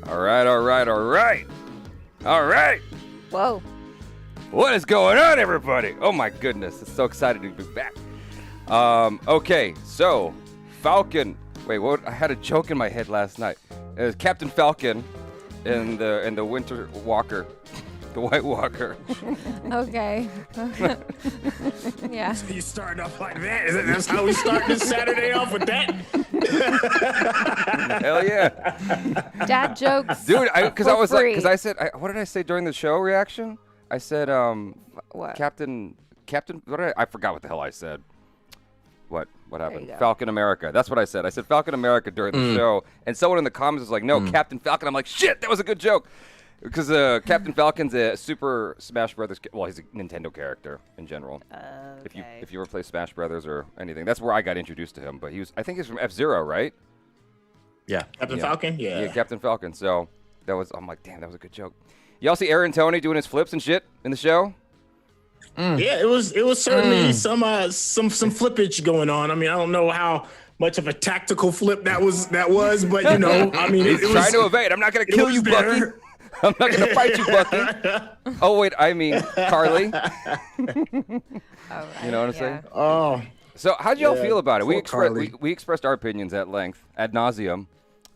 All right. Whoa. What is going on, everybody? Oh my goodness, I'm so excited to be back. Okay, so Falcon. Wait, what? I had a joke in my head last night. It was Captain Falcon and the Winter Walker, the White Walker. Okay. Yeah. So you started off like that? That's how we start this Saturday off with that? Hell yeah, Dad jokes. dude! Because I was like, free. because I said, what did I say during the show reaction? I said, What? Captain. What did I forgot what the hell I said. What happened? you go. Falcon America. That's what I said. I said Falcon America during the show, and someone in the comments was like, "No, Captain Falcon." I'm like, "Shit, that was a good joke," because Captain Falcon's a Super Smash Brothers. Well, he's a Nintendo character in general. Okay. If you ever play Smash Brothers or anything, that's where I got introduced to him. But I think he's from F-Zero, right? Yeah. Captain Falcon? Yeah, Captain Falcon. So I'm like, damn, that was a good joke. Y'all see Aaron Tony doing his flips and shit in the show? Yeah, it was certainly some flippage going on. I mean, I don't know how much of a tactical flip that was, but you know, I mean, He's trying to evade. I'm not gonna kill you, Bucky. I'm not gonna fight you, Bucky. Oh wait, I mean Carly. All right, You know what I'm saying? Oh, So how'd y'all feel about it? poor Carly. We expressed our opinions at length, ad nauseum.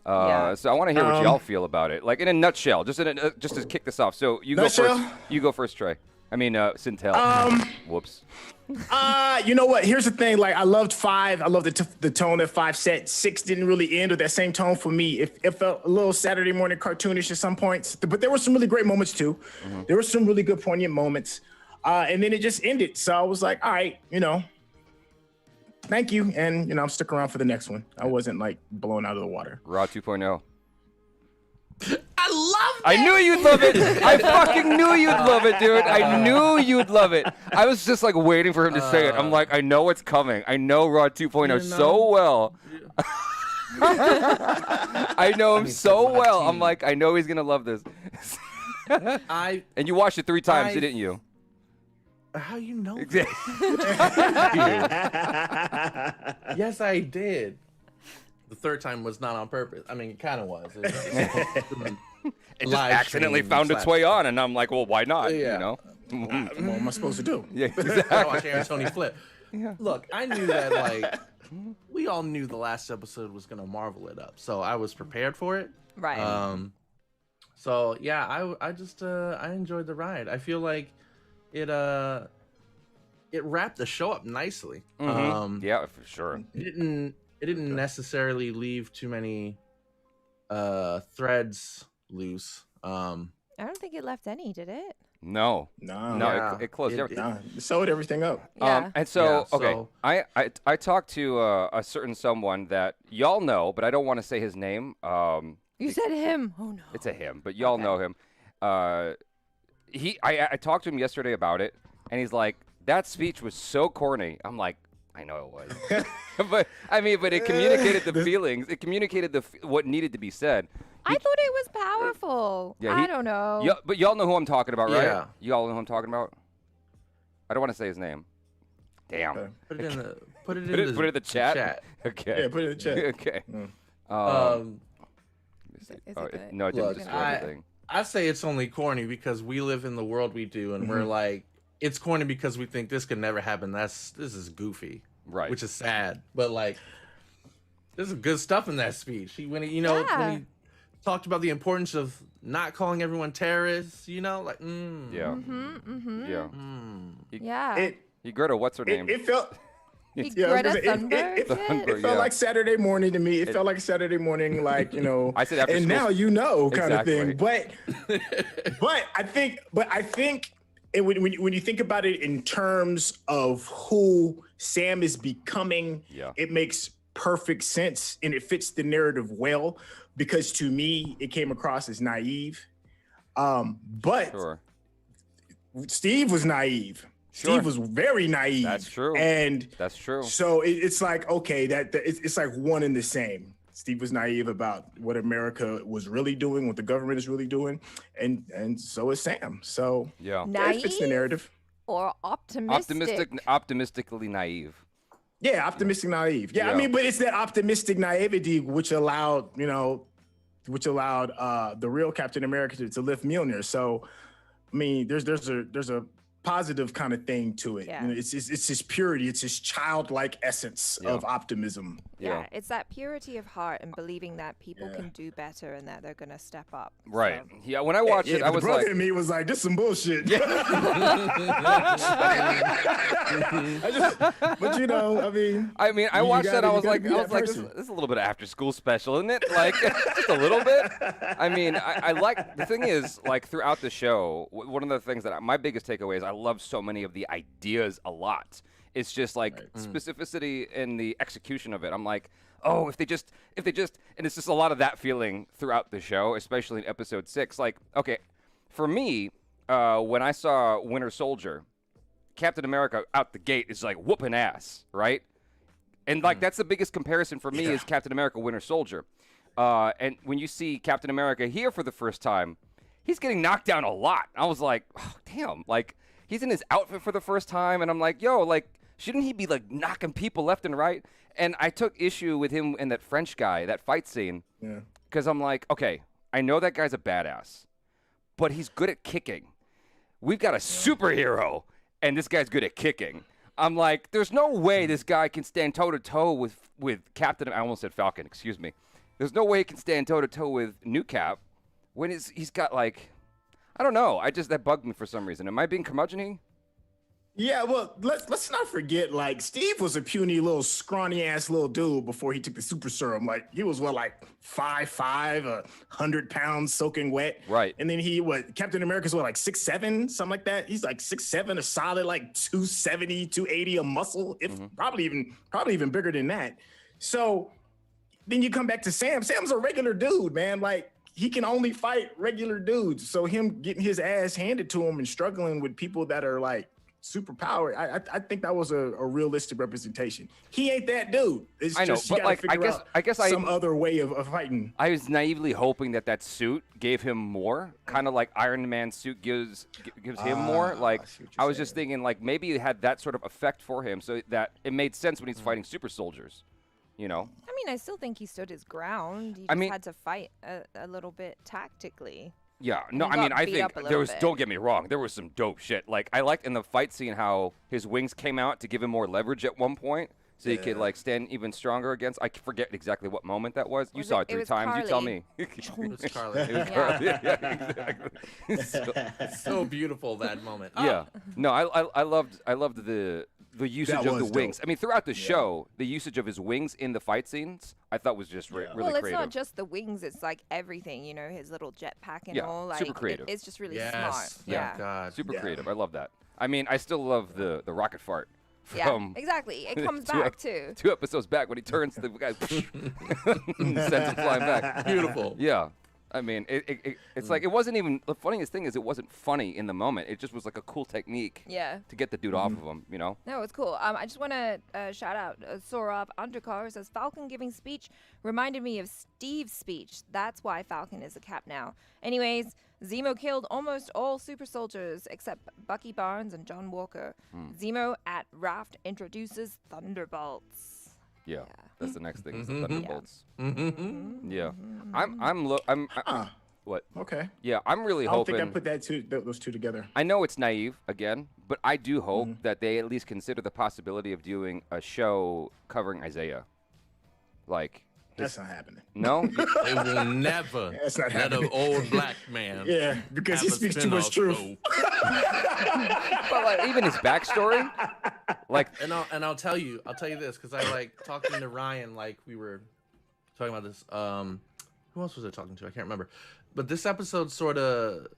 Yeah. So I want to hear what y'all feel about it, like in a nutshell, just to kick this off. So you go Nutshell? first. You go first, Trey. I mean, Syntell. Whoops. you know what? Here's the thing. Like, I loved 5. I loved the tone that 5 set. 6 didn't really end with that same tone for me. It felt a little Saturday morning cartoonish at some points, but there were some really great moments too. There were some really good poignant moments, and then it just ended. So I was like, all right, you know, thank you, and you know, I'm sticking around for the next one. I wasn't like blown out of the water. Raw 2.0. I love I knew you'd love it. I fucking knew you'd love it, dude. I knew you'd love it. I was just like waiting for him to say it. I'm like, I know it's coming. I know Raw 2.0 so well. I know him so well. I'm like, I know he's gonna love this. And you watched it 3 times, didn't you? How you know? Exactly. Yes, I did. The 3rd time was not on purpose. I mean, it kind of was. It just accidentally found its way on, and I'm like, well, why not? Yeah. You know? What am I supposed to do? Yeah, I exactly. watched Aaron Tony flip. Look, I knew that, like, we all knew the last episode was gonna marvel it up, so I was prepared for it. Right. So yeah, I just I enjoyed the ride. I feel like it wrapped the show up nicely. Yeah, for sure. It didn't necessarily leave too many threads loose. I don't think it left any, did it? No, Yeah, it closed it- everything. It sewed everything up. Yeah. And so, Yeah, okay, so- I talked to a certain someone that y'all know, but I don't want to say his name. You said him. Oh no. It's a him, but y'all Okay. know him. I talked to him yesterday about it, and he's like, that speech was so corny. I'm like, I know it was, but it communicated the feelings. It communicated what needed to be said. I thought it was powerful. Yeah, I don't know. Yeah, but y'all know who I'm talking about, right? Yeah. Y'all know who I'm talking about. I don't want to say his name. Damn. Okay. Put it in the Put it in the chat. Okay. Yeah, put it in the chat. Okay. Is it Oh, good? no, it didn't Look, destroy anything. I say it's only corny because we live in the world we do, and we're like, it's corny because we think this could never happen. This is goofy, Right. Which is sad, but like, there's some good stuff in that speech. When he talked about the importance of not calling everyone terrorists, like, Yeah. Yeah. Yeah. Greta, what's her name? It felt. Greta Thunberg. It Thunberg, felt yeah. like Saturday morning to me. It felt like Saturday morning, like, you know. I said after and school. now you know, kind Exactly. of thing. But I think, and when you think about it in terms of who Sam is becoming, Yeah. it makes perfect sense and it fits the narrative well. Because to me, it came across as naive. But Sure. Steve was naive. Sure. Steve was very naive. That's true. And That's true. so it's like, okay, it's like one and the same. Steve was naive about what America was really doing, what the government is really doing, and so is Sam. So Yeah. it fits the Naive narrative. or optimistic? Optimistically naive. Yeah, optimistic naive. Yeah, Yeah. I mean, but it's that optimistic naivety which allowed, which allowed the real Captain America to lift Mjolnir. So, I mean, there's a positive kind of thing to it. Yeah. You know, it's his purity, it's his childlike essence of optimism. Yeah, it's that purity of heart and believing that people can do better and that they're gonna step up. Right. So. Yeah. When I watched it, I was brother like, in me was like, "This some bullshit." But you know, I mean, I watched that. I was like, this is a little bit of after school special, isn't it? Like, just a little bit. I mean, I like, the thing is, like, throughout the show, one of the things that my biggest takeaway is I love so many of the ideas a lot. It's just like specificity in the execution of it. I'm like, oh, if they just, and it's just a lot of that feeling throughout the show, especially in episode 6. Like, okay, for me, when I saw Winter Soldier, Captain America out the gate is like whooping ass, right? And like that's the biggest comparison for me is Captain America Winter Soldier. And when you see Captain America here for the first time, he's getting knocked down a lot. I was like, oh, damn, like he's in his outfit for the first time, and I'm like, yo, like shouldn't he be like knocking people left and right? And I took issue with him and that French guy, that fight scene, because I'm like, okay, I know that guy's a badass, but he's good at kicking. We've got a superhero, and this guy's good at kicking. I'm like, there's no way this guy can stand toe-to-toe with Captain... I almost said Falcon, excuse me. There's no way he can stand toe-to-toe with New Cap when he's got, like... I don't know. That bugged me for some reason. Am I being curmudgeon-y? Yeah, well, let's not forget, like, Steve was a puny little scrawny-ass little dude before he took the super serum. Like, he was, 5'5", 100 pounds soaking wet. Right. And then Captain America's, 6'7", something like that? He's, 6'7", a solid, 270, 280 a muscle, if probably even bigger than that. So then you come back to Sam. Sam's a regular dude, man. Like, he can only fight regular dudes. So him getting his ass handed to him and struggling with people that are, superpower. I think that was a realistic representation. He ain't that dude. It's I know, just, but I guess some other way of fighting. I was naively hoping that suit gave him more, kind of like Iron Man's suit gives him more. Like I was just thinking, like maybe it had that sort of effect for him, so that it made sense when he's fighting super soldiers. You know. I mean, I still think he stood his ground. He just had to fight a little bit tactically. Yeah, no, I mean, I think there was, don't get me wrong, there was some dope shit. Like, I liked in the fight scene how his wings came out to give him more leverage at one point, so he could, stand even stronger against, I forget exactly what moment that was. You saw it 3 times, Carly. you tell me. It was Carly. It was Carly. Yeah, exactly. So beautiful, that moment. Yeah. No, I loved the usage of the wings. Dope. I mean, throughout the show, the usage of his wings in the fight scenes, I thought was just really creative. Well, it's not just the wings; it's like everything. You know, his little jetpack and all. Like, super creative. It's just really smart. Yeah, God. super creative. I love that. I mean, I still love the rocket fart. Yeah, exactly. It comes back too. 2 episodes back when he turns the guy, sends him flying back. Beautiful. Yeah. I mean, it's like, it wasn't even, the funniest thing is it wasn't funny in the moment. It just was like a cool technique to get the dude off of him, you know? No, it's cool. I just want to shout out Sorab Undercar says, Falcon giving speech reminded me of Steve's speech. That's why Falcon is a cap now. Anyways, Zemo killed almost all super soldiers except Bucky Barnes and John Walker. Zemo at Raft introduces Thunderbolts. Yeah, that's the next thing. Is the Thunderbolts. Yeah, I'm. What? Okay. Yeah, I'm really hoping. I don't think I put those two together. I know it's naive again, but I do hope that they at least consider the possibility of doing a show covering Isaiah. Like. That's not happening. No, they will never That's not let happening. an old black man. Yeah, because he speaks too much truth. but even his backstory, and I'll tell you this because I talking to Ryan, we were talking about this. Who else was I talking to? I can't remember. But this episode sort of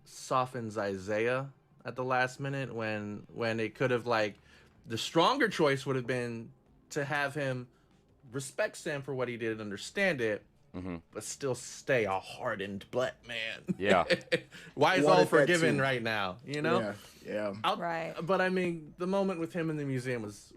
softens Isaiah at the last minute when it could have the stronger choice would have been to have him respect Sam for what he did and understand it, but still stay a hardened black man. Yeah. Why is all forgiven right now? You know? Yeah. Right. But I mean, the moment with him in the museum was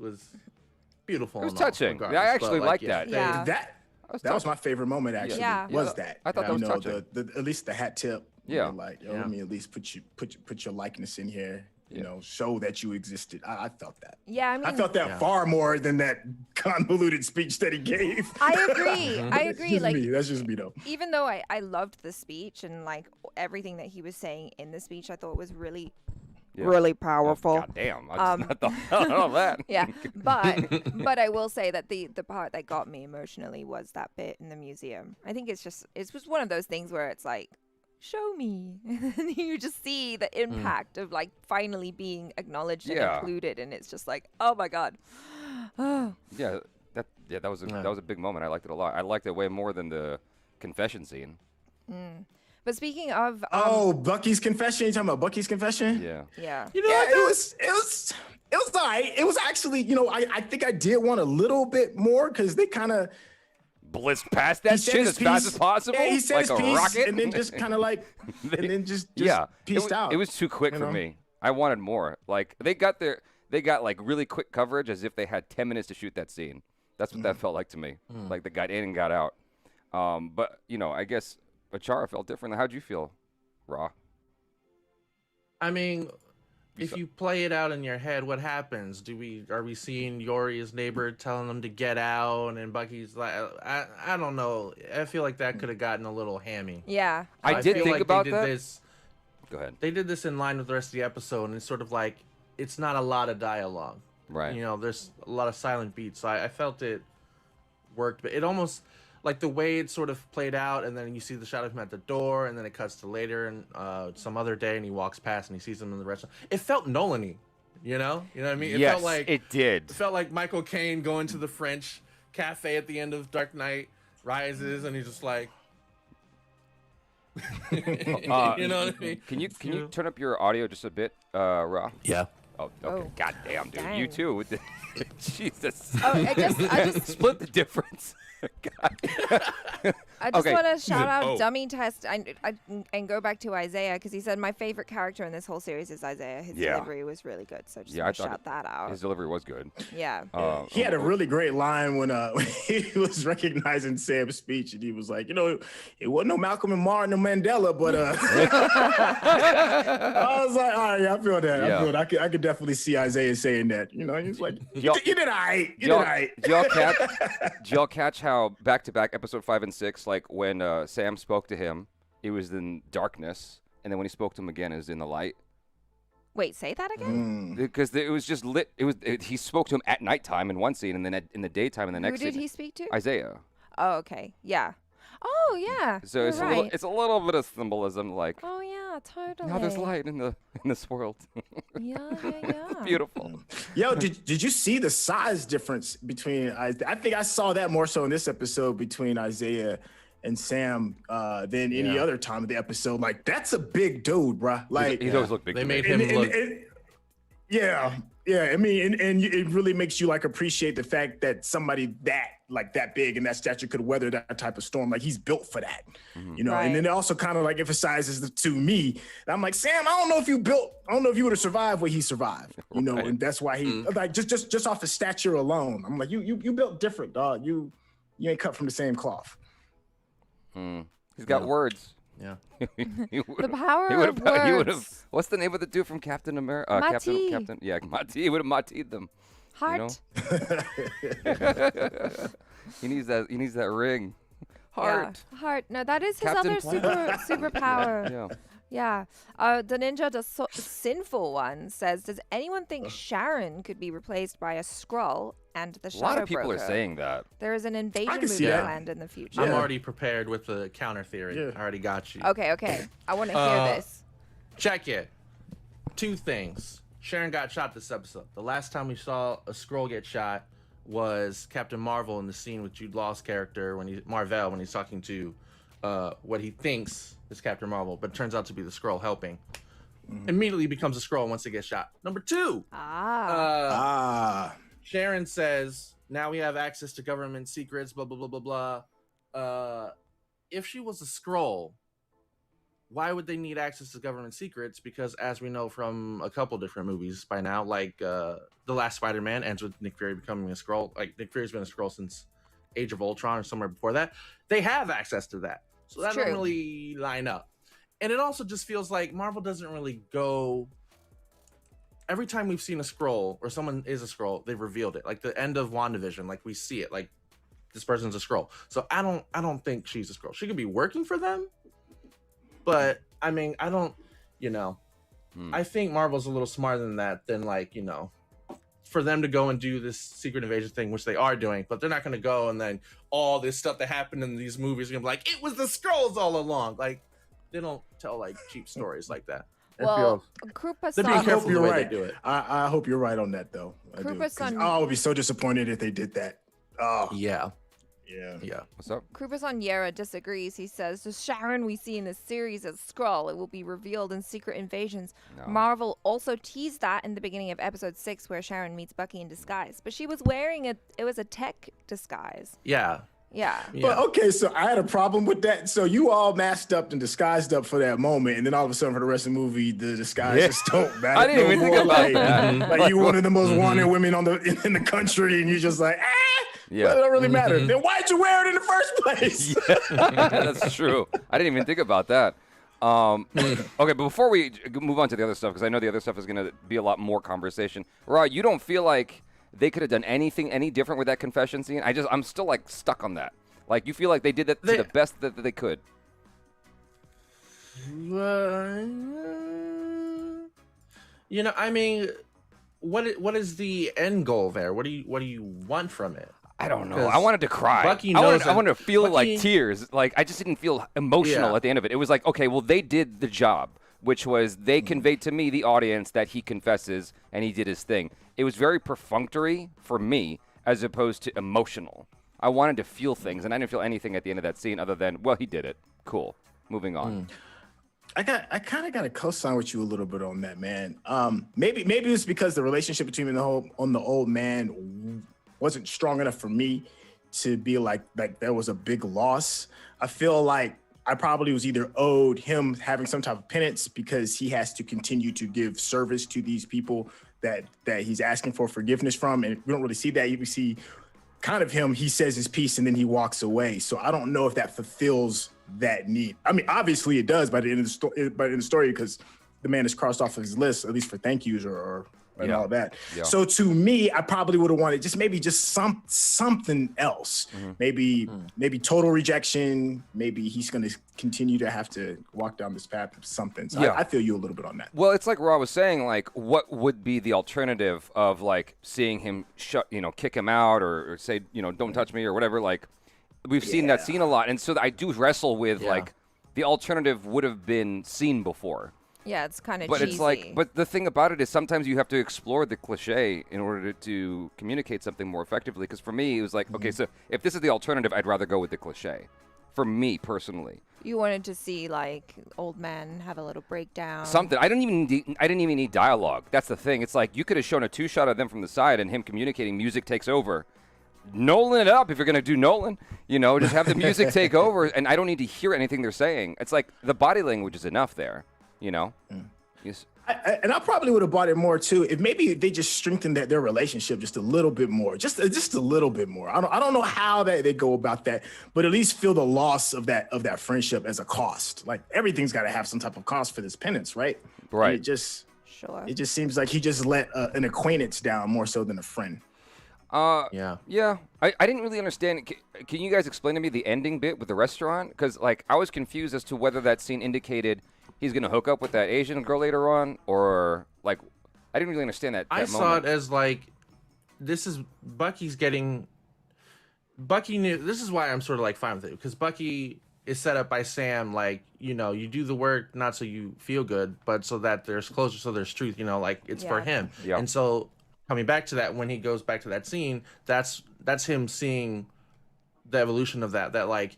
beautiful. It was touching. I actually liked that. Yeah. That was my favorite moment. Actually, was that? I thought that was touching. At least the hat tip. Yeah. Let me at least put your likeness in here. you know, show that you existed. I felt that. Yeah, I mean, I felt that far more than that convoluted speech that he gave. I agree. I agree. Like, That's just me though. even though I loved the speech and like everything that he was saying in the speech, I thought was really, really powerful. God damn. I just not thought of that. Yeah, but I will say that the part that got me emotionally was that bit in the museum. I think it's just one of those things where it's like, show me, and you just see the impact of like finally being acknowledged and included, and it's just like, oh my god. Yeah, that was a big moment. I liked it a lot. I liked it way more than the confession scene. But speaking of Bucky's confession. You talking about Bucky's confession? yeah, You know, it was all right. It was actually, you know, I think I did want a little bit more because they kind of blitzed past that shit as fast as possible. Yeah, he said like his a piece, rocket, and then just kind of like, and then just pieced out. It was too quick for me. I wanted more. Like they got like really quick coverage as if they had 10 minutes to shoot that scene. That's what that felt like to me. Like they got in and got out. But you know, I guess Achara felt different. How'd you feel, Raw? I mean, if you play it out in your head, what happens? Are we seeing Yori's neighbor telling them to get out, and Bucky's like, I don't know. I feel like that could have gotten a little hammy. yeah. I did feel think like about they did that. This, Go ahead. They did this in line with the rest of the episode, and it's sort of like it's not a lot of dialogue. Right. You know, there's a lot of silent beats. So I felt it worked, but it almost like the way it sort of played out, and then you see the shot of him at the door, and then it cuts to later and some other day, and he walks past and he sees him in the restaurant. It felt Nolan-y, you know what I mean? It Yes, felt like it did. It felt like Michael Caine going to the French cafe at the end of Dark Knight Rises, and he's just like, you know what I mean? Can you turn up your audio just a bit, Raw? Yeah. Oh, okay. Oh. God damn, dude. Dang. You too. With the Jesus. Oh, I just Split the difference. I just Okay. want to shout out Oh. Dummy Test and go back to Isaiah because he said my favorite character in this whole series is Isaiah. His Yeah. delivery was really good, so I just Yeah, want I to thought shout that out. His delivery was good. Yeah. He had a really great line when he was recognizing Sam's speech, and he was like, you know, it wasn't no Malcolm and Martin or Mandela, but I was like, all right, yeah, I feel that. Yeah. I feel that. I could definitely see Isaiah saying that. You know, he's like, you did all right. You did all right. Did y'all catch how back-to-back episode 5 and 6, like when Sam spoke to him, it was in darkness, and then when he spoke to him again, it was in the light. Wait, say that again? Because it was just lit. He spoke to him at nighttime in one scene, and then in the daytime in the Who next did scene. he speak to? Isaiah. Oh, okay. Yeah. Oh, yeah. So You're it's right. a little bit of symbolism, like Oh, yeah, totally. now there's light in this world. Yeah. Beautiful. Yo, did you see the size difference between? I think I saw that more so in this episode between Isaiah and Sam than any other time of the episode. Like, that's a big dude, bruh. Like, He's always looked big. They to me. made him look. yeah. I mean, and it really makes you like appreciate the fact that somebody that big and that stature could weather that type of storm. Like, he's built for that, you know. Right. And then it also kind of like emphasizes to me. I'm like, Sam, I don't know if you would have survived what he survived, you know. And that's why he like just off his stature alone. I'm like, you built different, dog. You ain't cut from the same cloth. He's got words. Yeah. The power of He would have. words. What's the name of the dude from Captain America? Mati. Captain. Yeah, Mati. He would have Mati'd them. Heart. He needs that ring. Heart. Yeah. Heart. No, that is his Captain other superpower. Yeah. Yeah. The ninja, the sinful one, says, does anyone think Sharon could be replaced by a Skrull and the A Shadow lot of people Broker? are saying that. There is an invasion can see movie that. planned in the future. I'm Yeah. already prepared with the counter theory. Yeah. I already got you. Okay. I want to hear this. Check it. 2 things. Sharon got shot this episode. The last time we saw a Skrull get shot was Captain Marvel in the scene with Jude Law's character Marvel when he's talking to what he thinks is Captain Marvel, but it turns out to be the Skrull helping. Immediately becomes a Skrull once they get shot. Number 2. Sharon says, now we have access to government secrets, blah, blah, blah, blah, blah. If she was a Skrull, why would they need access to government secrets? Because as we know from a couple different movies by now, like The Last Spider-Man ends with Nick Fury becoming a Skrull. Like, Nick Fury's been a Skrull since Age of Ultron or somewhere before that. They have access to that. So that doesn't really line up. And it also just feels like Marvel doesn't really go every time we've seen a scroll or someone is a scroll, they've revealed it. Like the end of WandaVision, like we see it, like this person's a scroll. So I don't think she's a scroll. She could be working for them, but I mean, I don't, you know, I think Marvel's a little smarter than that, than like, you know, for them to go and do this secret invasion thing, which they are doing, but they're not going to go and then all this stuff that happened in these movies are going to be like, it was the scrolls all along. Like, they don't tell like cheap stories like that. Well, Krupa they're being careful the way right. they do it. I hope you're right on that, though. I would be so disappointed if they did that. Oh. Yeah. Yeah. What's up? Krupason Yera disagrees. He says, the Sharon we see in this series as Skrull, it will be revealed in Secret Invasions. No. Marvel also teased that in the beginning of episode 6 where Sharon meets Bucky in disguise. But she was wearing it was a tech disguise. Yeah. But okay, so I had a problem with that. So you all masked up and disguised up for that moment, and then all of a sudden for the rest of the movie, the disguises don't matter. I didn't even think about that. Like you one of the most wanted women in the country, and you're just like, well, it don't really matter. Then why'd you wear it in the first place? That's true. I didn't even think about that. Okay, but before we move on to the other stuff, because I know the other stuff is going to be a lot more conversation. Rod, you don't feel like they could have done anything any different with that confession scene? I'm still like stuck on that. Like, you feel like they did that to the best that they could. You know, I mean, what is the end goal there? What do you want from it? I don't know. I wanted to cry. Bucky I knows wanted to feel like tears. Like, I just didn't feel emotional at the end of it. It was like, okay, well, they did the job, which was they conveyed to me, the audience, that he confesses and he did his thing. It was very perfunctory for me as opposed to emotional. I wanted to feel things, and I didn't feel anything at the end of that scene other than, well, he did it. Cool. Moving on. I kind of got to co-sign with you a little bit on that, man. Maybe it's because the relationship between the old man wasn't strong enough for me to be like there was a big loss. I feel like I probably was either owed him having some type of penance because he has to continue to give service to these people that he's asking for forgiveness from, and we don't really see that. We see kind of him. He says his piece and then he walks away. So I don't know if that fulfills that need. I mean, obviously it does by the end of the story, because the man is crossed off of his list, at least for thank yous or and all that. Yeah. So to me, I probably would have wanted something else. Maybe total rejection. Maybe he's going to continue to have to walk down this path of something. So I feel you a little bit on that. Well, it's like Rob was saying, like, what would be the alternative of like seeing him kick him out or say, don't touch me or whatever. Like, we've seen that scene a lot. And so I do wrestle with like the alternative would have been seen before. Yeah, it's kind of cheesy. But it's like, but the thing about it is sometimes you have to explore the cliche in order to communicate something more effectively. Because for me, it was like, okay, so if this is the alternative, I'd rather go with the cliche. For me personally, you wanted to see like old man have a little breakdown. Something. I didn't even need dialogue. That's the thing. It's like you could have shown a 2-shot of them from the side and him communicating. Music takes over. Nolan it up if you're gonna do Nolan. Just have the music take over, and I don't need to hear anything they're saying. It's like the body language is enough there. Yes. And I probably would have bought it more too if maybe they just strengthened their relationship just a little bit more, just a little bit more. I don't know how they go about that, but at least feel the loss of that friendship as a cost. Like everything's got to have some type of cost for this penance, right? Right. And it just seems like he just let an acquaintance down more so than a friend. Yeah. I didn't really understand. Can you guys explain to me the ending bit with the restaurant? Because like I was confused as to whether that scene indicated he's going to hook up with that Asian girl later on, or like, I didn't really understand that I saw it as like, this is Bucky knew, this is why I'm sort of like fine with it, because Bucky is set up by Sam, like, you do the work not so you feel good, but so that there's closure, so there's truth, like it's for him. Yeah. And so coming back to that, when he goes back to that scene, that's him seeing the evolution of that like,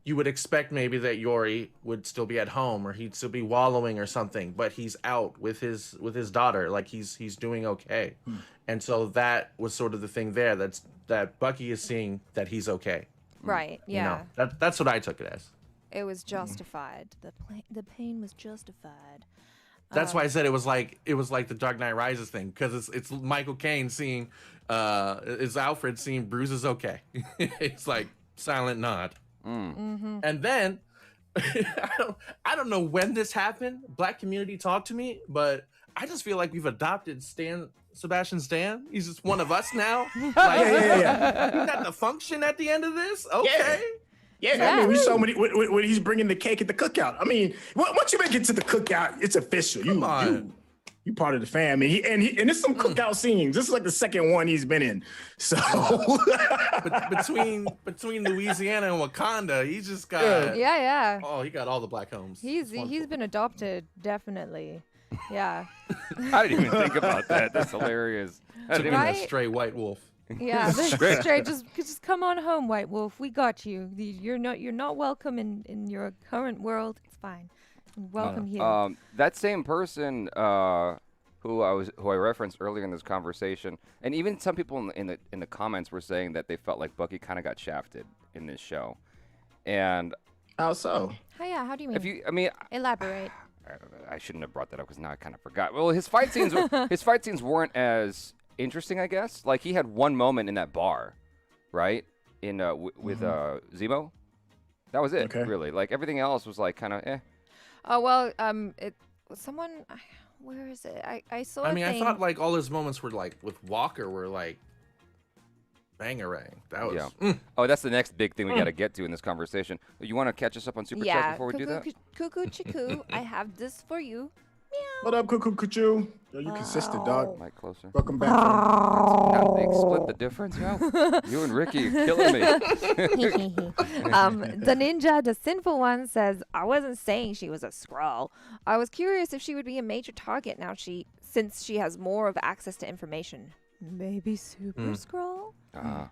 you would expect maybe that Yori would still be at home or he'd still be wallowing or something, but he's out with his daughter, like he's doing okay. And so that was sort of the thing there, that Bucky is seeing that he's okay. Right. Yeah. That's what I took it as. It was justified. The pain was justified. That's why I said it was like the Dark Knight Rises thing, because it's Michael Caine seeing it's Alfred seeing Bruce is okay. It's like silent nod. And then I don't know when this happened. Black community talked to me, but I just feel like we've adopted Sebastian Stan. He's just one of us now. Like, yeah. He got the function at the end of this. Okay. Yeah, I mean, we saw when he's bringing the cake at the cookout. I mean, once you make it to the cookout, it's official. You part of the fam, and there's some cookout scenes. This is like the second one he's been in. So But between Louisiana and Wakanda, he's just got Oh, he got all the black homes. He's been adopted, definitely. Yeah. I didn't even think about that. That's hilarious. Took him Right? a stray white wolf. Yeah, straight. Just come on home, White Wolf. We got you. You're not welcome in your current world. It's fine. Welcome here. That same person who I referenced earlier in this conversation, and even some people in the comments were saying that they felt like Bucky kind of got shafted in this show. And how so? How do you mean? Elaborate. I shouldn't have brought that up because now I kind of forgot. Well, his fight scenes weren't as interesting, I guess. Like, he had one moment in that bar, right? In with Zemo. That was it, really. Like, everything else was like kind of eh. Oh well, someone, where is it? I saw. I mean, I thought like all his moments were like with Walker were like bangarang. That was. Oh, that's the next big thing we got to get to in this conversation. You want to catch us up on Super Chat before we do that? Cuckoo Chiku, I have this for you. What up, Cuckoo Cuckoo? Yo, you consistent, dog. Mic closer. Welcome back. Now they split the difference, yo. You and Ricky are killing me. The ninja, the sinful one, says, I wasn't saying she was a Skrull. I was curious if she would be a major target now since she has more of access to information. Maybe Super Skrull? I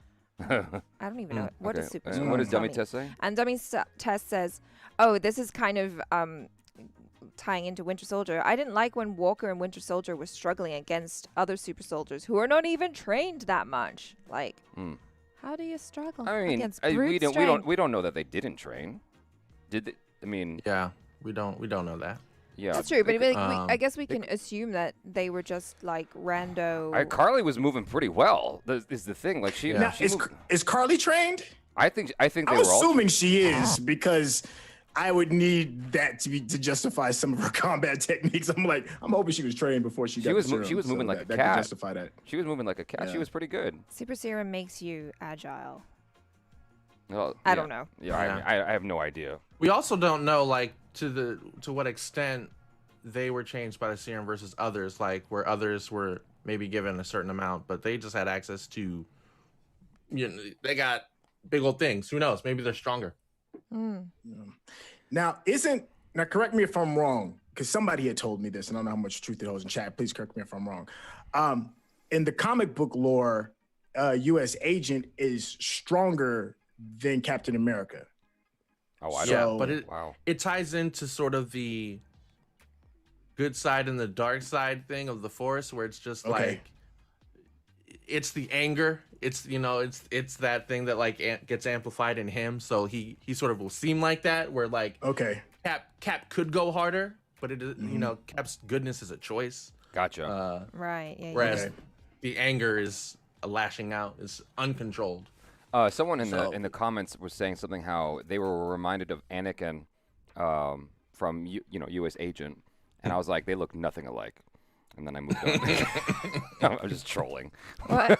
don't even know. What does Super Skrull What does Dummy mean? Tess say? And Dummy Tess says, oh, this is kind of tying into Winter Soldier. I didn't like when Walker and Winter Soldier were struggling against other super soldiers who are not even trained that much. Like, how do you struggle against brute strength? we don't know that they didn't train. Did they? I mean, yeah, we don't know that. Yeah, that's true. But I guess we can assume that they were just like rando. Carly was moving pretty well. Is the thing like she? Now, is Carly trained? I think they I'm were all. assuming she is because I would need that to justify some of her combat techniques. I'm hoping she was trained before she got the serum, she was moving like a cat. That could justify that. She was moving like a cat. Yeah. She was pretty good. Super serum makes you agile. Well, I don't know. Yeah, I have no idea. We also don't know like to what extent they were changed by the serum versus others, like where others were maybe given a certain amount, but they just had access to, they got big old things. Who knows? Maybe they're stronger. Now, correct me if I'm wrong, because somebody had told me this, and I don't know how much truth it holds in chat. Please correct me if I'm wrong. In the comic book lore, U.S. Agent is stronger than Captain America. Oh, I don't know. But it ties into sort of the good side and the dark side thing of the Force, where it's just like, it's the anger. It's it's that thing that like gets amplified in him, so he sort of will seem like that. Where like Cap could go harder, but it Cap's goodness is a choice. Gotcha. Right. Yeah. Whereas the anger is a lashing out, is uncontrolled. Someone in the comments was saying something how they were reminded of Anakin from U.S. Agent, and I was like, they look nothing alike. And then I moved on. I'm just trolling. What?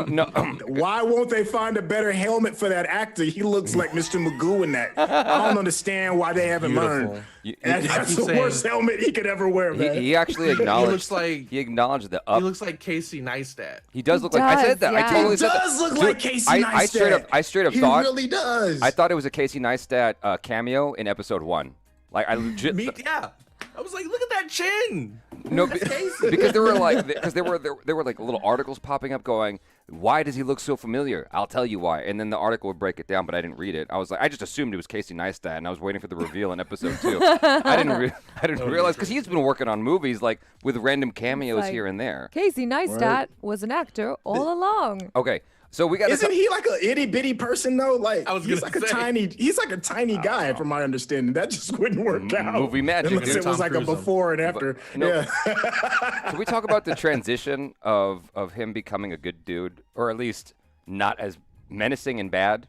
No. Why won't they find a better helmet for that actor? He looks like Mr. Magoo in that. I don't understand why they haven't learned. That's the worst helmet he could ever wear, man. He actually acknowledged. He acknowledged the He looks like Casey Neistat. He does look like. I said that. Yeah. I totally said that. He does look like Casey Neistat. I straight up thought. He really does. I thought it was a Casey Neistat cameo in episode 1. Like I legit. Yeah. I was like, look at that chin. No, because there were like little articles popping up going, why does he look so familiar? I'll tell you why. And then the article would break it down, but I didn't read it. I was like, I just assumed it was Casey Neistat, and I was waiting for the reveal in episode 2. I didn't realize because he's been working on movies like with random cameos here and there. Casey Neistat was an actor all along. Okay. So we got. Isn't he like a itty bitty person though? Like he's like a tiny guy, from my understanding. That just wouldn't work out. Movie magic. Unless it was like a before and after. Can we talk about the transition of him becoming a good dude, or at least not as menacing and bad?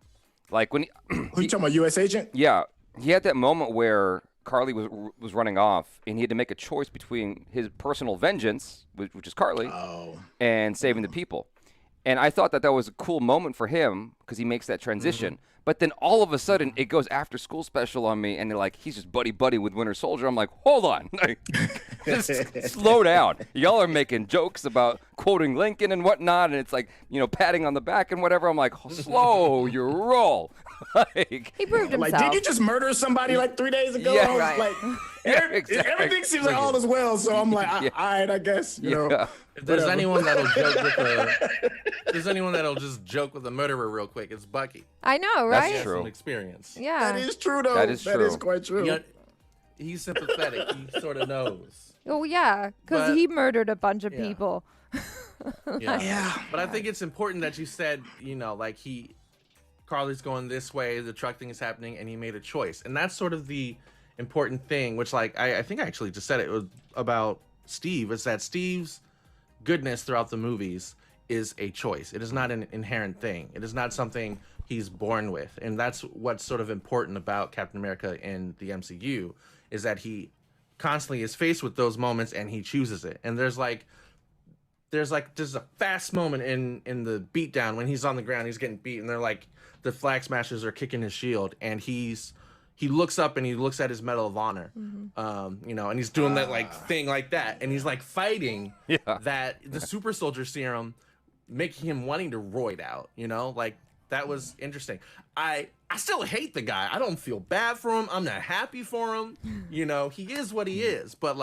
Like when who you talking about, U.S. Agent? Yeah, he had that moment where Carly was running off, and he had to make a choice between his personal vengeance, which is Carly, and saving the people. And I thought that was a cool moment for him because he makes that transition. But then all of a sudden, it goes after school special on me, and they're like, he's just buddy with Winter Soldier. I'm like, hold on, just slow down. Y'all are making jokes about quoting Lincoln and whatnot, and it's like, patting on the back and whatever. I'm like, slow your roll. He proved himself. Like, did you just murder somebody like 3 days ago? Yeah, I was like, everything seems like all is well. So I'm like, all right, I guess. You know. If there's anyone that'll just joke with a murderer real quick, it's Bucky. I know, right? That's true. Some experience. Yeah. That is true, though. That is true. That is quite true. He's sympathetic. He sort of knows. Oh, yeah, because he murdered a bunch of people. Yeah. But I think it's important that you said, Carly's going this way, the truck thing is happening, and he made a choice. And that's sort of the important thing, which, I think I actually just said it was about Steve, is that Steve's goodness throughout the movies is a choice. It is not an inherent thing. It is not something he's born with. And that's what's sort of important about Captain America in the MCU, is that he constantly is faced with those moments and he chooses it. And there's a fast moment in the beatdown when he's on the ground, he's getting beat, and they're like, the Flag Smashers are kicking his shield, and he looks up and he looks at his Medal of Honor, and he's doing that thing like that, and he's like fighting that the super soldier serum, making him wanting to roid out, that was interesting. I still hate the guy. I don't feel bad for him. I'm not happy for him. He is what he is, but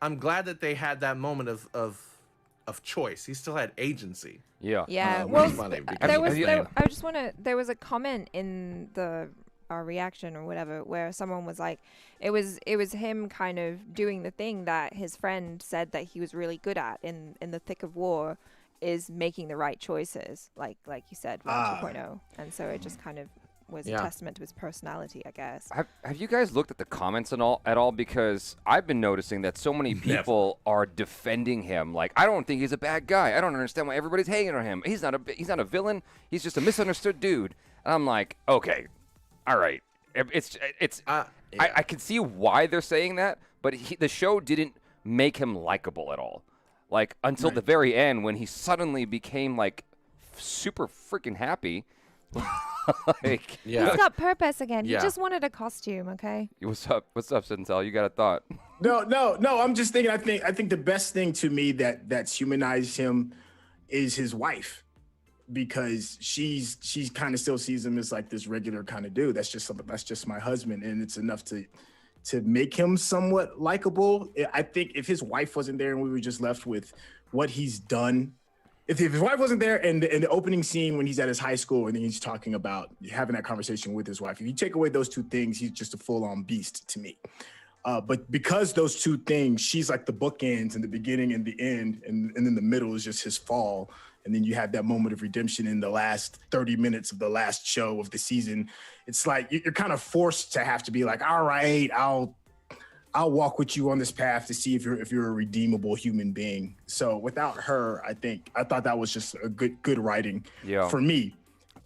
I'm glad that they had that moment of choice. He still had agency. Yeah. There was a comment in the reaction or whatever where someone was like, it was him kind of doing the thing that his friend said that he was really good at in the thick of war, is making the right choices, like you said, 2.0. And so it just kind of was a testament to his personality, I guess. Have you guys looked at the comments at all? Because I've been noticing that so many people are defending him. Like, I don't think he's a bad guy. I don't understand why everybody's hating on him. He's not a villain. He's just a misunderstood dude. And I'm like, okay, all right. I can see why they're saying that, but the show didn't make him likable at all. Like, until the very end, when he suddenly became super freaking happy. He's got purpose again. He just wanted a costume, okay? What's up, Syntell? You got a thought? No. I'm just thinking. I think the best thing to me that's humanized him is his wife, because she's kind of still sees him as like this regular kind of dude. That's just my husband, and it's enough to make him somewhat likable. I think if his wife wasn't there and we were just left with what he's done. If his wife wasn't there, and the opening scene when he's at his high school and then he's talking about having that conversation with his wife, if you take away those two things, he's just a full-on beast to me. But because those two things, she's like the bookends in the beginning and the end, and then the middle is just his fall. And then you have that moment of redemption in the last 30 minutes of the last show of the season. It's like you're kind of forced to have to be like, all right, I'll walk with you on this path to see if you're a redeemable human being. So without her, I thought that was just a good writing for me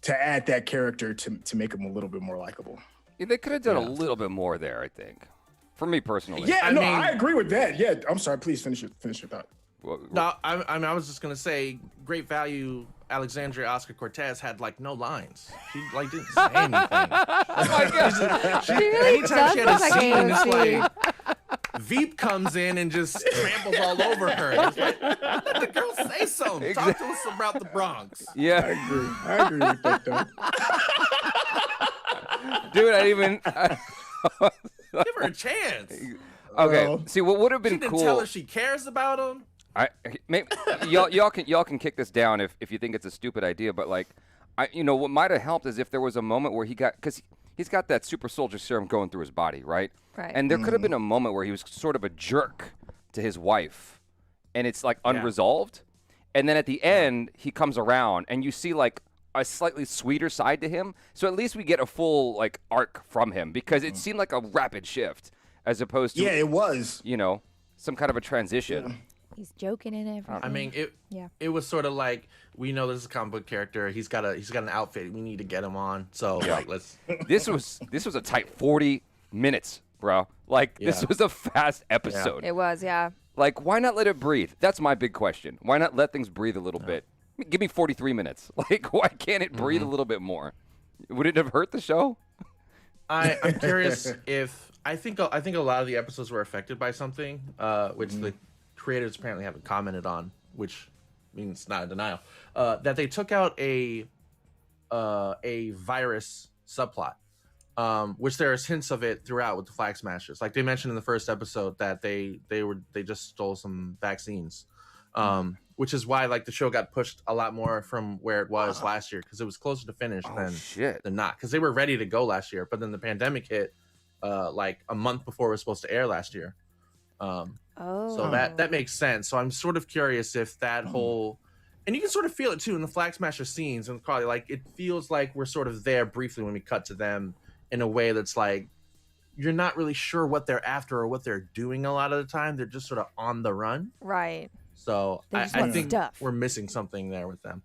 to add that character to make him a little bit more likable. Yeah, they could have done a little bit more there, I think. For me personally. Yeah, I agree with that. Yeah, I'm sorry. Please finish your thought. No, I was just gonna say, great value. Alexandria Oscar-Cortez had no lines. She didn't say anything. Oh my God. Anytime she had a scene, it's Veep comes in and just tramples all over her. It's like, let the girl say something. Exactly. Talk to us about the Bronx. Yeah, I agree with that though. Dude, Give her a chance. Okay, see what would have been She didn't cool. tell her she cares about him. Y'all can kick this down if you think it's a stupid idea, but what might have helped is if there was a moment where because he's got that super soldier serum going through his body, right? Right. And there could have been a moment where he was sort of a jerk to his wife, and it's unresolved, and then at the end he comes around and you see a slightly sweeter side to him. So at least we get a full arc from him, because it seemed like a rapid shift as opposed to it was some kind of a transition. Yeah. He's joking and everything. I mean, it was sort of like, we know this is a comic book character. He's got an outfit. We need to get him on. So let's. This was a tight 40 minutes bro. Like, this Yeah. was a fast episode. It was, yeah. Like, why not let it breathe? That's my big question. Why not let things breathe a little bit? Give me 43 minutes. Like, why can't it breathe a little bit more? Would it have hurt the show? I'm curious if I think a lot of the episodes were affected by something, which the creators apparently haven't commented on, which means not a denial. That they took out a virus subplot, which there's hints of it throughout with the Flag Smashers. Like they mentioned in the first episode that they just stole some vaccines, which is why like the show got pushed a lot more from where it was last year, because it was closer to finish than not, because they were ready to go last year, but then the pandemic hit like a month before it was supposed to air last year. So that makes sense. So I'm sort of curious if that whole, and you can sort of feel it too in the Flag Smasher scenes, and probably like it feels like we're sort of there briefly when we cut to them in a way that's like you're not really sure what they're after or what they're doing a lot of the time. They're just sort of on the run. Right. So They just I want think stuff. we're missing something there with them.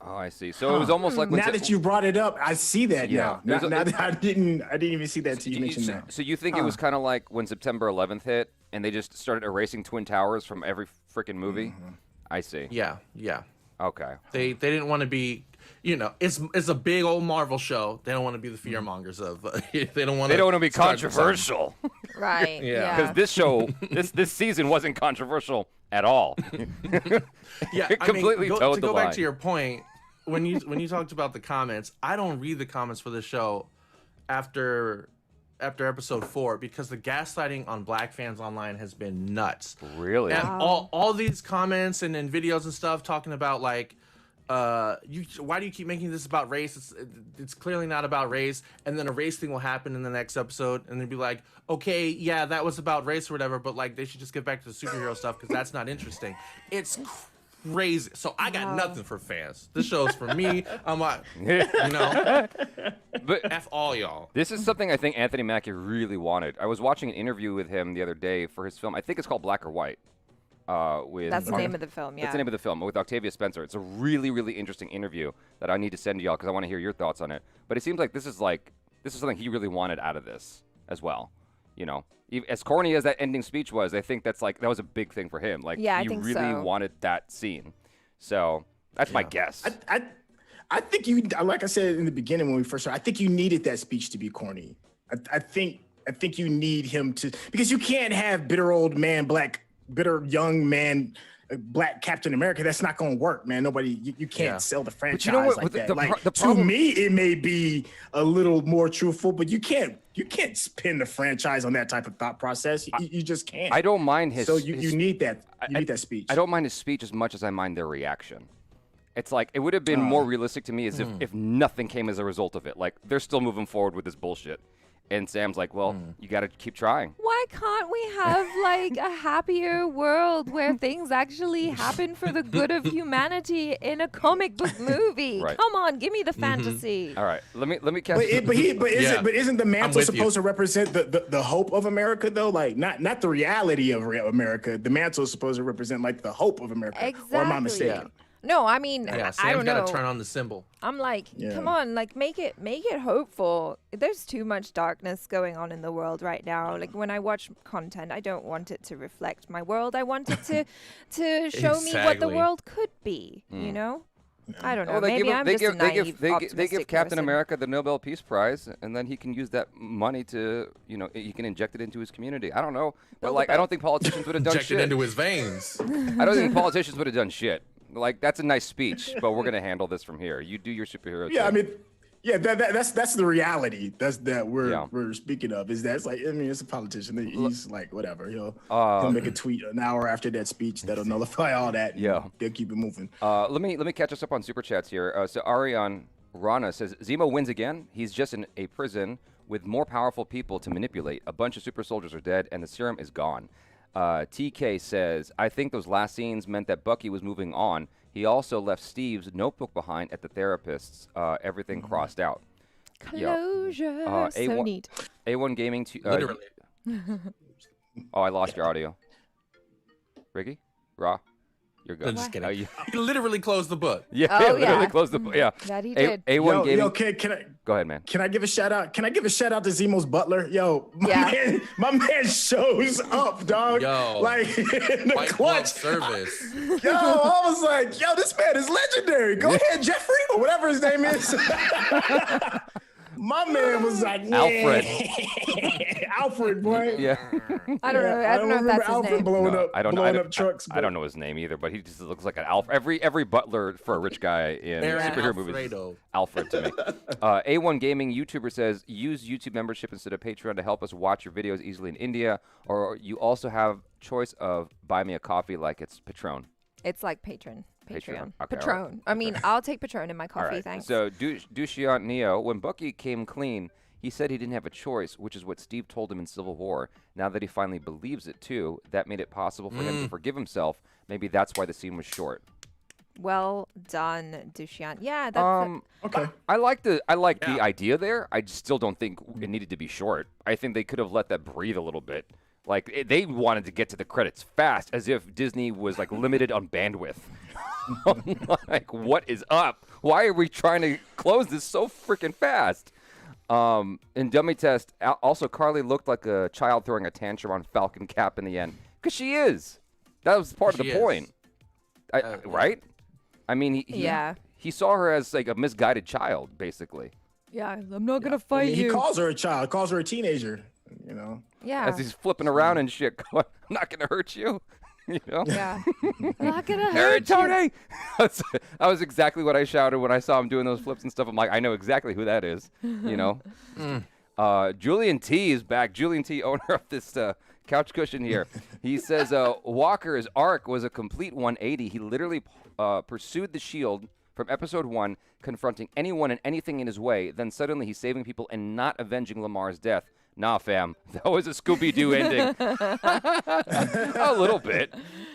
Oh, I see. So it was almost like when Now that you brought it up, I see that Yeah. now. There's a- Now that I didn't even see that until you mentioned that. So you think it was kind of like when September 11th hit and they just started erasing Twin Towers from every freaking movie? I see. Yeah. Okay. They didn't want to be, it's a big old Marvel show. They don't want to be the fear mongers of. They don't want to be controversial. Right. Yeah. Because this show, this season wasn't controversial at all. Yeah, It completely to towed the go back line. to your point, when you talked about the comments, I don't read the comments for the show after episode 4, because the gaslighting on Black fans online has been nuts. Really? And all these comments and videos and stuff talking about like, why do you keep making this about race? It's clearly not about race. And then a race thing will happen in the next episode, and they'd be like, okay, yeah, that was about race or whatever, but like they should just get back to the superhero stuff because that's not interesting. It's crazy. So I got nothing for fans. This show's for me. I'm like, But F all y'all. this is something I think Anthony Mackie really wanted. I was watching an interview with him the other day for his film. I think it's called Black or White. With That's the name of the film, yeah. That's the name of the film, with Octavia Spencer. It's a really, really interesting interview that I need to send to y'all because I want to hear your thoughts on it. But it seems like this is something he really wanted out of this as well. As corny as that ending speech was, I think that was a big thing for him. Like, Yeah, I he think really so. wanted that scene. So that's my guess. I think you, like I said in the beginning when we first started, I think you needed that speech to be corny. I think you need him to, because you can't have bitter young man, Black Captain America. That's not going to work, man. You can't sell the franchise you know what? like With that. the Like, to problem- me, it may be a little more truthful, but you can't spin the franchise on that type of thought process. You just can't. I don't mind his. So you need that. You need that speech. I don't mind his speech as much as I mind their reaction. It's like it would have been more realistic to me as if nothing came as a result of it. Like they're still moving forward with this bullshit, and Sam's like, "Well, you got to keep trying." Why can't we have like a happier world where things actually happen for the good of humanity in a comic book movie? Right. Come on, give me the fantasy. All right, let me catch. But isn't the mantle with you. supposed to represent the hope of America though? Like not the reality of America. The mantle is supposed to represent like the hope of America. Exactly. Or am I mistaken? No, I mean, Yeah, I Sam's don't got know. to turn on the symbol. I'm like, Yeah. come on, like make it hopeful. There's too much darkness going on in the world right now. Like when I watch content, I don't want it to reflect my world. I want it to show me what the Exactly. world could be. You know? I don't know. Oh, Maybe I'm just a naive, they optimistic give Captain person. America the Nobel Peace Prize, and then he can use that money to, he can inject it into his community. I don't know, but Build like, a I don't think politicians would have done Injected shit. into his veins. I don't think politicians would have done shit. Like, that's a nice speech, but we're gonna handle this from here. You do your superhero. Yeah, I thing. mean, yeah, that's the reality. That Yeah. we're speaking of. Is that it's like, I mean, it's a politician. He's like whatever. He'll make a tweet an hour after that speech that'll nullify all that. And Yeah. they'll keep it moving. Let me catch us up on super chats here. So Ariane Rana says Zemo wins again. He's just in a prison with more powerful people to manipulate. A bunch of super soldiers are dead, and the serum is gone. TK says, I think those last scenes meant that Bucky was moving on. He also left Steve's notebook behind at the therapist's. Everything crossed out. Closure. So A1 neat. A1 Gaming. Literally. Oh, I lost your audio. Ricky? Ra? You're good. I'm just kidding. You- He literally closed the book. yeah, Oh, literally yeah. closed the yeah. That he did. A1 Gaming. Yo, can I? Go ahead, man. Can I give a shout out? Can I give a shout out to Zemo's butler? Yo, my man shows up, dog. Yo, like in the White glove clutch. service. Yo, I was like, yo, this man is legendary. Go ahead, Jeffrey, or whatever his name is. My man was like, yeah. Alfred. Alfred, boy. Yeah. I don't know. I don't know if remember that's his Alfred name. blowing No, up, I don't blowing know. up trucks. I don't know his name either, but he just looks like an Alfred. Every butler for a rich guy in Aaron superhero movies. Alfredo. Is Alfred to me. A1 Gaming YouTuber says use YouTube membership instead of Patreon to help us watch your videos easily in India, or you also have choice of buy me a coffee like it's Patron. It's like Patreon. Okay, Patron. all right. I mean, I'll take Patron in my All coffee, right. thanks. So Dushyant Neo, when Bucky came clean, he said he didn't have a choice, which is what Steve told him in Civil War. Now that he finally believes it too, that made it possible for him to forgive himself. Maybe that's why the scene was short. Well done, Dushyant. Yeah, that's Okay. I like the idea there. I just still don't think it needed to be short. I think they could have let that breathe a little bit. Like they wanted to get to the credits fast, as if Disney was like limited on bandwidth. Like, what is up? Why are we trying to close this so freaking fast? In Dummy Test, also Carly looked like a child throwing a tantrum on Falcon Cap in the end, because she is. That was part of the point, right? I mean, he saw her as like a misguided child, basically. yeah. I'm not gonna fight I mean, he you. calls her a child, calls her a teenager. You know. Yeah. As he's flipping around and shit, going, "I'm not gonna hurt you," you know. Yeah. I'm not gonna Hey, hurt you. Tony! That was exactly what I shouted when I saw him doing those flips and stuff. I'm like, I know exactly who that is, you know. Julian T is back. Julian T, owner of this couch cushion here. He says Walker's arc was a complete 180. He literally pursued the Shield from episode 1, confronting anyone and anything in his way. Then suddenly he's saving people and not avenging Lamar's death. Nah, fam, that was a Scooby-Doo ending. A little bit.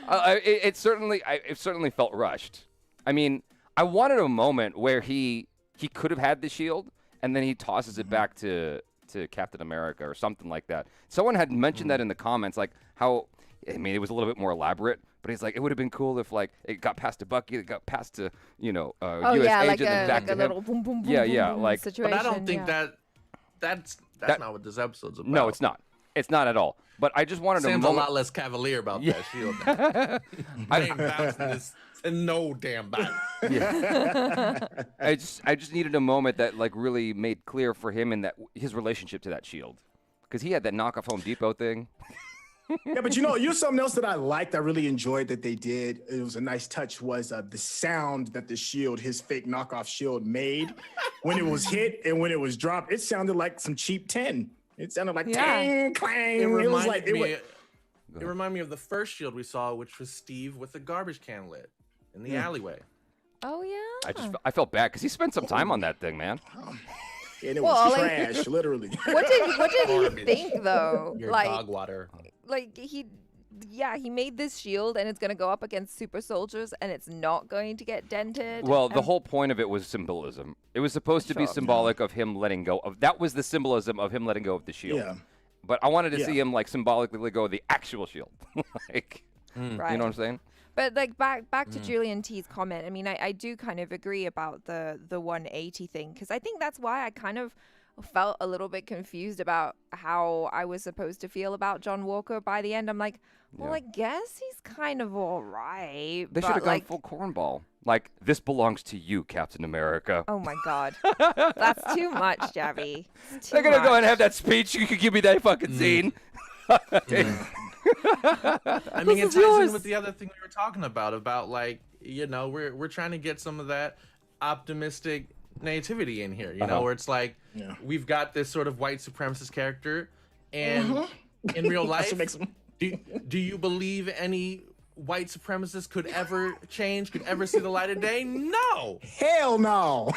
It certainly felt rushed. I mean, I wanted a moment where he could have had the shield, and then he tosses it back to Captain America or something like that. Someone had mentioned that in the comments, like how, I mean, it was a little bit more elaborate, but he's like, it would have been cool if like it got past to Bucky, it got past to US agent, and back to a him. little boom, boom, boom, Yeah, boom, yeah, boom like- situation. But I don't think yeah. that's not what this episode's about. No, it's not. It's not at all. But I just wanted Sam's a a moment. lot less cavalier about that shield. I ain't bouncing this to no damn body. I just needed a moment that like really made clear for him and that his relationship to that shield, because he had that knockoff Home Depot thing. Yeah, but you know something else that I liked, I really enjoyed that they did. It was a nice touch. Was the sound that the shield, his fake knockoff shield, made when it was hit and when it was dropped. It sounded like some cheap tin. It sounded like ting clang. It was like reminded me of the first shield we saw, which was Steve with the garbage can lit in the alleyway. Oh yeah. I felt bad because he spent some time on that thing, man. and it Well, was like- trash, literally. What did he Garbage. think though? Your like dog water. he made this shield and it's gonna go up against super soldiers and it's not going to get dented. Well, the and- whole point of it was symbolism. It was supposed to be Sure. symbolic of him letting go of. That was the symbolism of him letting go of the shield. Yeah. But I wanted to Yeah. see him like symbolically let go of the actual shield. Like, right. you know what I'm saying? But like back to Julian T's comment. I mean, I do kind of agree about the 180 thing, because I think that's why I kind of felt a little bit confused about how I was supposed to feel about John Walker by the end. I'm like, well, Yeah. I guess he's kind of all right. They should but have gone like, full cornball. Like, this belongs to you, Captain America. oh my God, that's too much, Jaby. It's too They're gonna go much. and have that speech. You could give me that fucking scene. I mean, it is ties yours. in with the other thing we were talking about like, you know, we're trying to get some of that optimistic nativity in here, you know, where it's like we've got this sort of white supremacist character, and in real life, That makes him- do you believe any white supremacist could ever change, could ever see the light of day? No. Hell no.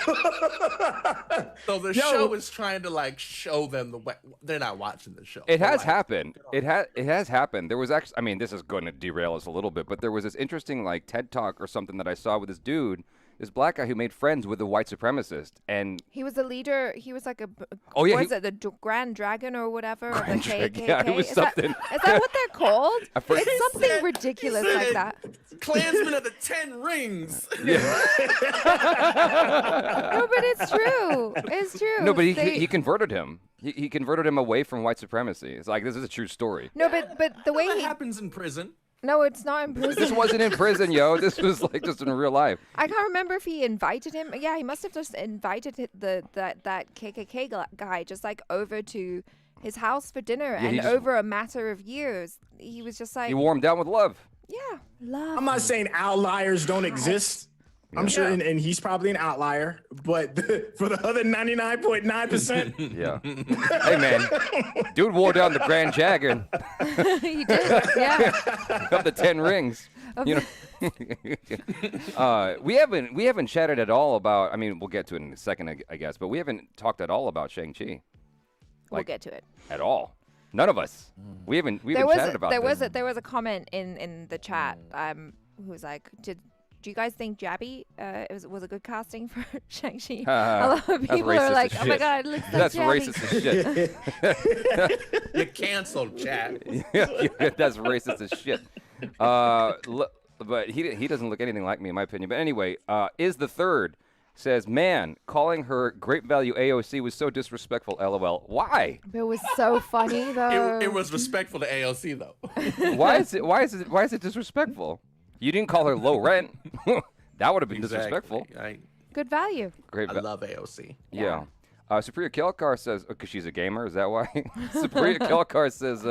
So the show is trying to like show them the way. They're not watching the show. It They're has like, happened. It has happened. There was actually, I mean, this is going to derail us a little bit, but there was this interesting like TED talk or something that I saw with this dude, this black guy who made friends with a white supremacist, and He was a leader. He was like a. Oh, yeah, What is it? The Grand Dragon or whatever? Of the Grand Dragon, KKK? yeah, it was something. Is that what they're called? forgot- It's something said- ridiculous he like said- that. Klansman of the 10 Rings. No, but it's true. It's true. no, but They- he converted him. He converted him away from white supremacy. It's like this is a true story. No, but the way That he. happens in prison. No, it's not in prison. This wasn't in prison, yo. This was like just in real life. I can't remember if he invited him. Yeah, he must have just invited that KKK guy just like over to his house for dinner, he and just- over a matter of years, he was just like, He wore him down with love. yeah, love. I'm not saying outliers don't exist. I'm sure, and he's probably an outlier. But for the other 99.9%, Yeah. Hey man, dude wore down the Grand Dragon He did. Yeah. of the 10 Rings. You know. We haven't chatted at all about. I mean, we'll get to it in a second, I guess. But we haven't talked at all about Shang-Chi. We'll Like- get to it. At all. None of us. We haven't There was chatted about this. there was a comment in the chat who was like, do you guys think Jaby was a good casting for Shang-Chi? A lot of people are racist like, as oh my shit. god, it looks like That's Jaby. racist as shit. You're canceled, chat. Yeah, that's racist as shit. But he doesn't look anything like me, in my opinion. But anyway, is the third says, man, calling her great value AOC was so disrespectful. LOL. Why? It was so funny though. It was respectful to AOC though. Why is it disrespectful? You didn't call her low rent. That would have been disrespectful. Good value. Great. I love AOC. Yeah. Supriya Kelkar says, because she's a gamer, is that why? Supriya Kelkar says,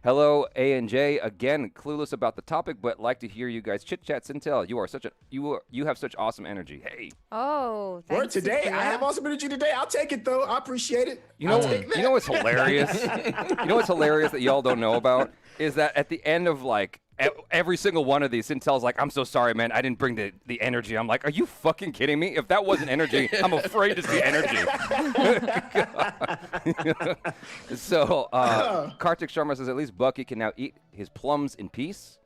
hello, A and J. Again, clueless about the topic, but like to hear you guys chit chat. Syntell, you have such awesome energy. Hey, Oh, or thanks, today, Sophia. I have awesome energy today. I'll take it though. I appreciate it. you know what's hilarious? You know what's hilarious that y'all don't know about is that at the end of like every single one of these, Syntell's like, I'm so sorry, man. I didn't bring the energy. I'm like, are you fucking kidding me? If that wasn't energy, I'm afraid to see energy. So, Kartik Sharma says, at least Bucky can now eat his plums in peace.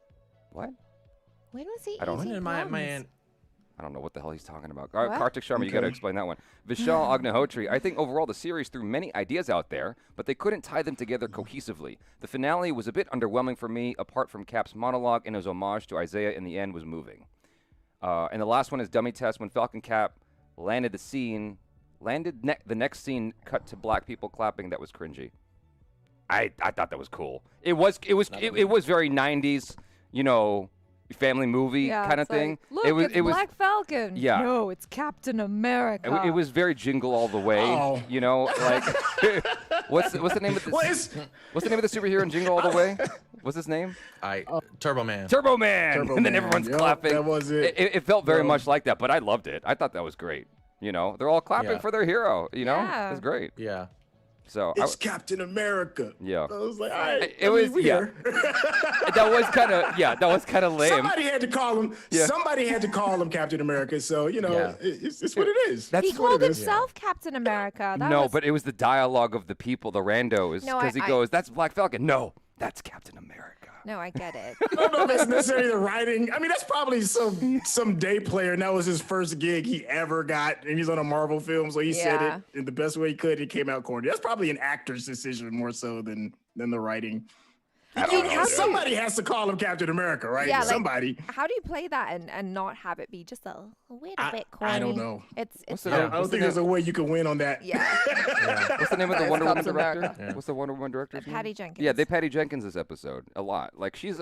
What? When was he I don't- eating When did plums? my I don't know what the hell he's talking about. What? Kartik Sharma, you got to Okay. explain that one. Vishal Agnihotri, I think overall the series threw many ideas out there, but they couldn't tie them together cohesively. The finale was a bit underwhelming for me, apart from Cap's monologue and his homage to Isaiah in the end was moving. And the last one is Dummy Test. When Falcon Cap landed the next scene cut to black people clapping, that was cringy. I thought that was cool. It was very 90s, you know, family movie kind of it's like, thing. Look, it was it's Black Falcon. Yeah. No, it's Captain America. It was very Jingle All the Way, Oh. you know. Like, what's the name of this? What's the name of the superhero in Jingle All the Way? What's his name? Turbo Man. Turbo Man. And then Man. everyone's Yup, clapping. that was it. It felt very Yup. much like that, but I loved it. I thought that was great. You know, they're all clapping Yeah. for their hero. You know, Yeah. it was great. Yeah. So It's Captain America. Yeah. I was like, all right. It was- we yeah. here. that was kind of lame. Somebody had to call him. Yeah. Somebody had to call him Captain America. So you know, Yeah. it's what it is. That's he what called it is. himself Captain America. That No, was, but it was the dialogue of the people, the randos, No, because he I- goes, "That's Black Falcon." No, that's Captain America. no, I get it. I don't know if that's necessarily the writing. I mean, that's probably some day player, and that was his first gig he ever got, and he's on a Marvel film, so he said Yeah. it in the best way he could. It came out corny. That's probably an actor's decision more so than the writing. I mean, how do you- Somebody has to call him Captain America, right? Yeah, like, Somebody. How do you play that and not have it be just a little bit corny? I don't know. It's the I name? don't think there's a way you can win on that. yeah. What's the name of the It's Wonder Woman Captain director? America. What's the Wonder Woman director's name? Patty Jenkins. Yeah, they Patty Jenkins this episode a lot. Like she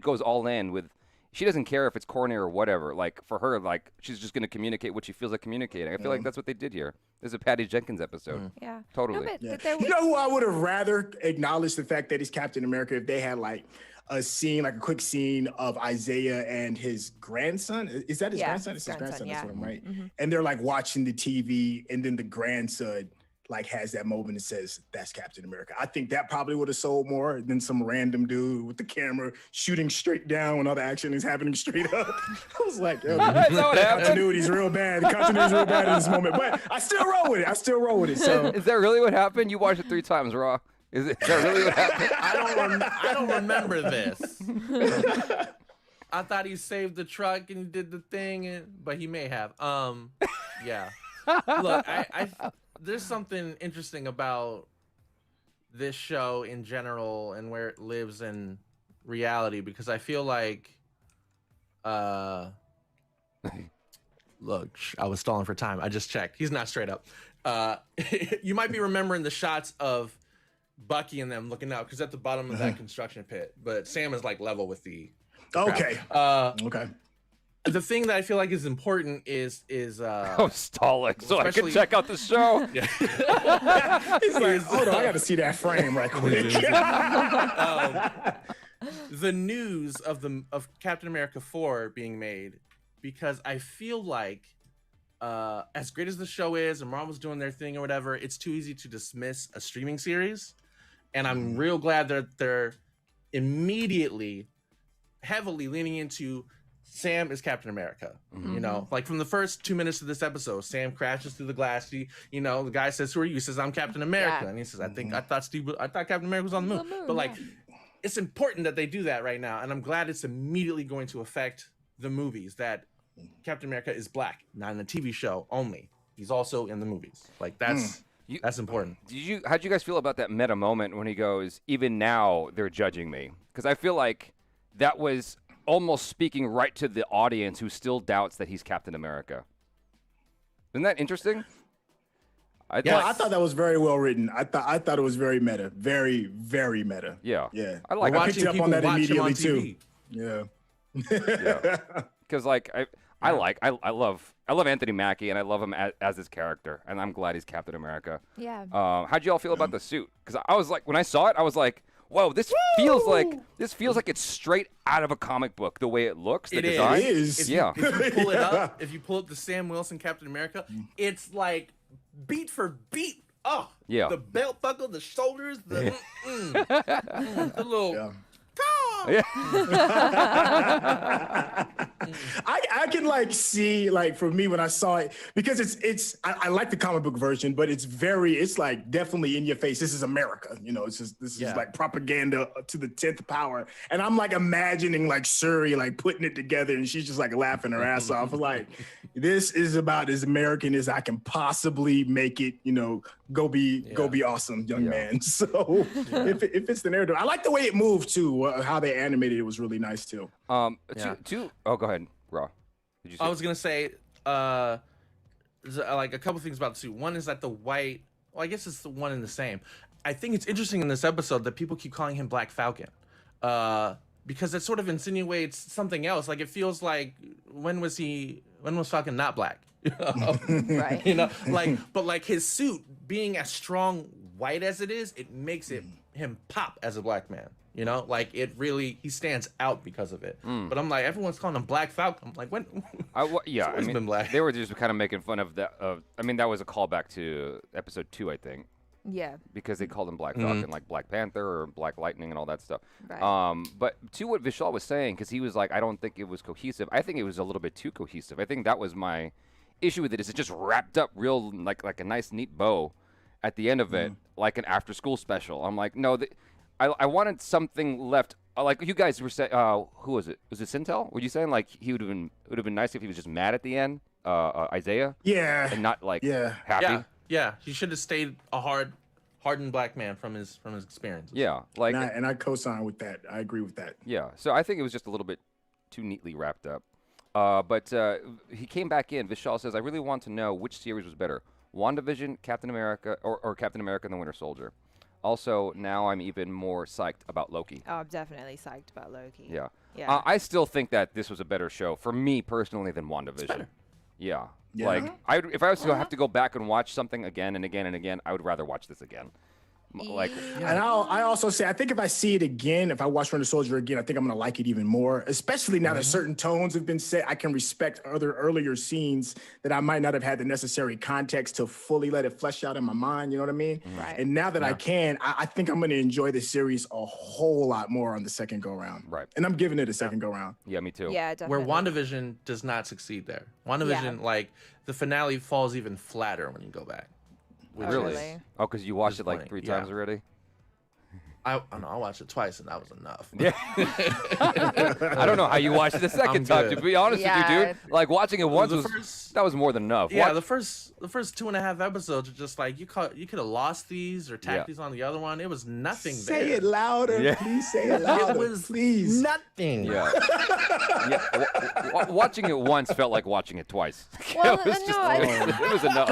goes all in with. She doesn't care if it's corny or whatever. Like for her, like she's just gonna communicate what she feels like communicating. I feel like that's what they did here. This is a Patty Jenkins episode. Yeah. Totally. No, but Yeah. there You know who I would have rather acknowledged the fact that he's Captain America if they had like a scene, like a quick scene of Isaiah and his grandson. Is that his Yeah, grandson? his It's his grandson. grandson, That's what I'm right. Mhm. And they're like watching the TV, and then the grandson like has that moment and says, "That's Captain America." I think that probably would have sold more than some random dude with the camera shooting straight down when all the action is happening straight up. I was like, yo, That's not what happened. continuity's real bad. The continuity's real bad in this moment, but I still roll with it. So. Is that really what happened? You watched it 3 times, Raw. Is that really what happened? I don't remember this. I thought he saved the truck and he did the thing, but he may have. Yeah. Look, there's something interesting about this show in general and where it lives in reality, because I feel like, look, I was stalling for time. I just checked. He's not straight up. You might be remembering the shots of Bucky and them looking out, because at the bottom of that construction pit, but Sam is like level with the Okay. okay. The thing that I feel like is important is I'm stalling so I can check out the show. Yeah. He's like, hold on, I got to see that frame right quick. The news of Captain America 4 being made, because I feel like as great as the show is and Marvel's doing their thing or whatever, it's too easy to dismiss a streaming series, and I'm real glad that they're immediately heavily leaning into Sam is Captain America. You know, like from the first 2 minutes of this episode, Sam crashes through the glass. The guy says, "Who are you?" He says, "I'm Captain America," and he says, "I thought Captain America was on the moon." But like, it's important that they do that right now, and I'm glad it's immediately going to affect the movies, that Captain America is black, not in a TV show only. He's also in the movies. Like that's important. How'd you guys feel about that meta moment when he goes, "Even now they're judging me"? Because I feel like that was almost speaking right to the audience who still doubts that he's Captain America. Isn't that interesting? I thought that was very well written. I thought it was very meta, very, very meta. Yeah. I picked up on that immediately too. Yeah. Because like I love Anthony Mackie, and I love him as his character, and I'm glad he's Captain America. Yeah. How'd you all feel about the suit? Because I was like, when I saw it, I was like, whoa, this feels like it's straight out of a comic book. The way it looks, the design. It is. If you pull it up, if you pull up the Sam Wilson Captain America, it's like beat for beat. Oh, yeah. The belt buckle, the shoulders, the little. Yeah. I can like see, like, for me when I saw it, because I like the comic book version, but it's like definitely in your face. This is America, this is like propaganda to the 10th power. And I'm like imagining like Shuri like putting it together, and she's just like laughing her ass off. Like, this is about as American as I can possibly make it, go be awesome, young man. So if it's the narrative, I like the way it moved too, how they animated it was really nice too. Oh, go ahead, Raw. Did you say? I was gonna say, like a couple things about the suit. One is that the white. Well, I guess it's the one and the same. I think it's interesting in this episode that people keep calling him Black Falcon, because it sort of insinuates something else. Like, it feels like when was Falcon not black? Right. But like his suit being as strong white as it is, it makes him pop as a black man. Like he stands out because of it. But I'm like, everyone's calling him Black Falcon. I'm like, when? He's been black. They were just kind of making fun of that. That was a callback to episode 2, I think. Yeah. Because they called him Black Falcon, like Black Panther or Black Lightning and all that stuff. Right. But to what Vishal was saying, because he was like, I don't think it was cohesive. I think it was a little bit too cohesive. I think that was my issue with it. Is it just wrapped up real like a nice neat bow at the end of it, like an after-school special. I'm like, no. I wanted something left. Like you guys were saying, who was it? Was it Syntell? Were you saying like it would have been nice if he was just mad at the end, Isaiah? Yeah. And not like happy. Yeah. He should have stayed a hardened black man from his experiences. Yeah. Like. And I co-sign with that. I agree with that. Yeah. So I think it was just a little bit too neatly wrapped up. But he came back in. Vishal says, I really want to know which series was better, WandaVision, Captain America, or Captain America and the Winter Soldier. Also, now I'm even more psyched about Loki. Oh, I'm definitely psyched about Loki. Yeah. Yeah. I still think that this was a better show for me personally than WandaVision. Yeah. Like, if I was to have to go back and watch something again and again and again, I would rather watch this again. Like, and I also say, I think if I see it again, if I watch Winter Soldier again, I think I'm gonna like it even more. Especially now that certain tones have been set, I can respect earlier scenes that I might not have had the necessary context to fully let it flesh out in my mind. You know what I mean? Right. And now that I can, I think I'm gonna enjoy the series a whole lot more on the second go round. Right. And I'm giving it a second go round. Yeah, me too. Yeah, definitely. Where WandaVision does not succeed there. WandaVision, like the finale falls even flatter when you go back. Really? Oh, because you watched it like 3 times already? I know, I watched it twice and that was enough. Yeah. I don't know how you watched it the second time. To good. be honest with you, dude, like watching it once that was more than enough. Yeah, the first 2.5 episodes are just like you could have lost these or tacked these on the other one. It was nothing. Say there. it louder, please. Say it louder, It was please. nothing. Yeah. Watching it once felt like watching it twice. Well, it was it was enough.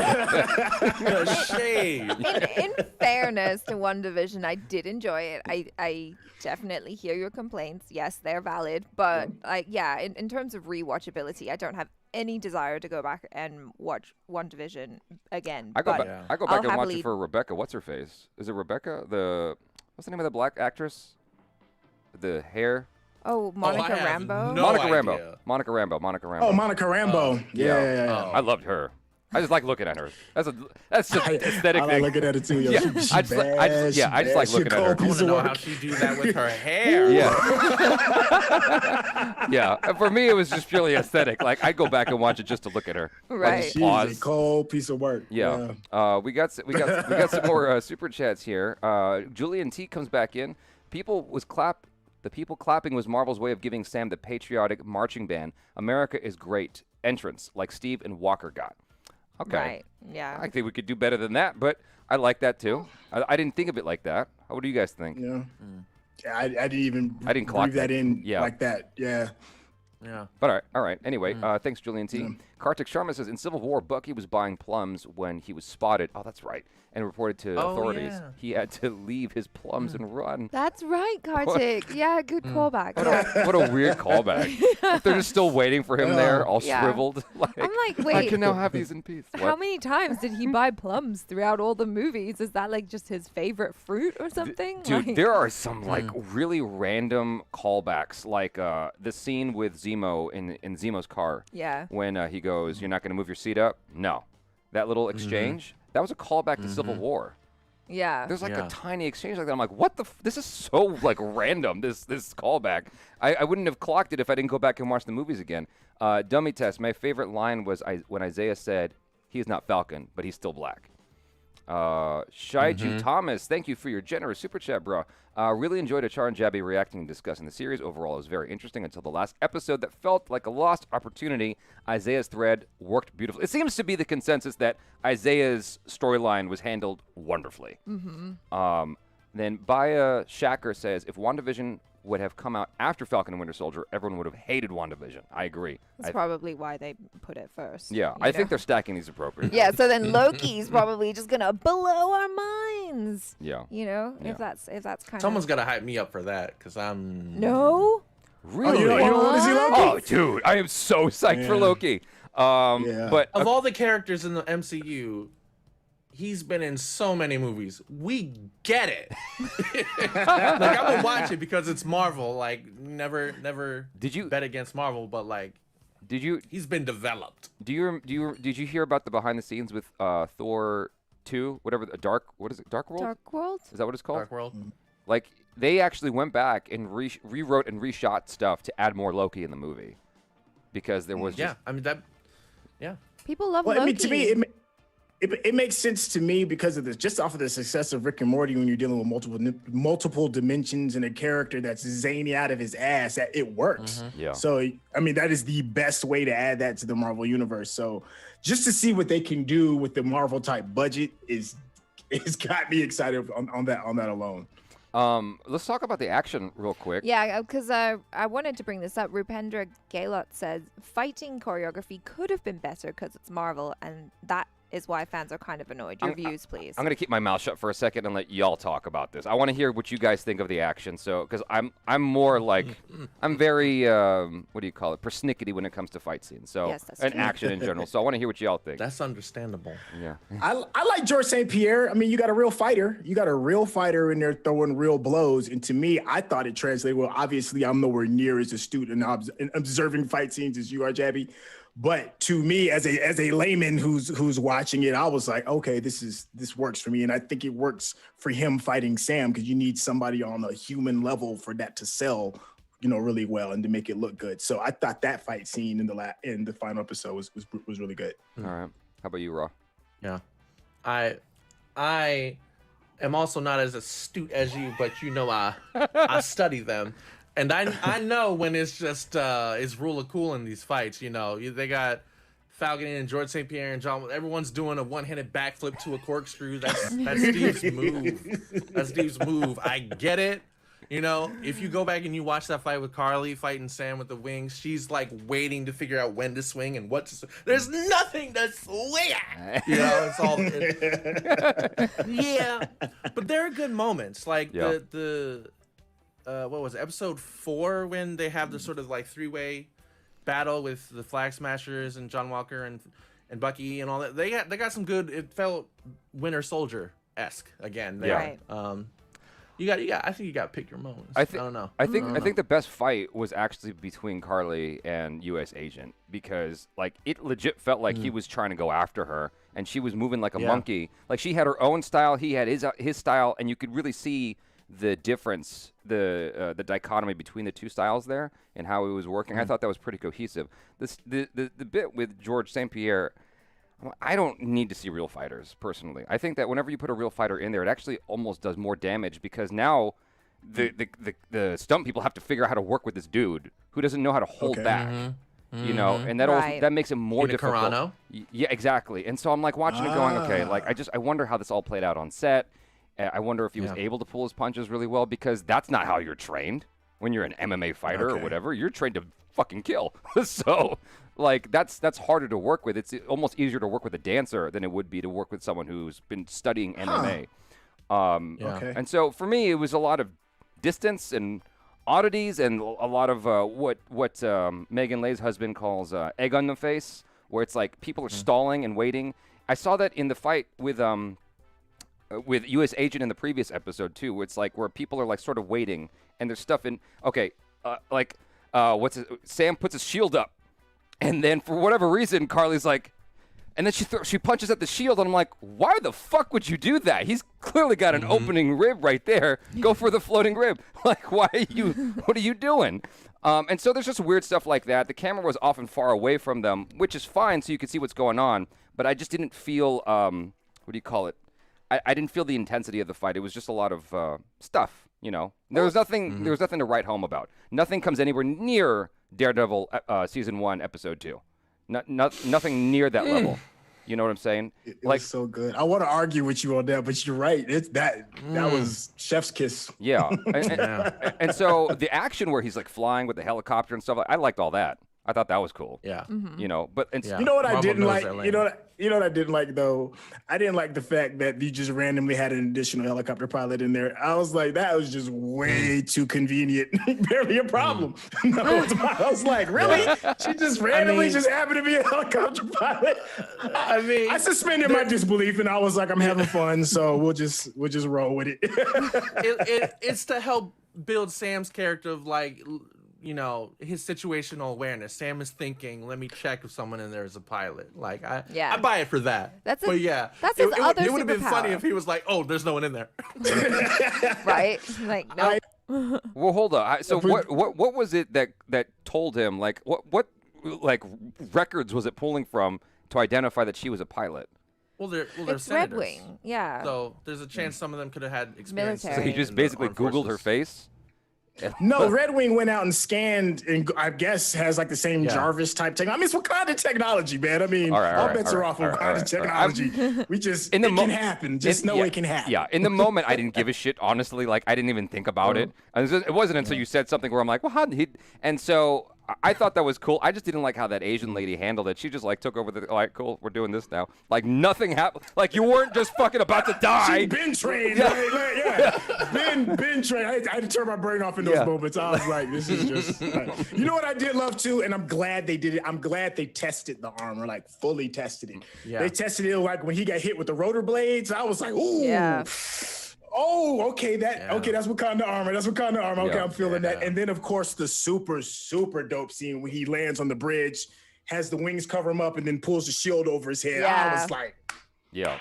Shade. In fairness to One Division, I did enjoy it. I definitely hear your complaints. Yes, they're valid. But in terms of rewatchability, I don't have any desire to go back and watch One Division again. I go back and watch happily... it for Rebecca. What's her face? Is it Rebecca? What's the name of the black actress? The hair. Oh, Monica Rambeau. Monica Rambeau. Monica Rambeau. Oh, Monica Rambeau. Yeah. I loved her. I just like looking at her. That's just aesthetic I thing. like looking at it too. Yeah, I just like looking at her. I want to know how she do that with her hair. Yeah. Yeah. And for me, it was just purely aesthetic. Like I'd go back and watch it just to look at her. Right. She's a cold piece of work. Yeah. We got some more super chats here. Julian T comes back in. The people clapping was Marvel's way of giving Sam the patriotic marching band. America is great entrance, like Steve and Walker got. Okay. Right. Yeah. I think we could do better than that, but I like that too. I didn't think of it like that. What do you guys think? Yeah. Yeah, I didn't even clock breathe that in Yeah. like that. Yeah. Yeah. But all right. Anyway, thanks, Julian T. Kartik Sharma says, in Civil War, Bucky was buying plums when he was spotted. Oh, that's right. And reported to authorities. Yeah. He had to leave his plums and run. That's right, Kartik. Yeah, good callback. What a weird callback. If they're just still waiting for him there, all shriveled. I'm like, wait. I can now have these in peace. How many times did he buy plums throughout all the movies? Is that like just his favorite fruit or something? Dude, there are some like really random callbacks, like the scene with Zemo in Zemo's car. Yeah. When he goes, "You're not going to move your seat up." No, that little exchange. That was a callback to Civil War. Yeah. There's like a tiny exchange like that. I'm like, what the? This is so like random. This callback. I wouldn't have clocked it if I didn't go back and watch the movies again. Dummy test. My favorite line was when Isaiah said, "He is not Falcon, but he's still black." Shaiju Thomas, thank you for your generous super chat, bro. Really enjoyed Achara and Jaby reacting and discussing the series. Overall, it was very interesting until the last episode that felt like a lost opportunity. Isaiah's thread worked beautifully. It seems to be the consensus that Isaiah's storyline was handled wonderfully. Then Baya Shacker says, if WandaVision would have come out after Falcon and Winter Soldier, everyone would have hated WandaVision. I agree. That's probably why they put it first. Yeah, I think they're stacking these appropriately. Yeah, so then Loki's probably just gonna blow our minds. Yeah. You know, if that's kind of. Someone's gotta hype me up for that, cause I'm. No. Really? You don't want to see Loki? Oh, dude, I am so psyched for Loki. But Of all the characters in the MCU, he's been in so many movies. We get it. Like I would watch it because it's Marvel. Like never. Did you bet against Marvel? But like, He's been developed. Did you hear about the behind the scenes with Thor 2? Whatever. What is it? Dark World. Dark World. Is that what it's called? Dark World. Like they actually went back and rewrote and reshot stuff to add more Loki in the movie because there was just... I mean that. Yeah. People love Loki. I mean, to me, it makes sense to me because of this, just off of the success of Rick and Morty, when you're dealing with multiple dimensions and a character that's zany out of his ass, that it works. Yeah. So, I mean, that is the best way to add that to the Marvel universe. So just to see what they can do with the Marvel type budget it's got me excited on that alone. Let's talk about the action real quick. Yeah, because I wanted to bring this up. Rupendra Gaylot says fighting choreography could have been better because it's Marvel, and that is why fans are kind of annoyed. Your views, please. I'm gonna keep my mouth shut for a second and let y'all talk about this. I want to hear what you guys think of the action. So, because I'm more like I'm very what do you call it? Persnickety when it comes to fight scenes. So, yes, that's and true. action in general. So I want to hear what y'all think. That's understandable. Yeah. I like George St. Pierre. I mean, you got a real fighter. You got a real fighter in there throwing real blows. And to me, I thought it translated well. Obviously, I'm nowhere near as astute in observing fight scenes as you are, Jaby. But to me, as a layman who's watching it, I was like, okay, this works for me, and I think it works for him fighting Sam because you need somebody on a human level for that to sell, really well and to make it look good. So I thought that fight scene in the final episode was really good. All right. How about you, Raw? Yeah. I am also not as astute as you, but I study them, and I know when it's just it's rule of cool in these fights. They got Falcon and George St. Pierre and John. Everyone's doing a one-handed backflip to a corkscrew. That's Steve's move. That's Steve's move. I get it. If you go back and you watch that fight with Carly fighting Sam with the wings, she's like waiting to figure out when to swing and what to swing. There's nothing to swing at. It's all. Yeah, but there are good moments. Like the what was it, episode 4 when they have the sort of like 3-way battle with the Flag Smashers and John Walker and Bucky and all that. They got some good. It felt Winter Soldier-esque again. There. Right. I think you got to pick your moments. I don't know. I think the best fight was actually between Carly and U.S. Agent, because like it legit felt like he was trying to go after her, and she was moving like a monkey. Like she had her own style, he had his style, and you could really see the difference, the dichotomy between the two styles there and how it was working. I thought that was pretty cohesive. The bit with George St. Pierre, I don't need to see real fighters, personally. I think that whenever you put a real fighter in there, it actually almost does more damage, because now the stunt people have to figure out how to work with this dude who doesn't know how to hold back. And that makes it more difficult. Carano? Yeah, exactly. And so I'm like watching it going, okay, like I wonder how this all played out on set. I wonder if he was able to pull his punches really well, because that's not how you're trained when you're an MMA fighter or whatever. You're trained to fucking kill. So like that's harder to work with. It's almost easier to work with a dancer than it would be to work with someone who's been studying MMA. And so for me, it was a lot of distance and oddities and a lot of what Megan Leigh's husband calls egg on the face, where it's like people are stalling and waiting. I saw that in the fight with U.S. Agent in the previous episode too. It's like where people are like sort of waiting, and there's stuff in. Sam puts his shield up, and then for whatever reason, Carly's like, and then she punches at the shield, and I'm like, why the fuck would you do that? He's clearly got an opening rib right there. Go for the floating rib. Like, why are you? What are you doing? And so there's just weird stuff like that. The camera was often far away from them, which is fine, so you could see what's going on. But I just didn't feel what do you call it? I didn't feel the intensity of the fight. It was just a lot of stuff, There was nothing. There was nothing to write home about. Nothing comes anywhere near Daredevil season 1, episode 2. Nothing near that level. You know what I'm saying? It was so good. I want to argue with you on that, but you're right. That was chef's kiss. Yeah. And so the action where he's like flying with the helicopter and stuff, I liked all that. I thought that was cool. Yeah. You know what I didn't like? You know what I didn't like though? I didn't like the fact that you just randomly had an additional helicopter pilot in there. I was like, that was just way too convenient. Barely a problem. I was like, really? She just randomly just happened to be a helicopter pilot. I suspended my disbelief, and I was like, I'm having fun, so we'll just roll with it. It's to help build Sam's character of like, his situational awareness. Sam is thinking, let me check if someone in there is a pilot. Like, I buy it for that. That's his other it would have been funny superpower. if he was like, oh, there's no one in there. Right? Like, nope. Well, hold on. So what was it that told him, like, what like records was it pulling from to identify that she was a pilot? Well, they're it's senators. Red Wing, yeah. So there's a chance some of them could have had experience. Military. So he just basically Googled her face? No, Red Wing went out and scanned, and I guess has like the same Jarvis type technology. I mean, it's Wakanda technology, man. I mean, all bets are off Wakanda technology. We just, it can happen. Just know it can happen. Yeah, in the moment, I didn't give a shit, honestly. Like, I didn't even think about it. It wasn't until you said something where I'm like, well, how did he? And so I thought that was cool. I just didn't like how that Asian lady handled it. She just like took over like, cool, we're doing this now. Like nothing happened. Like you weren't just fucking about to die. She's been trained. Been trained. I had to turn my brain off in those moments. I was like, this is just. You know what I did love too, and I'm glad they did it. I'm glad they tested the armor, like fully tested it. Yeah. They tested it like when he got hit with the rotor blades. I was like, ooh. Yeah. Oh, okay, that's Wakanda armor. That's Wakanda armor. Okay, I'm feeling that. And then, of course, the super, super dope scene when he lands on the bridge, has the wings cover him up, and then pulls the shield over his head. I was like, yes,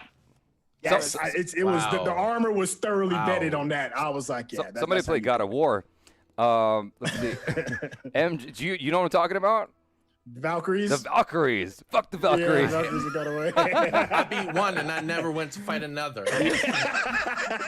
it was the armor was thoroughly vetted on that. I was like, somebody played God of War. Let's see. Do you know what I'm talking about? Valkyries. The Valkyries. Fuck the Yeah, Valkyries. Valkyries got away. I beat one and I never went to fight another.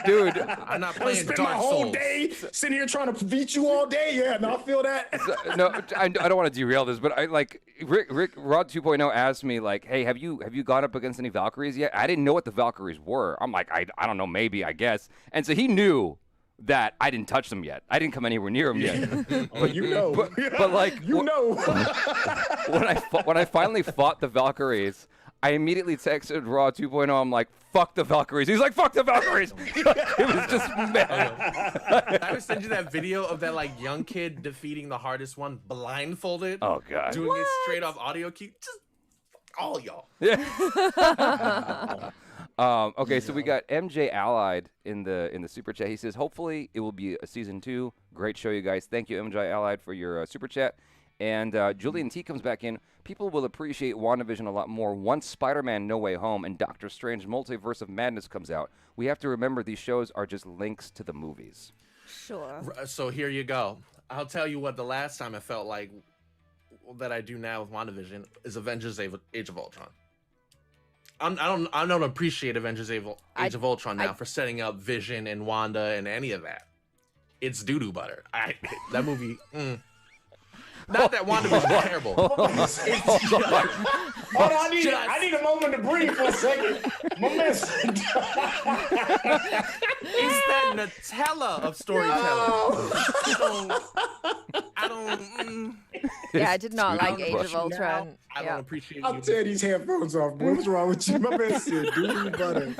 Dude. I'm not I playing spent Dark my whole Souls. day sitting here trying to beat you all day. Yeah, no, I feel that. No, I don't want to derail this, but I like Rick Rod 2.0 asked me like, "Hey, have you gone up against any Valkyries yet?" I didn't know what the Valkyries were. I'm like, I don't know, maybe, I guess. And so he knew that I didn't touch them yet. I didn't come anywhere near them yet. But you know. But like, you know. when I finally fought the Valkyries, I immediately texted Raw 2.0. I'm like, fuck the Valkyries. He's like, fuck the Valkyries. It was just mad. I would send you that video of that like young kid defeating the hardest one blindfolded. Oh god. Doing it straight off audio key. Just all y'all. Yeah. Okay, so we got MJ Allied in the super chat. He says, hopefully it will be a season 2. Great show, you guys. Thank you, MJ Allied, for your super chat. And Julian T comes back in. People will appreciate WandaVision a lot more once Spider-Man No Way Home and Doctor Strange Multiverse of Madness comes out. We have to remember these shows are just links to the movies. Sure. So here you go. I'll tell you what the last time I felt like that I do now with WandaVision is Avengers Age of Ultron. I don't appreciate Avengers Age of Ultron now for setting up Vision and Wanda and any of that. It's doo-doo butter. That movie. Not that WandaVision is terrible. Hold on, I need a moment to breathe for a second. My man. It's that Nutella of storytelling. I don't. Yeah, I did not like Age of Russian Ultron. I don't appreciate I'll you. tear these headphones off, boy. What's wrong with you? My man said, doo-doo butter.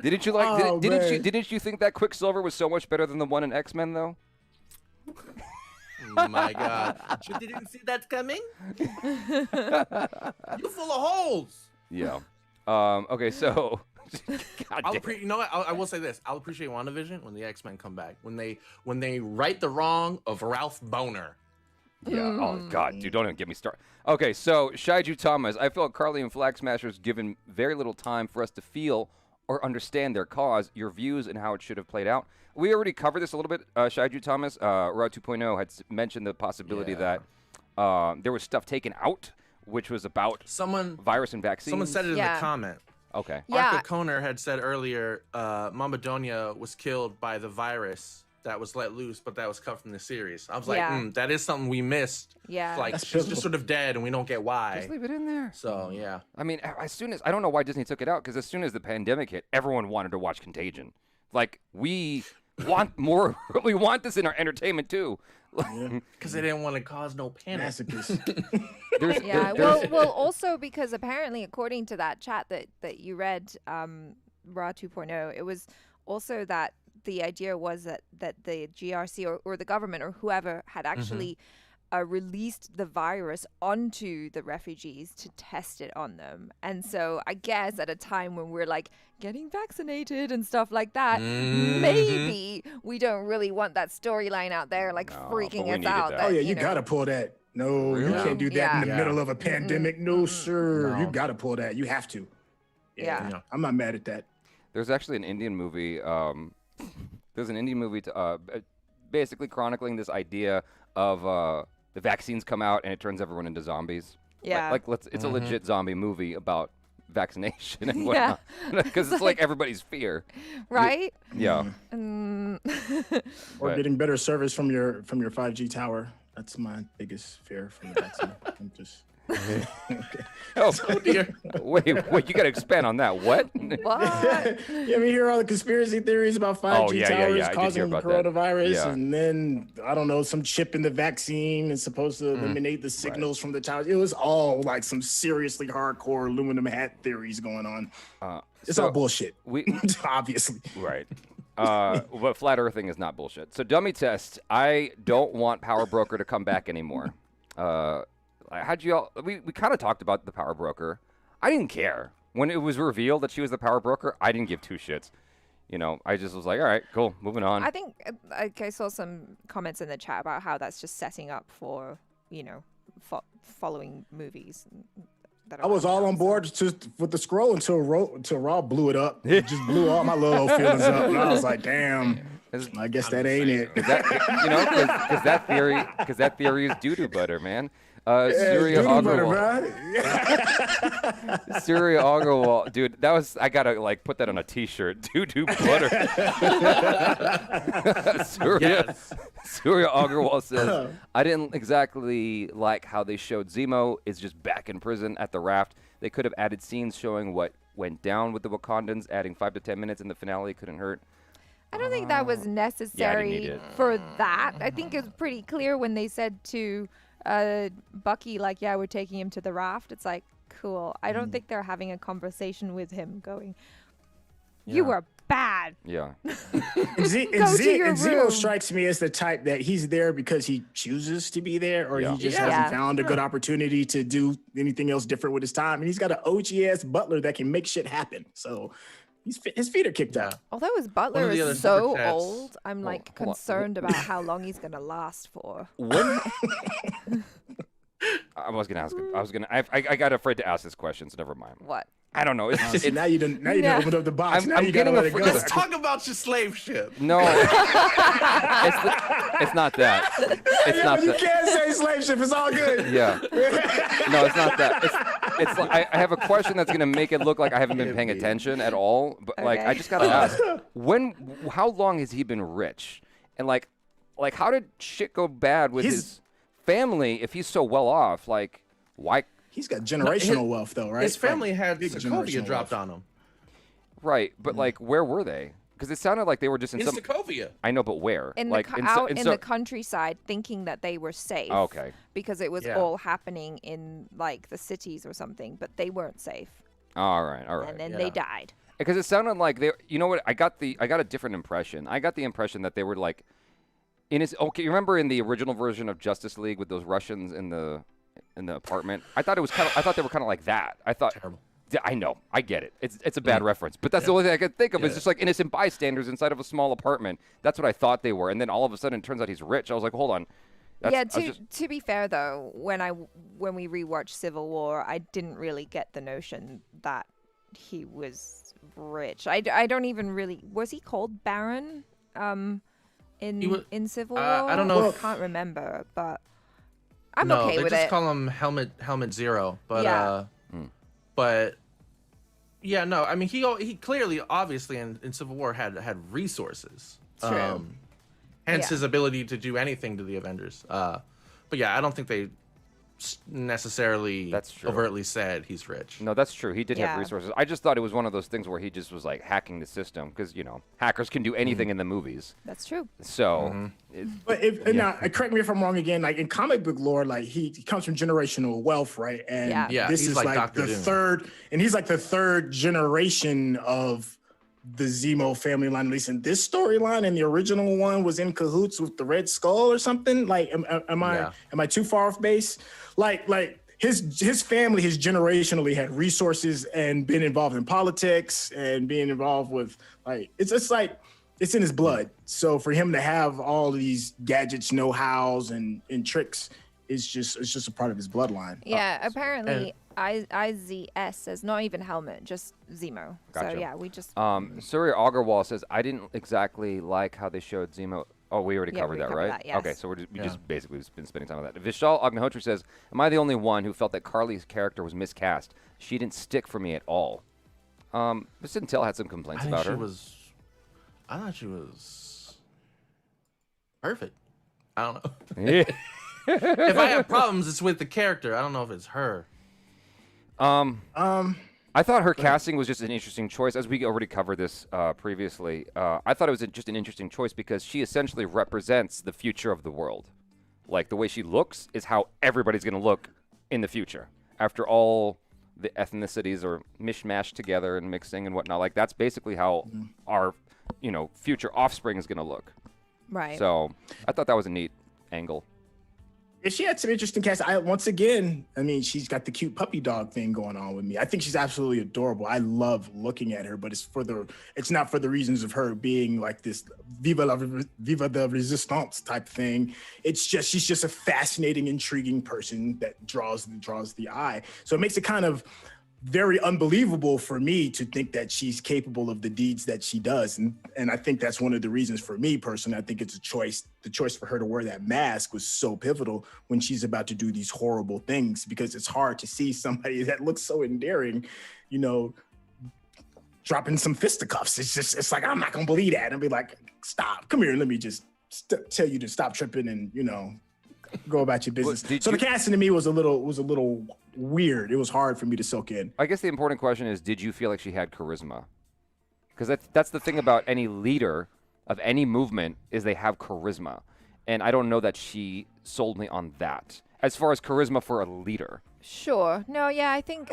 Didn't you like? Oh, Didn't you think that Quicksilver was so much better than the one in X-Men though? Oh my God! You didn't see that coming? You're full of holes. Yeah. Okay, so. God damn. You know what? I will say this. I'll appreciate WandaVision when the X-Men come back. When they right the wrong of Ralph Boner. Yeah. Oh God, dude, don't even get me started. Okay, so Shaiju Thomas, I felt Carly and Flag Smashers given very little time for us to feel or understand their cause, your views, and how it should have played out. We already covered this a little bit. Shaiju Thomas, Rod 2.0 had mentioned the possibility that there was stuff taken out, which was about virus and vaccines. Someone said it in the comment. Okay. Yeah. Arca Koner had said earlier, Mama Donya was killed by the virus that was let loose, but that was cut from the series. I was like, that is something we missed. Yeah. Like, she's just sort of dead, and we don't get why. Just leave it in there. So, yeah. I mean, as soon as I don't know why Disney took it out, because as soon as the pandemic hit, everyone wanted to watch Contagion. Like, we want more. We want this in our entertainment too. Because they didn't want to cause no panic. Masochist. Well, also because apparently, according to that chat that you read, Raw 2.0, it was also that the idea was that the GRC or the government or whoever had actually released the virus onto the refugees to test it on them. And so I guess at a time when we're like getting vaccinated and stuff like that, maybe we don't really want that storyline out there like freaking us out. that. Oh, yeah, you you know. got to pull that. No, Really? you can't do that in the middle of a pandemic. No, sir. No. You got to pull that. You have to. Yeah. I'm not mad at that. There's actually an Indian movie. There's an Indian movie basically chronicling this idea of the vaccines come out and it turns everyone into zombies. Yeah. It's a legit zombie movie about vaccination and whatnot. Because it's like everybody's fear. Right? Yeah. Or But- getting better service from your 5G tower. That's my biggest fear from the vaccine. I'm just. Oh dear. Wait, you got to expand on that. What? What? You ever hear all the conspiracy theories about 5G towers I did hear causing about that. coronavirus? Yeah. And then, I don't know, some chip in the vaccine is supposed to eliminate the signals from the towers. It was all like some seriously hardcore aluminum hat theories going on. It's all bullshit. Obviously. Right. But flat earthing is not bullshit. So dummy test. I don't want Power Broker to come back anymore. How'd you all? We kind of talked about the Power Broker. I didn't care when it was revealed that she was the Power Broker. I didn't give two shits. You know, I just was like, all right, cool, moving on. I think I saw some comments in the chat about how that's just setting up for, following movies. I was all on board just with the scroll until Raw blew it up. It just blew all my little feelings up. And I was like, damn. I guess that ain't it. Because that theory is doo-doo butter, man. Surya Agarwal. Surya Agarwal, dude, I gotta like put that on a T-shirt. Doo-doo butter. Surya Agarwal says, I didn't exactly like how they showed Zemo is just back in prison at the raft. They could have added scenes showing what went down with the Wakandans. Adding 5 to 10 minutes in the finale couldn't hurt. I don't think that was necessary for that. I think it was pretty clear when they said to Bucky, like, yeah, we're taking him to the raft. It's like, cool. I don't think they're having a conversation with him going, you were bad. Yeah. Zemo strikes me as the type that he's there because he chooses to be there, or he just hasn't found a good opportunity to do anything else different with his time. And he's got an OG-ass butler that can make shit happen. So his feet are kicked out. Although his butler is so old, I'm like concerned about how long he's gonna last for. I was gonna ask. I got afraid to ask this question, so never mind. What? I don't know. Now you done opened up the box. I'm getting afraid. Let's talk about your slave ship. No, it's not that. It's not you that. can't say slave ship. It's all good. Yeah. No, it's not that. It's like I have a question that's gonna make it look like I haven't been paying attention at all. But like, I just gotta ask, how long has he been rich? And like how did shit go bad with his family if he's so well off? Like, why? He's got generational wealth, though, right? His family had Sokovia dropped on him. Right, but like, where were they? Because it sounded like they were just in some. Sokovia. I know, but where? In the countryside, thinking that they were safe. Oh, okay. Because it was all happening in like the cities or something, but they weren't safe. All right. And then they died. Because it sounded like they. You know what? I got a different impression. I got the impression that they were like, you remember in the original version of Justice League with those Russians in the apartment? I thought they were kind of like that. I thought. Terrible. Yeah, I know. I get it. It's a bad reference, but that's the only thing I could think of. It's just like innocent bystanders inside of a small apartment. That's what I thought they were, and then all of a sudden it turns out he's rich. I was like, hold on. To be fair though, when we rewatched Civil War, I didn't really get the notion that he was rich. I don't even really. Was he called Baron? In Civil War? I don't know. I can't remember, but I'm okay with it. No, they just call him Helmet Zero. But but yeah, no. I mean, he clearly, obviously, in Civil War had resources. True. Hence his ability to do anything to the Avengers. But yeah, I don't think they necessarily overtly said he's rich. No, that's true. He did have resources. I just thought it was one of those things where he just was like hacking the system because hackers can do anything in the movies. That's true. So, now correct me if I'm wrong again. Like in comic book lore, like he comes from generational wealth, right? And this is like the third, and he's like the third generation of the Zemo family line, at least in this storyline. And the original one was in cahoots with the Red Skull or something. Like, am I too far off base? Like his family, his generationally had resources and been involved in politics and being involved with it's like it's in his blood. So for him to have all these gadgets, know-hows, and tricks, it's just a part of his bloodline. Yeah, apparently IZS says not even Helmet, just Zemo. Gotcha. So yeah, we just. Surya Agarwal says I didn't exactly like how they showed Zemo. Oh, we already covered that, right? That, yes. Okay, so we just basically been spending time on that. Vishal Agnihotri says, "Am I the only one who felt that Carly's character was miscast? She didn't stick for me at all." Syntell had some complaints about her. I thought she was perfect. I don't know. If I have problems, it's with the character. I don't know if it's her. I thought her casting was just an interesting choice. As we already covered this previously, I thought it was just an interesting choice because she essentially represents the future of the world. Like, the way she looks is how everybody's going to look in the future. After all the ethnicities are mishmashed together and mixing and whatnot, like, that's basically how our, future offspring is going to look. Right. So I thought that was a neat angle. Yeah, she had some interesting cast. Once again, she's got the cute puppy dog thing going on with me. I think she's absolutely adorable. I love looking at her, but it's not for the reasons of her being like this viva the resistance type thing. It's just she's just a fascinating, intriguing person that draws the eye. So it makes it kind of very unbelievable for me to think that she's capable of the deeds that she does. And I think that's one of the reasons for me personally. I think it's a choice. The choice for her to wear that mask was so pivotal when she's about to do these horrible things, because it's hard to see somebody that looks so endearing, you know, dropping some fisticuffs. It's like, I'm not going to believe that. And be like, stop, come here. Let me just tell you to stop tripping and, you know, go about your business. So the casting to me was a little weird. It was hard for me to soak in. I guess the important question is, did you feel like she had charisma? Because that's the thing about any leader of any movement, is they have charisma. And I don't know that she sold me on that. As far as charisma for a leader. Sure. No, yeah, I think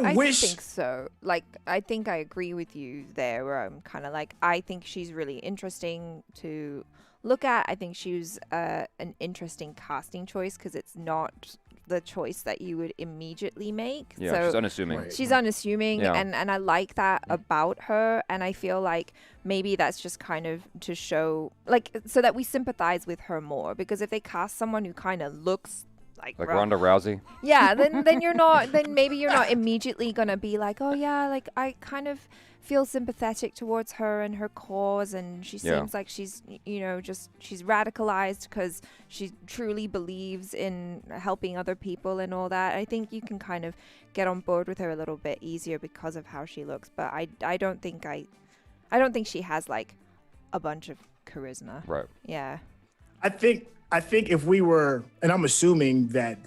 so. Like, I think I agree with you there, where I'm kind of like, I think she's really interesting to look at. I think she was an interesting casting choice, because it's not the choice that you would immediately make. Yeah, so she's unassuming. Right. She's unassuming, Yeah. and I like that about her. And I feel like maybe that's just kind of to show, like, so that we sympathize with her more. Because if they cast someone who kind of looks like Ronda Rousey? yeah, then maybe you're not immediately gonna be like, oh yeah, like I kind of feel sympathetic towards her and her cause, and she seems like she's, you know, she's radicalized because she truly believes in helping other people and all that. I think you can kind of get on board with her a little bit easier because of how she looks, but I don't think she has like a bunch of charisma. Right. Yeah. I think if we were, and I'm assuming that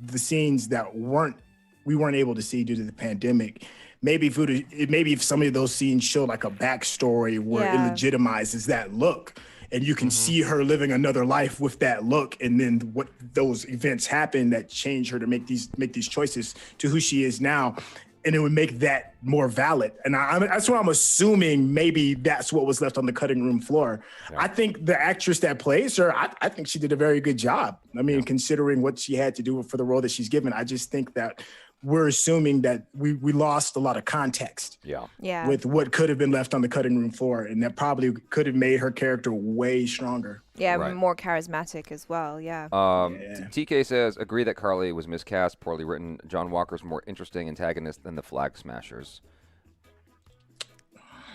the scenes that we weren't able to see due to the pandemic, maybe if some of those scenes show like a backstory where it legitimizes that look, and you can see her living another life with that look, and then what those events happen that change her to make these choices to who she is now. And it would make that more valid. And that's what I'm assuming. Maybe that's what was left on the cutting room floor. Yeah. I think the actress that plays her, I think she did a very good job. I mean, considering what she had to do for the role that she's given, I just think that we're assuming that we lost a lot of context with what could have been left on the cutting room floor. And that probably could have made her character way stronger. Yeah, more charismatic as well, TK says, agree that Carly was miscast, poorly written. John Walker's more interesting antagonist than the Flag Smashers.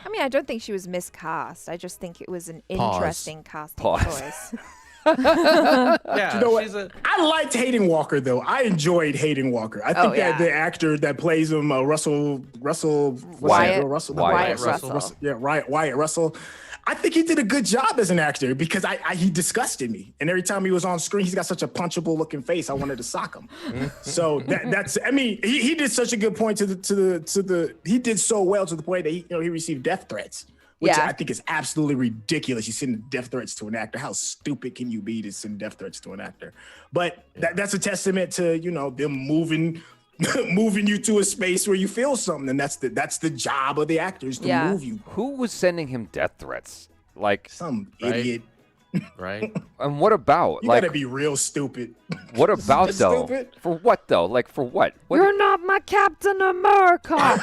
I mean, I don't think she was miscast. I just think it was an interesting casting choice. Yeah, you know what? I liked Hayden Walker, though. I enjoyed Hayden Walker. I think that the actor that plays him, Wyatt Russell. I think he did a good job as an actor, because he disgusted me. And every time he was on screen, he's got such a punchable looking face. I wanted to sock him. So that's. I mean, he did such a good point he did so well to the point that he received death threats. Which I think is absolutely ridiculous. You send death threats to an actor. How stupid can you be to send death threats to an actor? But that's a testament to, you know, them moving you to a space where you feel something. And that's the job of the actors, to move you. Who was sending him death threats? Like some idiot. Right. And what about? You gotta be real stupid. What about though? Stupid? For what though? Like for what? You're not my Captain America.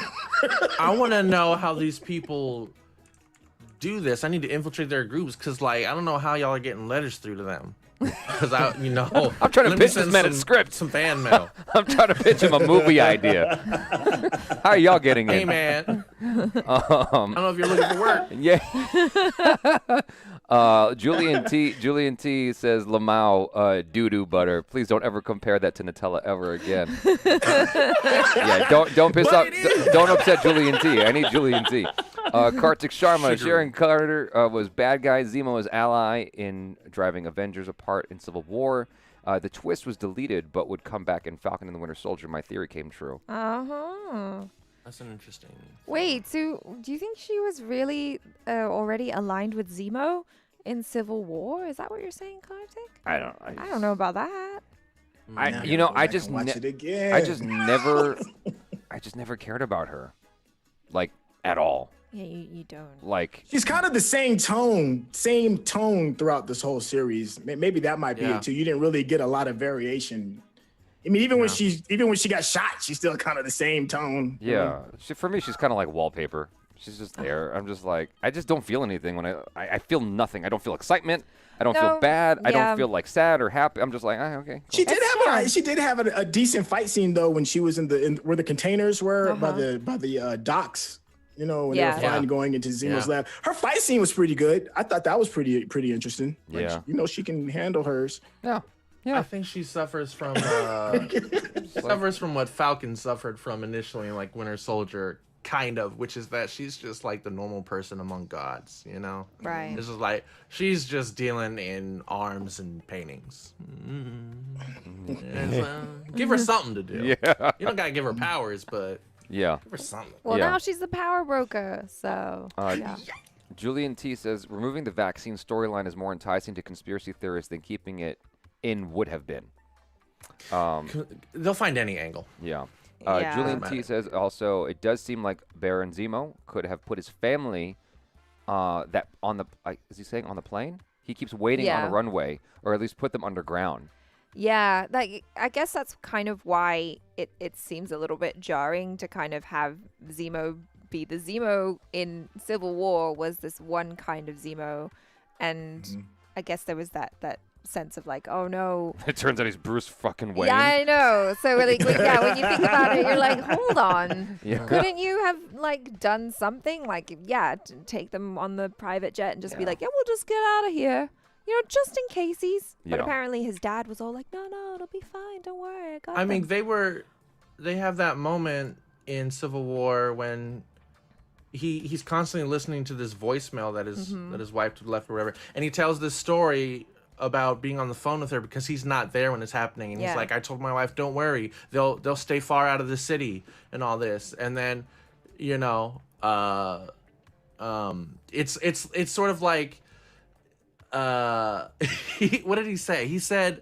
I want to know how these people do this. I need to infiltrate their groups, because like I don't know how y'all are getting letters through to them. Because I'm trying to pitch this man a script, some fan mail. I'm trying to pitch him a movie idea. How are y'all getting in? Hey man, I don't know if you're looking for work. Yeah. Julian T says Lamau doo-doo butter. Please don't ever compare that to Nutella ever again. Don't piss off. Don't upset Julian T. I need Julian T. Kartik Sharma, Sharon Carter was bad guy. Zemo was ally in driving Avengers apart in Civil War. The twist was deleted, but would come back in Falcon and the Winter Soldier. My theory came true. That's an interesting. Wait, so do you think she was really already aligned with Zemo in Civil War? Is that what you're saying, Kartik? I don't know about that. I just never cared about her, like at all. Yeah, you don't. Like, she's kind of the same tone throughout this whole series. Maybe that might be it too. You didn't really get a lot of variation. I mean, even when she got shot, she's still kind of the same tone. Yeah, for me, she's kind of like wallpaper. She's just there. I'm just like, I just don't feel anything when I feel nothing. I don't feel excitement. I don't feel bad. I don't feel like sad or happy. I'm just like, okay. Cool. She did have a decent fight scene though when she was in where the containers were by the docks. You know, when they were flying going into Zemo's lab. Her fight scene was pretty good. I thought that was pretty interesting. Like, yeah. You know, she can handle hers. Yeah. Yeah. I think she suffers from what Falcon suffered from initially in like Winter Soldier, kind of, which is that she's just like the normal person among gods, you know? Right. This is like she's just dealing in arms and paintings. Give her something to do. Yeah. You don't gotta give her powers, but give her something. Well, now she's the power broker, so yeah. Julian T says removing the vaccine storyline is more enticing to conspiracy theorists than keeping it in would have been. They'll find any angle. Yeah. Julian T says also it does seem like Baron Zemo could have put his family that on the is he saying on the plane? He keeps waiting on a runway, or at least put them underground. Yeah, like I guess that's kind of why it seems a little bit jarring to kind of have Zemo be the Zemo in Civil War was this one kind of Zemo, and I guess there was that sense of like, oh no. It turns out he's Bruce fucking Wayne. Yeah, I know. So like, when you think about it, you're like, hold on. Yeah. Couldn't you have like done something like, take them on the private jet and just be like, we'll just get out of here. You know, just in caseies. But apparently his dad was all like, no, it'll be fine. Don't worry. I got them. mean, they have that moment in Civil War when he's constantly listening to this voicemail that his wife left or whatever, and he tells this story about being on the phone with her because he's not there when it's happening, and he's like, I told my wife, don't worry, they'll stay far out of the city and all this, and then you know it's sort of like what did he say? He said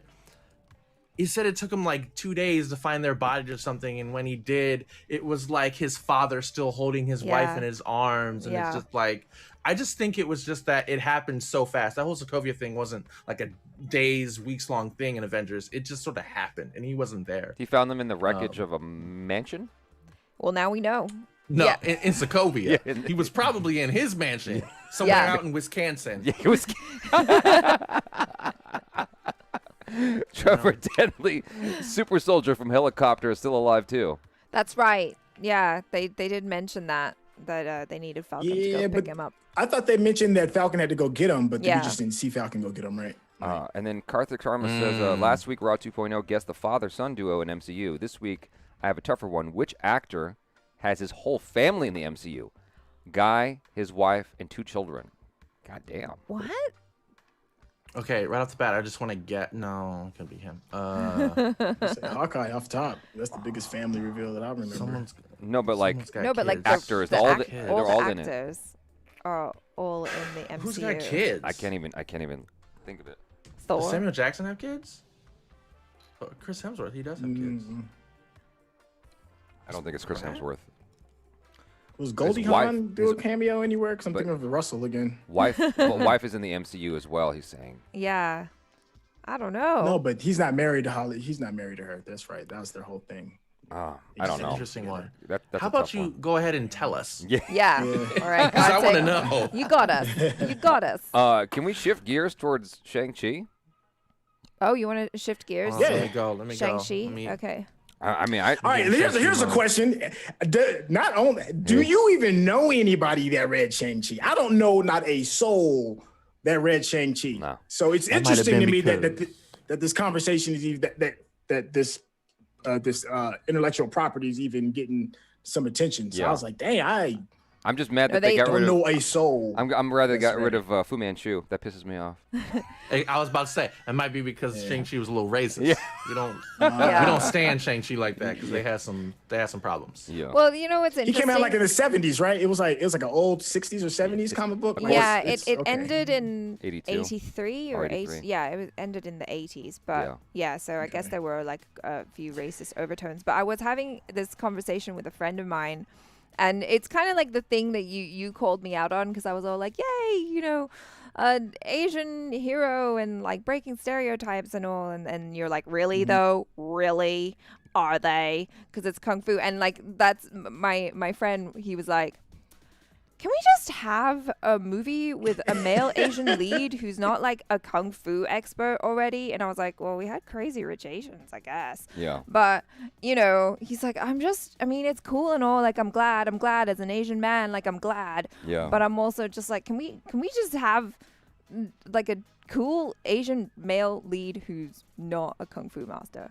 it took him like 2 days to find their bodies or something, and when he did, it was like his father still holding his wife in his arms, and it's just like, I just think it was just that it happened so fast. That whole Sokovia thing wasn't like a days, weeks long thing in Avengers. It just sort of happened, and he wasn't there. He found them in the wreckage of a mansion? Well, now we know. No, in Sokovia. He was probably in his mansion somewhere out in Wisconsin. Yeah, it was. Trevor Denley, super soldier from Helicopter, is still alive too. That's right. Yeah, they did mention that they needed Falcon to go pick him up. I thought they mentioned that Falcon had to go get him, but we just didn't see Falcon go get him, right? And then Karthik Sharma says, last week Raw 2.0 guessed the father-son duo in MCU. This week, I have a tougher one. Which actor has his whole family in the MCU? Guy, his wife, and 2 children. God damn. What? Okay, right off the bat, I just want to get... No, it could be him. Hawkeye off top. That's the biggest family reveal that I remember. Actors. They're all in it. Actors are all in the MCU. Who's got kids? I can't even think of it. Thor. Does Samuel Jackson have kids? Oh, Chris Hemsworth, he does have kids. I don't think it's Chris Hemsworth. Was Goldie Hawn do a cameo anywhere? Because I'm thinking of Russell again. Wife is in the MCU as well, he's saying. Yeah. I don't know. No, but he's not married to Holly. He's not married to her. That's right. That was their whole thing. I don't know. Interesting one. That's How about you go ahead and tell us? Yeah. All right. Because I want to know. You got us. Can we shift gears towards Shang-Chi? Oh, you want to shift gears? Yeah. Let me go. Shang-Chi? Okay. All right, here's a question. Do you even know anybody that read Shang-Chi? I don't know not a soul that read Shang-Chi. No. So it's interesting to me that this conversation is even that this intellectual property is even getting some attention. So I was like, dang, I'm just mad that they got rid of. Know a soul. I'm rather got rid of Fu Manchu. That pisses me off. Hey, I was about to say it might be because Shang-Chi was a little racist. Yeah. We don't stand Shang-Chi like that because they had some problems. Yeah. Well, you know what's interesting? He came out like in the 70s, right? It was like an old 60s or 70s comic book. Yeah, it ended in 82. 83 or 80. Yeah, it ended in the 80s. But so I guess there were like a few racist overtones. But I was having this conversation with a friend of mine. And it's kind of like the thing that you called me out on because I was all like, yay, you know, an Asian hero and like breaking stereotypes and all. And you're like, really, though? Really? Are they? Because it's Kung Fu. And like, that's my friend. He was like, can we just have a movie with a male Asian lead who's not like a kung fu expert already? And I was like, well, we had Crazy Rich Asians, I guess. Yeah. But, you know, he's like, I mean, it's cool and all. Like, I'm glad as an Asian man. Like, I'm glad. Yeah. But I'm also just like, can we just have like a cool Asian male lead who's not a kung fu master?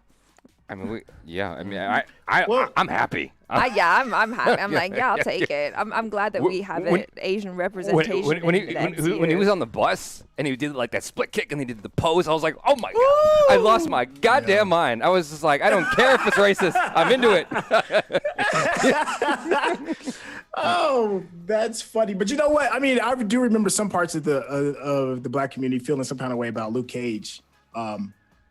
I mean, I'm happy. I'm happy. I'm like, yeah, I'll take it. I'm glad that we have Asian representation. When he was on the bus and he did like that split kick and he did the pose, I was like, oh my God, I lost my goddamn mind. I was just like, I don't care if it's racist. I'm into it. Oh, that's funny. But you know what? I mean, I do remember some parts of the black community feeling some kind of way about Luke Cage.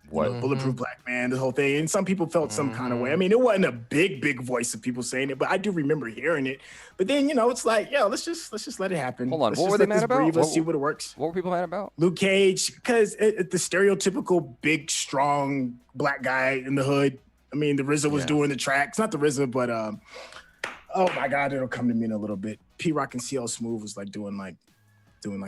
What? Bulletproof Black Man, the whole thing. And some people felt some kind of way. I mean, it wasn't a big voice of people saying it, but I do remember hearing it. But then, you know, it's like, yo, let's just let it happen. Hold on, let's what were they mad about? Let's see what it works. What were people mad about? Luke Cage, because the stereotypical big, strong black guy in the hood. I mean, the RZA was doing the tracks. Not the RZA, but oh my God, it'll come to me in a little bit. P-Rock and CL Smooth was like doing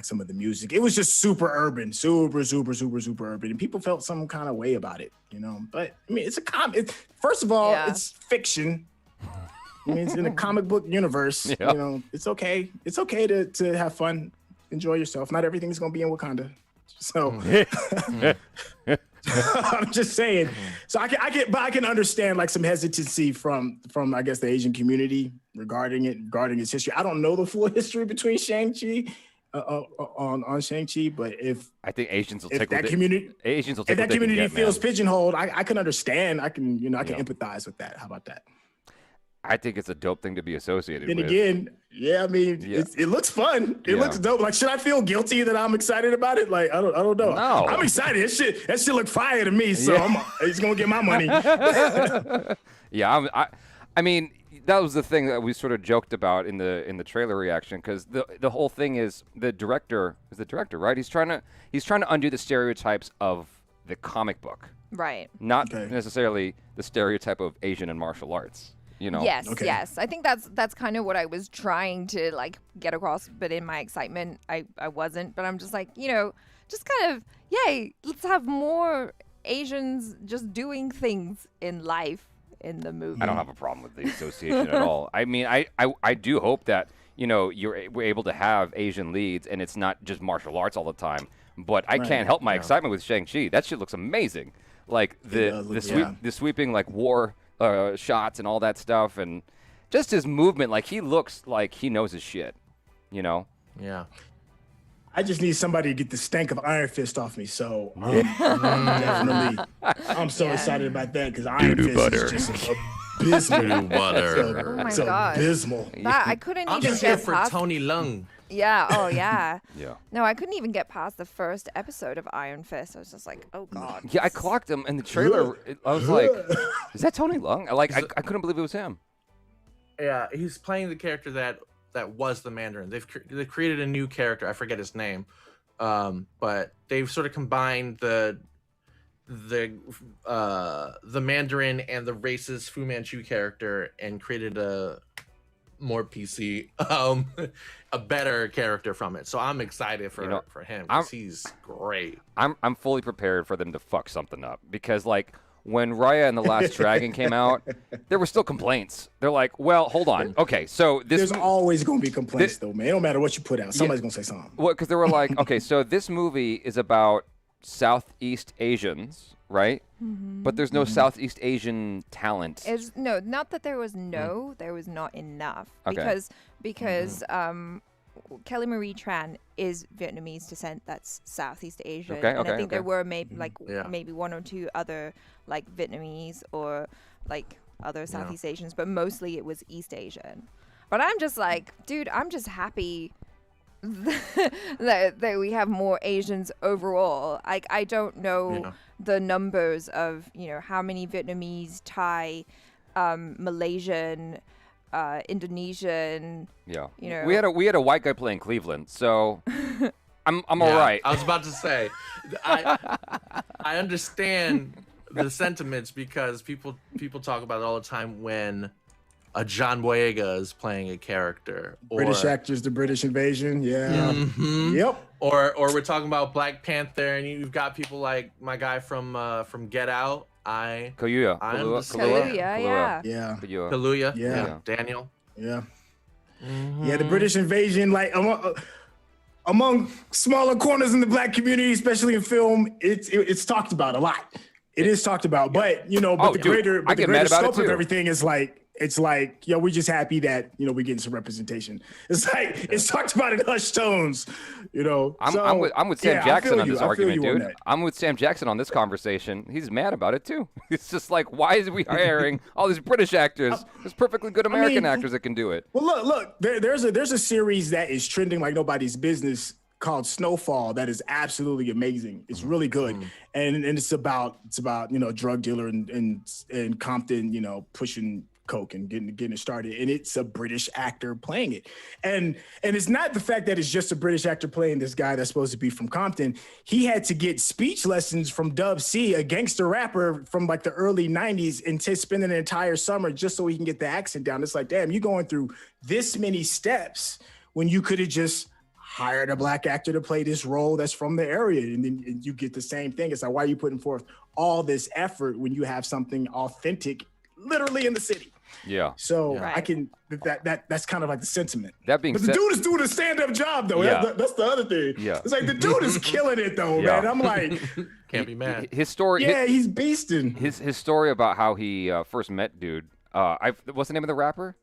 some of the music. It was just super urban, super urban. And people felt some kind of way about it, you know? But I mean, it's a comic. First of all, it's fiction. I mean, it's in a comic book universe. You know, it's okay. It's okay to have fun, enjoy yourself. Not everything's going to be in Wakanda. So I'm just saying. So I can understand like some hesitancy from I guess the Asian community regarding its history. I don't know the full history between Shang-Chi on Shang-Chi, but if I think Asians will if take that what community Asians will take if that what they can community get, feels man. pigeonholed, I can understand. I can empathize with that. How about that? I think it's a dope thing to be associated Then with. again, I mean, it looks fun. It looks dope. Like, should I feel guilty that I'm excited about it? Like, I don't know. No. I'm excited. That shit look fire to me. So he's gonna get my money. I mean, that was the thing that we sort of joked about in the trailer reaction, because the whole thing is the director, right? He's trying to undo the stereotypes of the comic book, Right. not necessarily the stereotype of Asian and martial arts. You know? Yes. I think that's kind of what I was trying to like get across, but in my excitement, I wasn't. But I'm just like, you know, just kind of, yay, let's have more Asians just doing things in life in the movie. I don't have a problem with the association at all. I mean, I do hope that, you know, we're able to have Asian leads and it's not just martial arts all the time. But I can't help my excitement with Shang-Chi. That shit looks amazing. Like the sweeping like war shots and all that stuff, and just his movement. Like, he looks like he knows his shit, you know? Yeah. I just need somebody to get the stank of Iron Fist off me. So definitely, I'm so excited about that because Iron Fist is just abysmal. Butter. Oh my So God. abysmal. That I couldn't I'm even just here get for past. Tony Leung. Yeah. Oh yeah. Yeah. No, I couldn't even get past the first episode of Iron Fist. I was just like, oh God. Yeah, I clocked him in the trailer. I was like, is that Tony Leung? I couldn't believe it was him. Yeah, he's playing the character that was the Mandarin. They've created a new character. I forget his name, but they've sort of combined the Mandarin and the racist Fu Manchu character and created a more PC, a better character from it. So I'm excited for him because he's great. I'm fully prepared for them to fuck something up, because like when Raya and the Last Dragon came out, there were still complaints. They're like, well, hold on. Okay, so There's always going to be complaints, though, man. It don't matter what you put out. Somebody's going to say something. Well, because they were like, okay, so this movie is about Southeast Asians, right? Mm-hmm. But there's no Southeast Asian talent. No, not that there was there was not enough. Okay. Because Kelly Marie Tran is Vietnamese descent. That's Southeast Asian. Okay, and I think okay. there were maybe maybe one or two other like Vietnamese or like other Southeast Asians, but mostly it was East Asian. But I'm just like, dude, I'm just happy that we have more Asians overall. Like, I don't know the numbers of, you know, how many Vietnamese, Thai, Malaysian, Indonesian. Yeah. You know, we had a white guy playing Cleveland, so I'm all right. I was about to say, I understand the sentiments, because people talk about it all the time when a John Boyega is playing a character. British actors, the British invasion. Yeah. Mhm. Yep. Or we're talking about Black Panther, and you've got people like my guy from Get Out. Kaluuya. Kaluuya, yeah. Yeah. Kaluuya. Yeah. Daniel. Yeah. Yeah, the British invasion, like among smaller corners in the Black community, especially in film, it's talked about a lot. It is talked about, but the greater scope of everything is like, it's like, we're just happy that we're getting some representation. It's like it's talked about in hushed tones, I'm with Sam Jackson on this argument, dude. I'm with Sam Jackson on this conversation. He's mad about it too. It's just like, why is we hiring all these British actors? There's perfectly good American actors that can do it. Well, look, there's a series that is trending like nobody's business called Snowfall that is absolutely amazing. It's really good, and it's about drug dealer and Compton, pushing coke and getting it started, and it's a British actor playing it, and it's not the fact that it's just a British actor playing this guy that's supposed to be from Compton. He had to get speech lessons from Dub C, a gangster rapper from like the early 90s, and to spend an entire summer just so he can get the accent down. It's like, damn, you're going through this many steps when you could have just hired a Black actor to play this role that's from the area, and then you get the same thing. It's like, why are you putting forth all this effort when you have something authentic literally in the city? Yeah. So I can that's kind of like the sentiment. That being but said, the dude is doing a stand-up job though. Yeah. That's the other thing. Yeah. It's like the dude is killing it though, man. I'm like, can't be mad. His story. Yeah, he's beasting. His story about how he first met dude. What's the name of the rapper?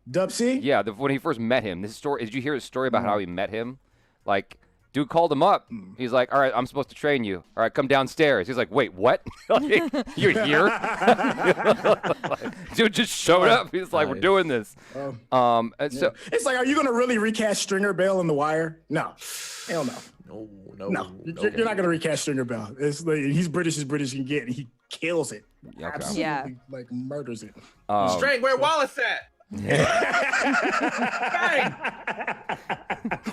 Dub C? Yeah, when he first met him. This story. Did you hear his story about how he met him? Like, dude called him up. He's like, all right, I'm supposed to train you. All right, come downstairs. He's like, wait, what? Like, you're here? Dude just showed up. He's like, we're doing this. So it's like, are you going to really recast Stringer Bell in The Wire? No. Hell no. No. You're not going to recast Stringer Bell. It's like, he's British as British can get, and he kills it. Okay. Absolutely, like murders it. Straight, where Wallace at? Bang!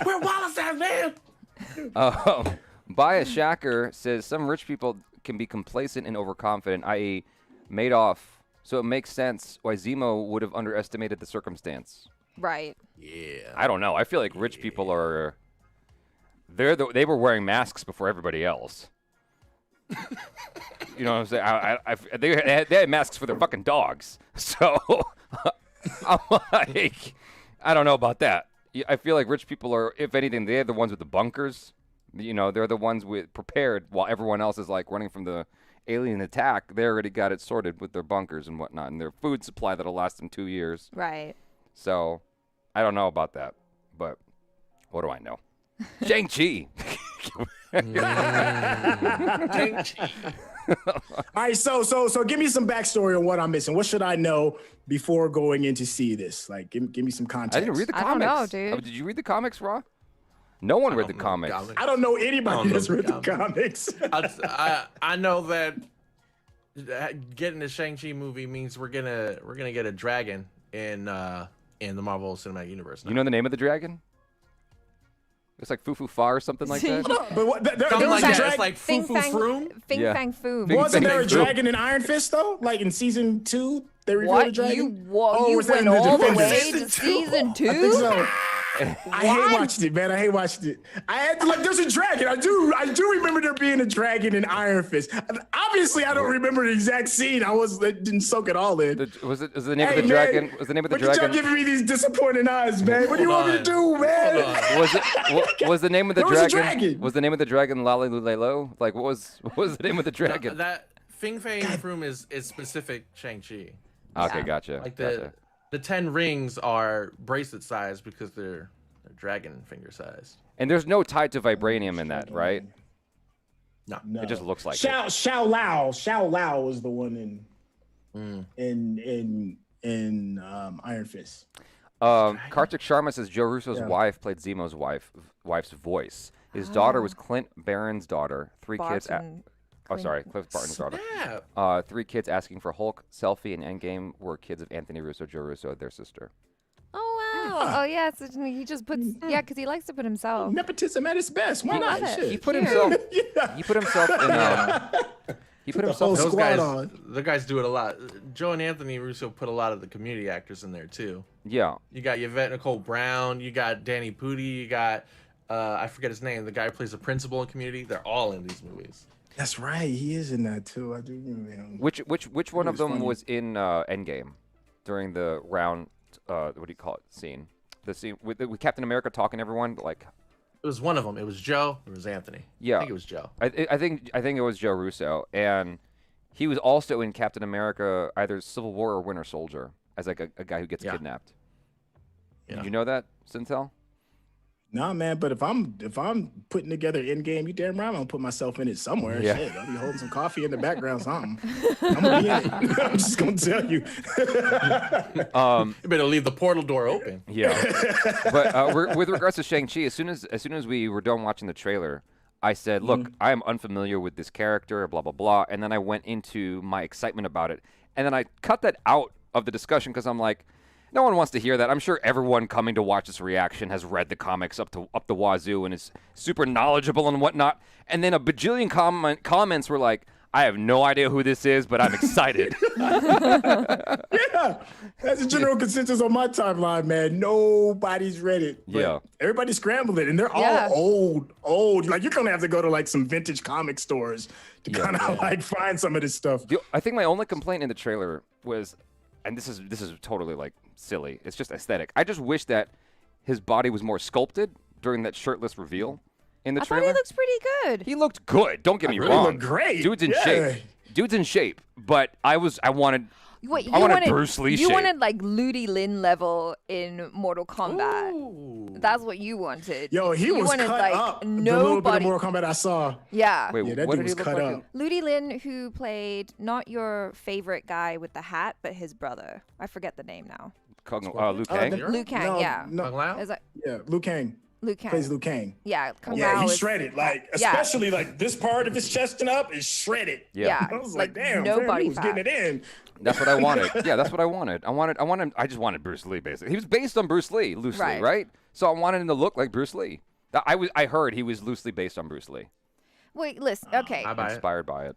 Where Wallace at, man? Bias Shacker says some rich people can be complacent and overconfident, i.e. Madoff, so it makes sense why Zemo would have underestimated the circumstance. Right. Yeah. I don't know. I feel like rich people are... They were wearing masks before everybody else. You know what I'm saying? They had masks for their fucking dogs. So I'm like, I don't know about that. I feel like rich people are, if anything, they're the ones with the bunkers. They're the ones prepared while everyone else is like running from the alien attack. They already got it sorted with their bunkers and whatnot and their food supply that'll last them 2 years. Right. So I don't know about that, but what do I know? Shang-Chi. Shang-Chi. All right, so give me some backstory on what I'm missing. What should I know before going in to see this? Like, give me some context. I didn't read the comics. I don't know, dude. Oh, did you read the comics, Raw? No one read the comics. I don't know anybody that's read the comics. I know that getting the Shang-Chi movie means we're gonna get a dragon in the Marvel Cinematic Universe now. You know the name of the dragon? It's like Foo Foo Fa or something like that. But what, there Something was like a that. It's dragon. like Foo Foo Froom. Fing Yeah. Fang Foom. Fing Wasn't there a Fang Foom. dragon in Iron Fist though? Like in season 2, they revealed a What? dragon. You was that went in the all the Defenders? way to season 2? I think so. I hate watched it, man. I hate watched it. I had to, like, there's a dragon. I do remember there being a dragon in Iron Fist. Obviously, I don't remember the exact scene. I didn't soak it all in. Was the name of the dragon? Was the name of the dragon? Y'all giving me these disappointing eyes, man? What do you want me to do, man? Was the name of the There was a dragon? dragon. Was the name of the dragon Lalilulelo? Like what was the name of the dragon? That Fing Fang Froom is specific Shang-Chi. Okay, gotcha. Like gotcha. the 10 rings are bracelet size because they're dragon finger size. And there's no tie to vibranium in that, right? No. It just looks like Xiao Lao was the one in Iron Fist. Kartik Sharma says Joe Russo's wife played Zemo's wife's voice. His daughter was Clint Barron's daughter. Cliff Barton's daughter. Yeah. 3 kids asking for Hulk, Selfie, and Endgame were kids of Anthony Russo, Joe Russo, their sister. Oh, wow. Oh, yeah. So he just puts, because he likes to put himself. Nepotism at its best. Why not? love it. Shit. He put himself. He put himself in. He put the himself. whole Those squad guys, on. the guys do it a lot. Joe and Anthony Russo put a lot of the community actors in there too. Yeah. You got Yvette Nicole Brown, you got Danny Pudi, you got I forget his name, the guy who plays the principal in Community. They're all in these movies. That's right. He is in that too. I do remember him. Which one of was them funny. was in Endgame during the round? What do you call it? Scene. The scene with Captain America talking to everyone. Like, It was one of them. It was Joe. It was Anthony. Yeah. I think it was Joe. I think it was Joe Russo, and he was also in Captain America, either Civil War or Winter Soldier, as like a guy who gets kidnapped. Yeah. Did you know that, Syntell? Nah, man. But if I'm putting together Endgame, you damn right I'm gonna put myself in it somewhere. Yeah. Shit, I'll be holding some coffee in the background, something. I'm gonna be in it. I'm just gonna tell you. You better leave the portal door open. Yeah. But with regards to Shang-Chi, as soon as we were done watching the trailer, I said, look, I am unfamiliar with this character, blah, blah, blah. And then I went into my excitement about it. And then I cut that out of the discussion because I'm like, no one wants to hear that. I'm sure everyone coming to watch this reaction has read the comics up the wazoo and is super knowledgeable and whatnot. And then a bajillion comments were like, I have no idea who this is, but I'm excited. Yeah, that's a general consensus on my timeline, man. Nobody's read it. But Yeah. everybody's scrambling, and they're Yeah. all old. Like, you're gonna have to go to like some vintage comic stores to kind of like find some of this stuff. I think my only complaint in the trailer was, and this is totally like silly. It's just aesthetic. I just wish that his body was more sculpted during that shirtless reveal in the I thought trailer. he looks pretty good. He looked good. Don't get me really wrong. looked great. Dude's in Yeah. shape. Dude's in shape. But I wanted. Wait, I wanted Bruce Lee You shape. wanted like Ludi Lin level in Mortal Kombat. Ooh. That's what you wanted. Yo, he you was wanted, cut like, up. The little bit of nobody. Mortal Kombat I saw. Yeah. Wait, Yeah, that what dude did he was look cut like? up. Ludi Lin, who played not your favorite guy with the hat, but his brother. I forget the name now. Liu Kang. Liu Kang, no, yeah. No, Kung Lao? Is that yeah, Liu Kang. Liu Kang? Plays Liu Kang. Yeah, Kung Yeah, Lao he's is- shredded. Like, Yeah. especially like this part of his chest and up is shredded. Yeah. I was like, like, damn, no fam, body he was getting fat. it in. That's what I wanted. Yeah, that's what I wanted. I just wanted Bruce Lee, basically. He was based on Bruce Lee, loosely, Right. right? So I wanted him to look like Bruce Lee. I heard he was loosely based on Bruce Lee, Wait, listen. Okay, I buy it. inspired by it.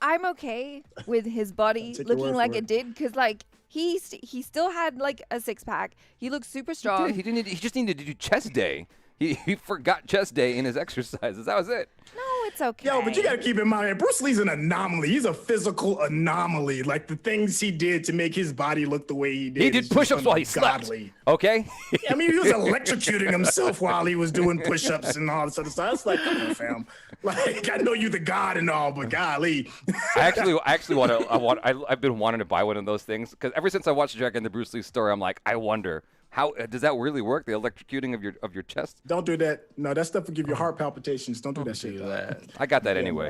I'm okay with his body Take your looking word like for it it. did, because like he still had like a six pack. He looked super strong. He just needed to do chest day. He forgot chest day in his exercises. That was it. No, it's okay. Yo, but you gotta keep in mind, man, Bruce Lee's an anomaly. He's a physical anomaly. Like, the things he did to make his body look the way he did. He is did just push-ups while he slept. ungodly. Okay. I mean, he was electrocuting himself while he was doing push-ups and all this other stuff. It's like, come on, fam. Like, I know you the god and all, but golly. I actually I've been wanting to buy one of those things because ever since I watched Jack and the Bruce Lee story, I'm like, I wonder how does that really work? The electrocuting of your chest. Don't do that. No, that stuff will give you heart palpitations. Don't do that shit. Do dog. that. I got that anyway.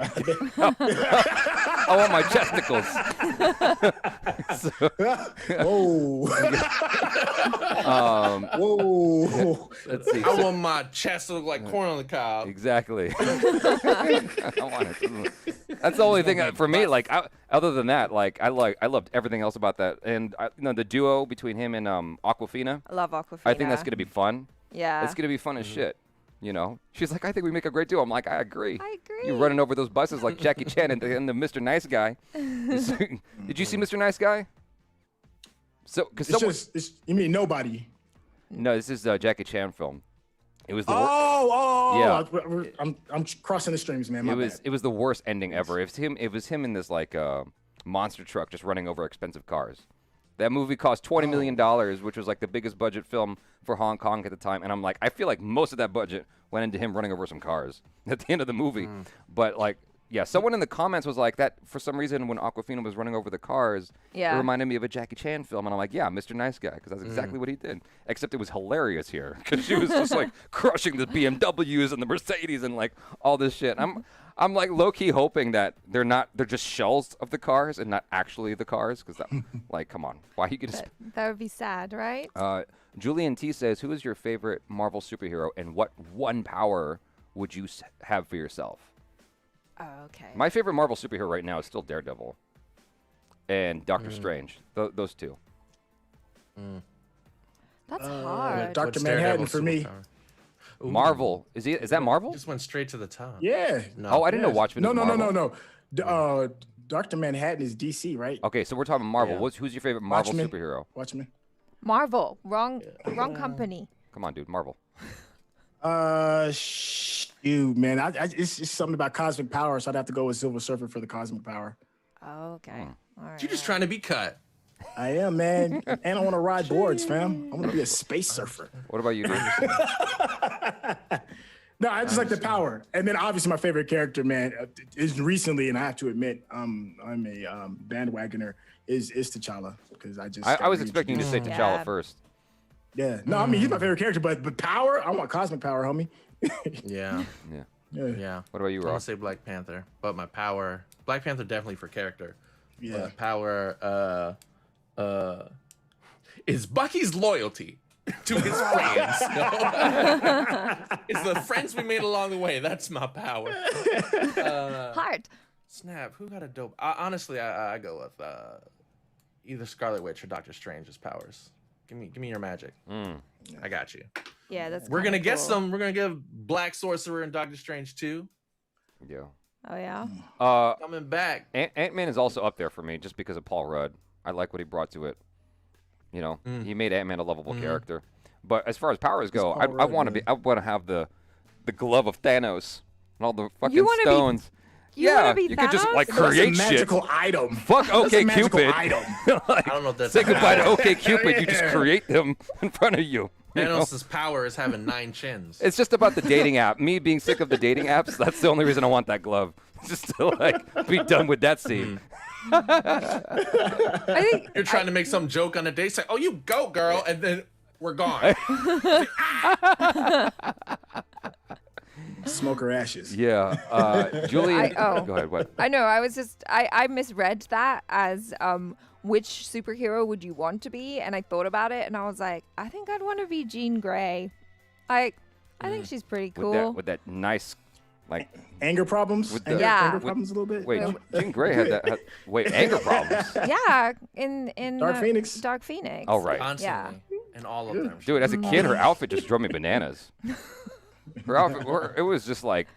I want my testicles. Whoa. Whoa. Let's see. I want my chest to look like corn on the cob. Exactly. I want it. That's the only thing for me. Like, other than that, like I loved everything else about that, and the duo between him and Aquafina. I love Aquafina. I think that's gonna be fun. Yeah. It's gonna be fun as shit. You know, she's like, I think we make a great duo. I'm like, I agree. I agree. You running over those buses like Jackie Chan and the Mr. Nice Guy. Did you see Mr. Nice Guy? So, because You mean nobody? no, this is a Jackie Chan film. It was the Yeah. I'm crossing the streams, man. My bad. it was the worst ending ever. It was him in this like monster truck just running over expensive cars. That movie cost $20 million, which was like the biggest budget film for Hong Kong at the time. And I'm like, I feel like most of that budget went into him running over some cars at the end of the movie. But like, yeah, someone in the comments was like that for some reason when Aquafina was running over the cars, Yeah. it reminded me of a Jackie Chan film. And I'm like, yeah, Mr. Nice Guy, because that's exactly what he did. Except it was hilarious here because she was just like crushing the BMWs and the Mercedes and like all this shit. I'm like low-key hoping that they're just shells of the cars and not actually the cars because that, like, come on. Why you could just... That would be sad, right? Julian T says, who is your favorite Marvel superhero and what one power would you have for yourself? Oh, okay. My favorite Marvel superhero right now is still Daredevil and Doctor Strange. Those two. That's hard. Dr. What's Manhattan Daredevil's for me. superpower? Ooh. Marvel. Is that Marvel? Just went straight to the top. Yeah. No. Oh, I didn't know Yes. Watchmen No, was no, no, Marvel. no, no. Dr. Manhattan is DC, right? Okay, so we're talking Marvel. Yeah. Who's your favorite Marvel Watchmen. superhero? Watchmen. Marvel. Wrong company. Come on, dude, Marvel. Shoot, man. It's just something about cosmic power, so I'd have to go with Silver Surfer for the cosmic power. Oh, okay. All right. You're just trying to be cut. I am, man. And I want to ride boards, fam. I want to be a space surfer. What about you, dude? No, I just like the power. And then obviously my favorite character, man, is recently, and I have to admit, I'm a bandwagoner, is T'Challa. Because I was expecting you to say T'Challa Yeah. first. Yeah. No, I mean, he's my favorite character, but power, I want cosmic power, homie. Yeah. Yeah. Yeah. What about you, I'm gonna Ross? say Black Panther, but my power, Black Panther definitely for character. Yeah. But power, is Bucky's loyalty to his friends. It's the friends we made along the way. That's my power. Hard. Snap. Who got a dope? Honestly, I go with either Scarlet Witch or Doctor Strange's powers. Give me your magic. I got you. Yeah, that's. We're gonna kinda get cool. some. We're gonna give Black Sorcerer and Doctor Strange too. Yeah. Oh yeah. Coming back. Ant-Man is also up there for me just because of Paul Rudd. I like what he brought to it. You know, he made Ant-Man a lovable character. But as far as powers go, Paul I Rudd, want to man. I want to have the glove of Thanos and all the fucking wanna be- stones. You yeah, wanna be you could just Thanos? like That's a create shit. magical item. Fuck That's a OK magical Cupid. item. Like, I don't know if that's say a goodbye to power. OK Cupid. You just Yeah. create them in front of you. You know? Thanos' power is having 9 chins. It's just about the dating app. Me being sick of the dating apps. That's the only reason I want that glove. Just to like be done with that scene. I think You're trying to make some joke on a date, say, "Oh, you go, girl," and then we're gone. Smoke her ashes. Yeah. Julian. oh. Go ahead. What? I know. I was just I misread that as which superhero would you want to be, and I thought about it, and I was like, I think I'd want to be Jean Grey. I think she's pretty cool. With that nice, like. Anger problems? With the- Anger, Yeah. anger problems a little bit? Wait, No? Jean Grey had that. Wait, anger problems. Yeah, in Dark Phoenix? Dark Phoenix. Oh, right. Constantly. And all of them. Dude, as a kid, her outfit just drove me bananas. Her outfit, it was just like,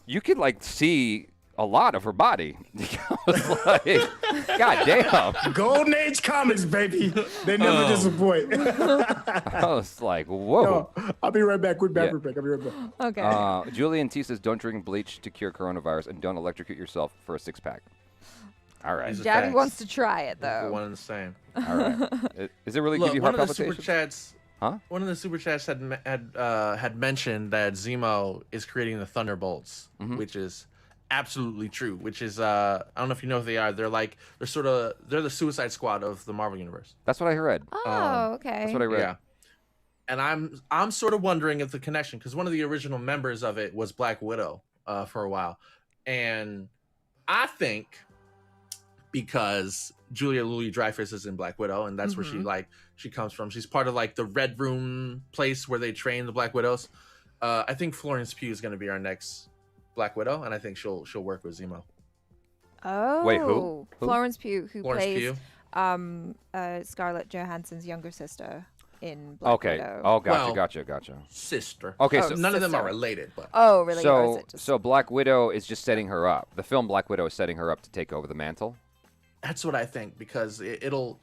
you could like see a lot of her body. I was like, God damn. Golden Age comics, baby. They never disappoint. I was like, whoa. No, I'll be right back. We're back. Yeah. We're back. I'll be right back. Okay. Julian T says, don't drink bleach to cure coronavirus and don't electrocute yourself for a 6-pack. All right. These are Jaby facts. wants to try it We're though. one and the same. All right. Is it really Look, give you one heart of the super palpitations? chats. Huh? One of the super chats had mentioned that Zemo is creating the Thunderbolts, which is absolutely true. Which is I don't know if you know who they are. They're the Suicide Squad of the Marvel universe. That's what I read. Oh, okay. That's what I read. Yeah. And I'm sort of wondering if the connection, because one of the original members of it was Black Widow for a while, and I think because Julia Louis-Dreyfus is in Black Widow, and that's where she comes from. She's part of like the Red Room place where they train the Black Widows. I think Florence Pugh is going to be our next Black Widow, and I think she'll work with Zemo. Oh. Wait, who? Florence Pugh, who Florence plays Pugh. Scarlett Johansson's younger sister in Black Okay. Widow. Oh, gotcha, Well, gotcha. Sister. Okay, Oh, so None of them are sister. related, but Oh, really? Or is so it just... so Black Widow is just setting her up. The film Black Widow is setting her up to take over the mantle. that's what I think, because it'll,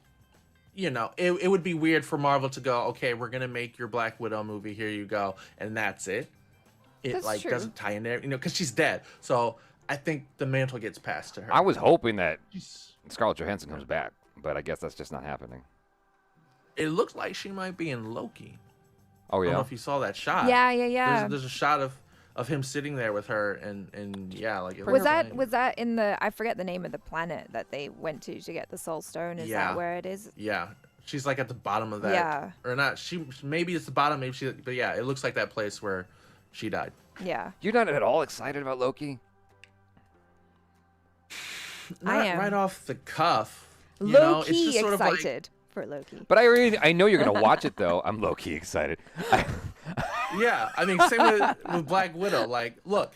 it would be weird for Marvel to go, okay, we're gonna make your Black Widow movie, here you go, and that's it. It That's true. doesn't tie in there, because she's dead. So I think the mantle gets passed to her. I was hoping that Scarlett Johansson comes back, but I guess that's just not happening. It looks like she might be in Loki. Oh I don't know yeah. if you saw that shot. Yeah. There's a shot of him sitting there with her, and yeah, like it Was looks that like- was that in the I forget the name of the planet that they went to get the Soul Stone? Is Yeah. that where it is? Yeah, she's like at the bottom of that. Yeah. Or not? Maybe it's the bottom. Maybe but yeah, it looks like that place where she died. Yeah. You're not at all excited about Loki? Not am. right off the cuff. You know, it's Low-key just sort of like, excited for Loki. But I know you're gonna watch it though. I'm low key excited. yeah. I mean, same with Black Widow. Like, look,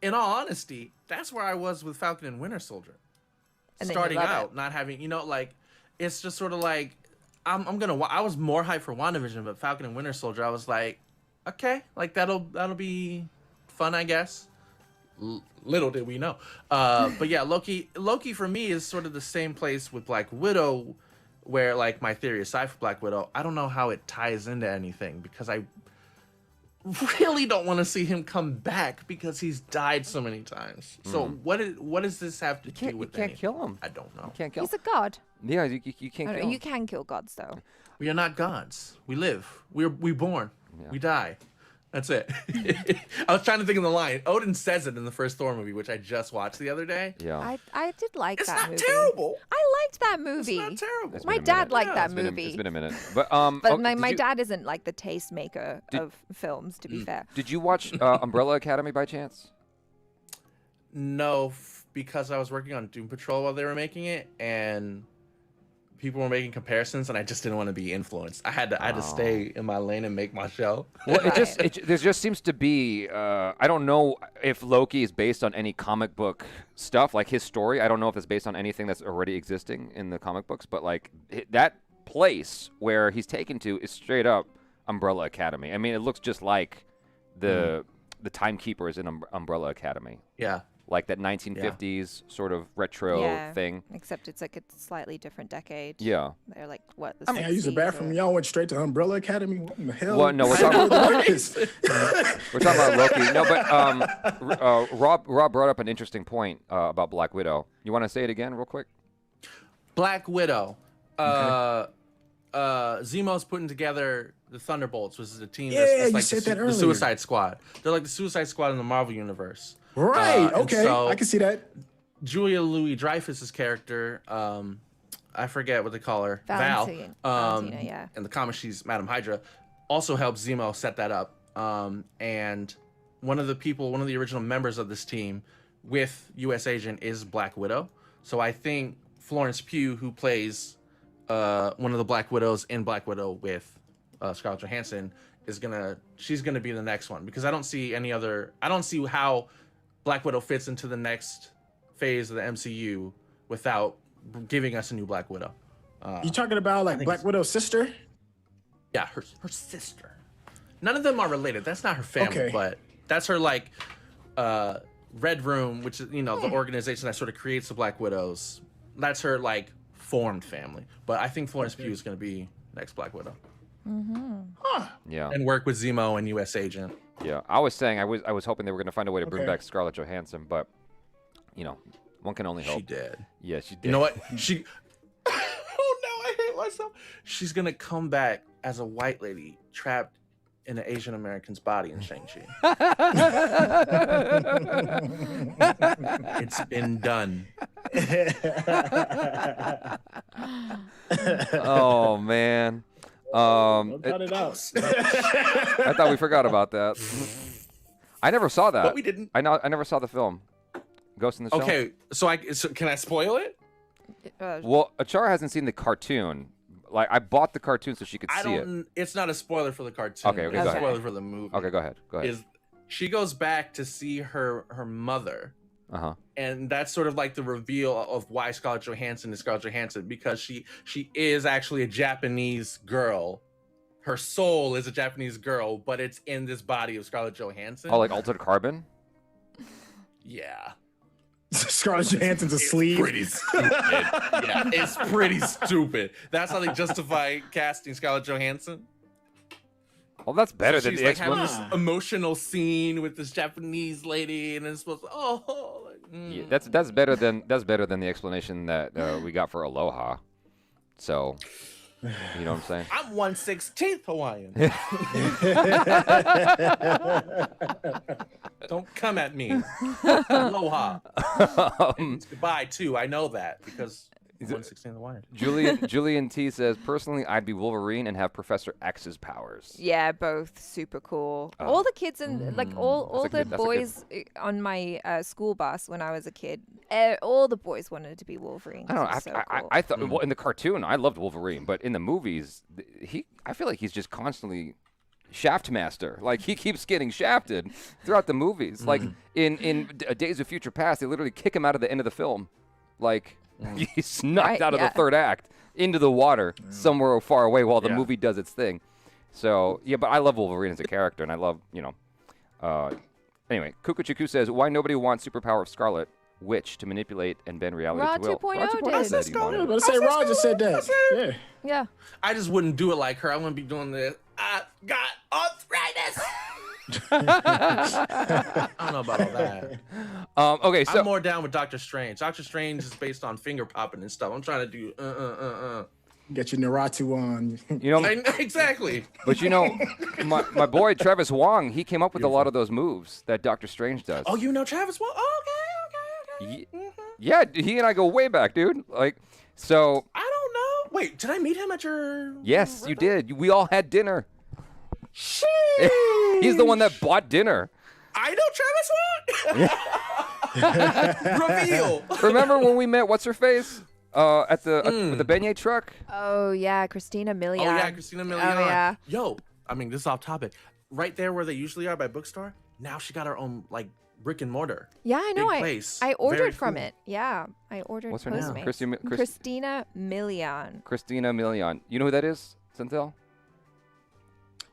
in all honesty, that's where I was with Falcon and Winter Soldier. And then you Starting love out, it. not having, like, it's just sort of like, I was more hyped for WandaVision, but Falcon and Winter Soldier, I was like, okay, like that'll be fun, I guess. Little did we know. But yeah, Loki for me is sort of the same place with Black Widow, where like my theory aside for Black Widow, I don't know how it ties into anything because I really don't want to see him come back because he's died so many times. So what does this have to do with You can't kill him. I don't know. You can't kill He's a god. Yeah, you can't kill him. You can kill gods though. We are not gods. We live. We born. Yeah. We die. That's it. I was trying to think of the line. Odin says it in the first Thor movie, which I just watched the other day. Yeah. I did like It's that not movie. terrible. I liked that movie. It's not terrible. My dad liked that It's movie. been a minute. But But my dad isn't like the tastemaker of films, to be fair. Did you watch Umbrella Academy by chance? No, because I was working on Doom Patrol while they were making it, and people were making comparisons, and I just didn't want to be influenced. I had to stay in my lane and make my show. Well, there just seems to be. I don't know if Loki is based on any comic book stuff, like his story. I don't know if it's based on anything that's already existing in the comic books, but like that place where he's taken to is straight up Umbrella Academy. I mean, it looks just like the Timekeepers in Umbrella Academy. Yeah. Like that 1950s sort of retro thing. Except it's like a slightly different decade. Yeah. They're like, what? The I mean, I used the 60s bathroom. or- Y'all went straight to Umbrella Academy. What in the hell? Well, no, we're talking about Loki. No, but Rob brought up an interesting point about Black Widow. You want to say it again real quick? Black Widow. Zemo's putting together the Thunderbolts, which is a team that's you like said that the earlier. Suicide Squad. They're like the Suicide Squad in the Marvel universe. Right. And Okay. so I can see that. Julia Louis-Dreyfus's character, I forget what they call her, Valentina, yeah. In the comics, she's Madam Hydra. Also helped Zemo set that up. And one of the original members of this team with U.S. Agent is Black Widow. So I think Florence Pugh, who plays one of the Black Widows in Black Widow with Scarlett Johansson, she's gonna be the next one, because I don't see how Black Widow fits into the next phase of the MCU without giving us a new Black Widow. You talking about like Black Widow's sister? Yeah, her sister. None of them are related. That's not her family, Okay. but that's her like Red Room, which is the organization that sort of creates the Black Widows. That's her like formed family. But I think Florence Pugh is going to be next Black Widow. Yeah. And work with Zemo and U.S. Agent. Yeah. I was saying I was hoping they were going to find a way to bring Okay. back Scarlett Johansson, but one can only hope. She did. Yeah, she did. You know what? She. Oh no, I hate myself. She's gonna come back as a white lady trapped in an Asian American's body in Shang-Chi. It's been done. Oh man. Cut it out. I thought we forgot about that. I never saw that. But we didn't. I never saw the film. Ghost in the Shell. Okay, so can I spoil it? Well, Achara hasn't seen the cartoon. Like, I bought the cartoon so she could see it. It's not a spoiler for the cartoon. Okay, it's go a ahead. spoiler for the movie. Okay, go ahead. Is she goes back to see her mother, Uh-huh. and that's sort of like the reveal of why Scarlett Johansson is Scarlett Johansson, because she is actually a Japanese girl. Her soul is a Japanese girl, but it's in this body of Scarlett Johansson. Oh, like Altered Carbon? Yeah. Scarlett Johansson's asleep. Pretty stupid. Yeah, it's pretty stupid. That's how they justify casting Scarlett Johansson. Well, that's better than She's the like having explanation. this emotional scene with this Japanese lady, and it's supposed to, Yeah, that's better than the explanation that we got for Aloha. So, you know what I'm saying? I'm 1/16 Hawaiian. Don't come at me. Aloha. It's goodbye too. I know that because 1/16 Hawaiian. Julian T says, personally, I'd be Wolverine and have Professor X's powers. Yeah, both super cool. All the kids and like all That's a the good- that's a boys on my school bus when I was a kid, all the boys wanted to be Wolverine. I don't know. 'cause it's so cool. I thought, well, in the cartoon, I loved Wolverine, but in the movies, I feel like he's just constantly shaft master. Like, he keeps getting shafted throughout the movies. Like, in Days of Future Past, they literally kick him out of the end of the film. Like, he's knocked Right, out of yeah. the third act into the water somewhere far away while the Yeah. movie does its thing. So, yeah, but I love Wolverine as a character, and I love, Anyway, Kukuchiku says, why nobody wants superpower of Scarlet Witch to manipulate and bend reality Raw to will? 2.0 Raw 2.0 did. said he wanted it. Let's say Roger said that. Yeah. Yeah. I just wouldn't do it like her. I wouldn't be doing this. I got arthritis. I don't know about all that. Okay, so I'm more down with Doctor Strange. Doctor Strange is based on finger popping and stuff. I'm trying to do Get your Naratu on. you know, Exactly. but you know, my boy Travis Wong, he came up with a lot of those moves that Doctor Strange does. Oh, you know Travis? Well, okay. Yeah, he and I go way back, dude. Like, so. I don't know. Wait, did I meet him at your? Yes, you did. We all had dinner. Sheesh. He's the one that bought dinner. I know Travis Wong. Reveal. Remember when we met? What's her face? At the beignet truck. Oh yeah, Christina Milian. Oh yeah, Christina Milian. Oh yeah. Yo, I mean, this is off topic. Right there where they usually are by bookstore. Now she got her own like brick and mortar. Yeah, I know. Big place. I ordered Very from cool. it. Yeah, I ordered. What's her name? Postmates. Christina Milian. Christina Milian. You know who that is, Syntell?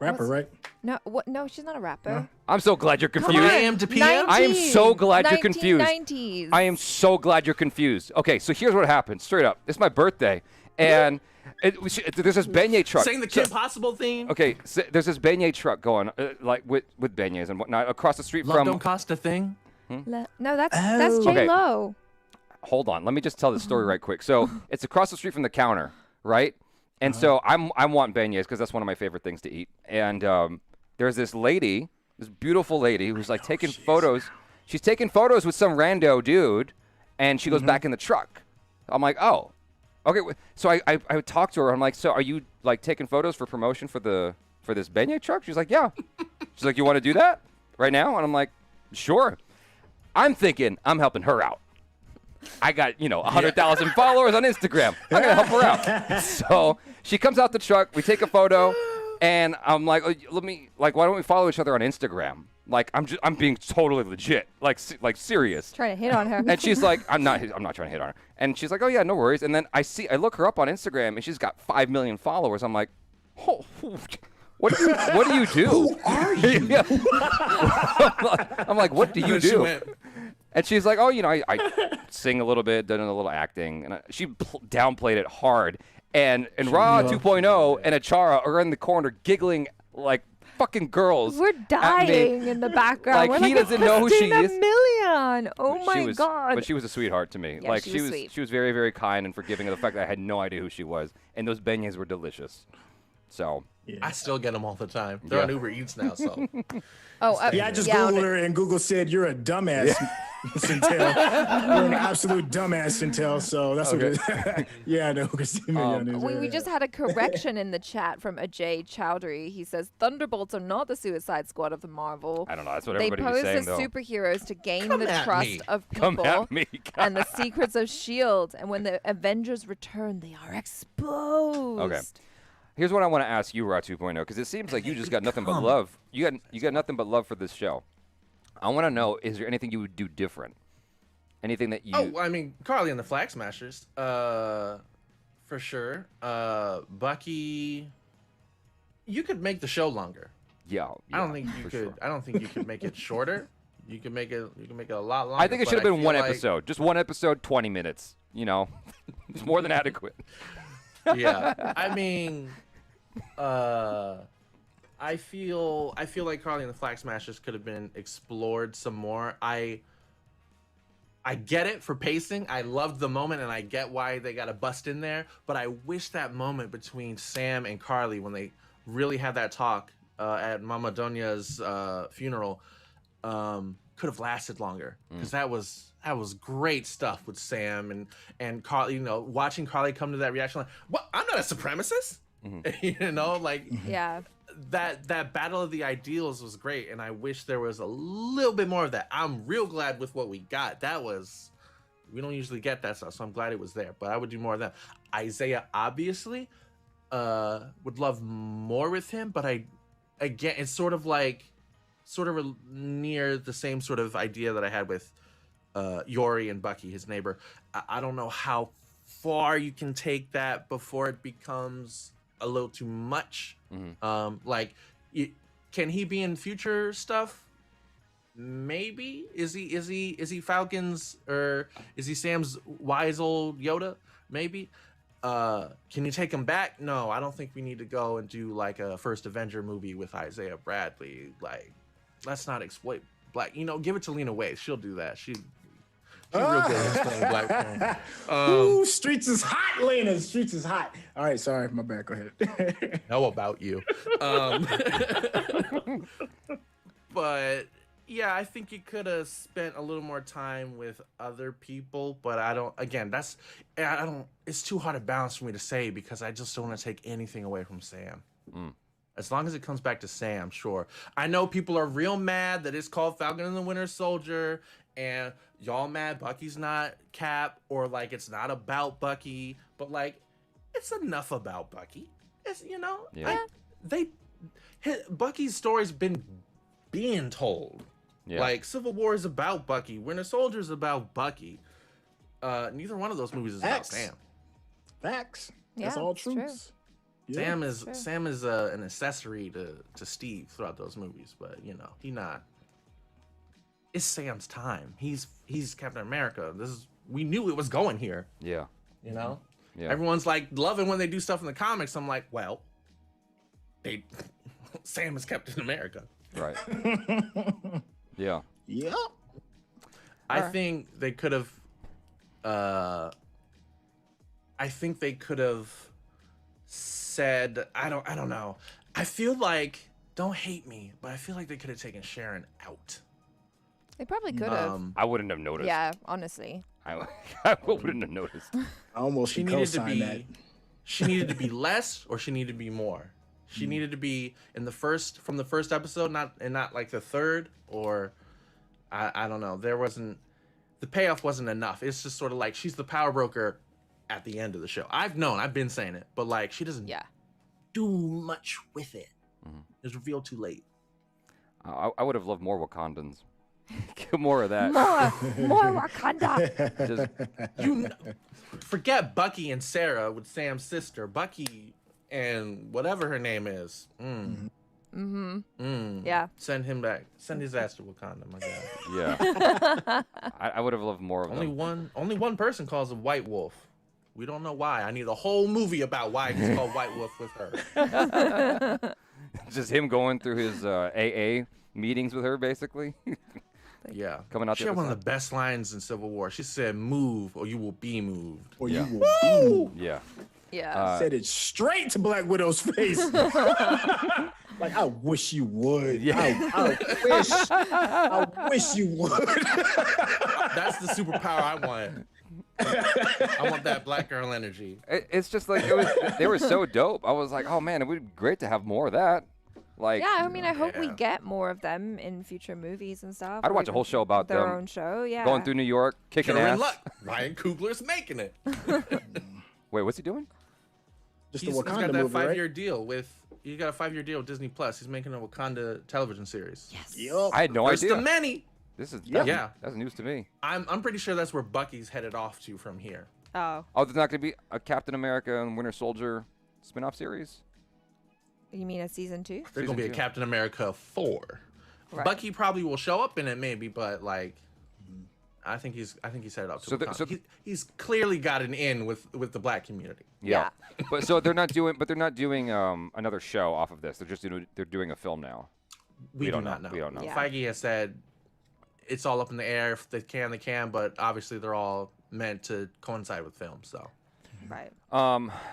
Rapper, right? No, what? No, she's not a rapper. No. I'm so glad you're confused. From AM to PM? I am so glad you're confused. 1990s. I am so glad you're confused. Okay, so here's what happened. Straight up, it's my birthday, and there's this beignet truck. Saying the Kim Possible theme. Okay, so there's this beignet truck going like with beignets and whatnot across the street Love from. don't cost a thing. No, that's J Okay. Lo. Hold on, let me just tell the story right quick. So it's across the street from the counter, right? And so I'm wanting beignets because that's one of my favorite things to eat. And there's this lady, this beautiful lady who's like taking photos. She's taking photos with some rando dude, and she goes back in the truck. I'm like, oh, okay. So I talked to her. I'm like, so are you like taking photos for promotion for this beignet truck? She's like, yeah. She's like, you want to do that right now? And I'm like, sure. I'm thinking I'm helping her out. I got, 100,000 followers on Instagram. I'm going to help her out. So she comes out the truck. We take a photo. And I'm like, why don't we follow each other on Instagram? Like, I'm being totally legit, like serious. Trying to hit on her. And she's like, I'm not trying to hit on her. And she's like, oh yeah, no worries. And then I look her up on Instagram, and she's got 5 million followers. I'm like, oh, what do you do? Who are you? I'm like, what do you do? And she's like, oh, I sing a little bit, done a little acting, and she downplayed it hard. And Raw 2.0 and Achara are in the corner giggling like fucking girls. We're dying in the background. Like, We're he like, doesn't know who she is. Milian. Oh my God. But she was a sweetheart to me. Yeah, like she was sweet. She was very, very kind and forgiving of the fact that I had no idea who she was. And those beignets were delicious. So I still get them all the time. They're on Uber Eats now, so. I just Googled her, and Google said you're a dumbass, Syntell. You're an absolute dumbass, Syntell. So that's what it is. Yeah, I know. We just had a correction in the chat from Ajay Chowdhury. He says Thunderbolts are not the Suicide Squad of the Marvel. I don't know. That's what they everybody was pose saying, as though. superheroes to gain Come the at trust me. of Come people at me. and the secrets of S.H.I.E.L.D. And when the Avengers return, they are exposed. Okay. Here's what I want to ask you, Raw 2.0, because it seems like you just got nothing but love. You got nothing but love for this show. I want to know, is there anything you would do different? Anything that you... Oh, I mean, Carly and the Flag Smashers, for sure. Bucky, you could make the show longer. Yeah, I don't think you could. Sure. I don't think you could make it shorter. You can make it a lot longer. I think it should have been one episode. Just one episode, 20 minutes. It's more than adequate. Yeah, I mean, I feel like Carly and the Flag Smashers could have been explored some more. I get it for pacing. I loved the moment, and I get why they got to bust in there. But I wish that moment between Sam and Carly, when they really had that talk at Mama Donya's funeral, could have lasted longer, because that was great stuff with Sam and Carly. Watching Carly come to that reaction, like, "What? I'm not a supremacist." Yeah. That battle of the ideals was great, and I wish there was a little bit more of that. I'm real glad with what we got. We don't usually get that stuff, so I'm glad it was there. But I would do more of that. Isaiah obviously would love more with him, but again, it's sort of near the same sort of idea that I had with Yori and Bucky, his neighbor. I don't know how far you can take that before it becomes a little too much. Can he be in future stuff? Maybe is he Falcon's or is he Sam's wise old Yoda? Maybe. Can you take him back? No, I don't think we need to go and do like a first Avenger movie with Isaiah Bradley. Like, let's not exploit black. Give it to Lena Waithe. She'll do that. She's real good at explaining black film. Ooh, streets is hot, Lena. Streets is hot. All right, sorry, my bad. Go ahead. Know about you. But yeah, I think you could have spent a little more time with other people, but I don't. Again, I don't. It's too hard to balance for me to say because I just don't want to take anything away from Sam. As long as it comes back to Sam, sure. I know people are real mad that it's called Falcon and the Winter Soldier, and y'all mad Bucky's not Cap, or like it's not about Bucky, but like it's enough about Bucky. It's Bucky's story's been being told. Yeah. Like Civil War is about Bucky, Winter Soldier is about Bucky. Neither one of those movies is about Sam. Facts. Yeah, That's all it's true. truths. Yeah. Sam is an accessory to Steve throughout those movies, but he not. It's Sam's time. He's Captain America. We knew it was going here. Yeah. Yeah. Everyone's Everyone's like loving when they do stuff in the comics. I'm like, well, Sam is Captain America. Right. Yeah. Yep. I think they could have. I think they could have said. I don't know. I feel like, don't hate me, but I feel like they could have taken Sharon out. They probably could have. I wouldn't have noticed. Yeah, honestly. I wouldn't have noticed. I almost She should needed to co-sign be. that. She needed to be less, or she needed to be more. She needed to be from the first episode, not like the third, or I don't know. The payoff wasn't enough. It's just sort of like she's the power broker at the end of the show. I've been saying it, but like she doesn't do much with it. It was revealed too late. I would have loved more Wakandans. Get more of that. More Wakanda. Just, Forget Bucky and Sarah with Sam's sister. Bucky and whatever her name is. Yeah. Send him back. Send his ass to Wakanda, my God. yeah. I would have loved more of them. Only one person calls him White Wolf. We don't know why. I need a whole movie about why he's called White Wolf with her. Just him going through his AA meetings with her, basically. Yeah. Coming out She the had other one of the best lines in Civil War. She said, "Move or you will be moved." Or Yeah. you will be. Yeah. Yeah. Said it straight to Black Widow's face. Like, I wish you would. Yeah. I wish you would. That's the superpower I want. I want that black girl energy. It's just like they were so dope. I was like, oh man, it would be great to have more of that. Like, Yeah, I mean, I hope we Yeah. get more of them in future movies and stuff. I'd or watch a whole even show about their them own show. Yeah. going through New York, kicking You're in ass. luck. Ryan Coogler's making it. Wait, what's he doing? Just He's the got Wakanda that movie, right? 5-year deal with. He got a 5-year deal with Disney Plus. He's making a Wakanda television series. Yes. Yup. I had no First idea. of many. This is Yeah. that's news to me. I'm pretty sure that's where Bucky's headed off to from here. Oh, Oh, there's not going to be a Captain America and Winter Soldier spin-off series? you mean a season 2? There's gonna be a two. Captain America 4. Right. Bucky probably will show up in it maybe, but like, I think he's headed up to. So Wakanda. He's clearly got an in with the black community. Yeah. But so they're not doing another show off of this. They're doing a film now. We do don't not know. know. We don't know. Yeah. Feige has said it's all up in the air. If they can, but obviously they're all meant to coincide with film. So Right.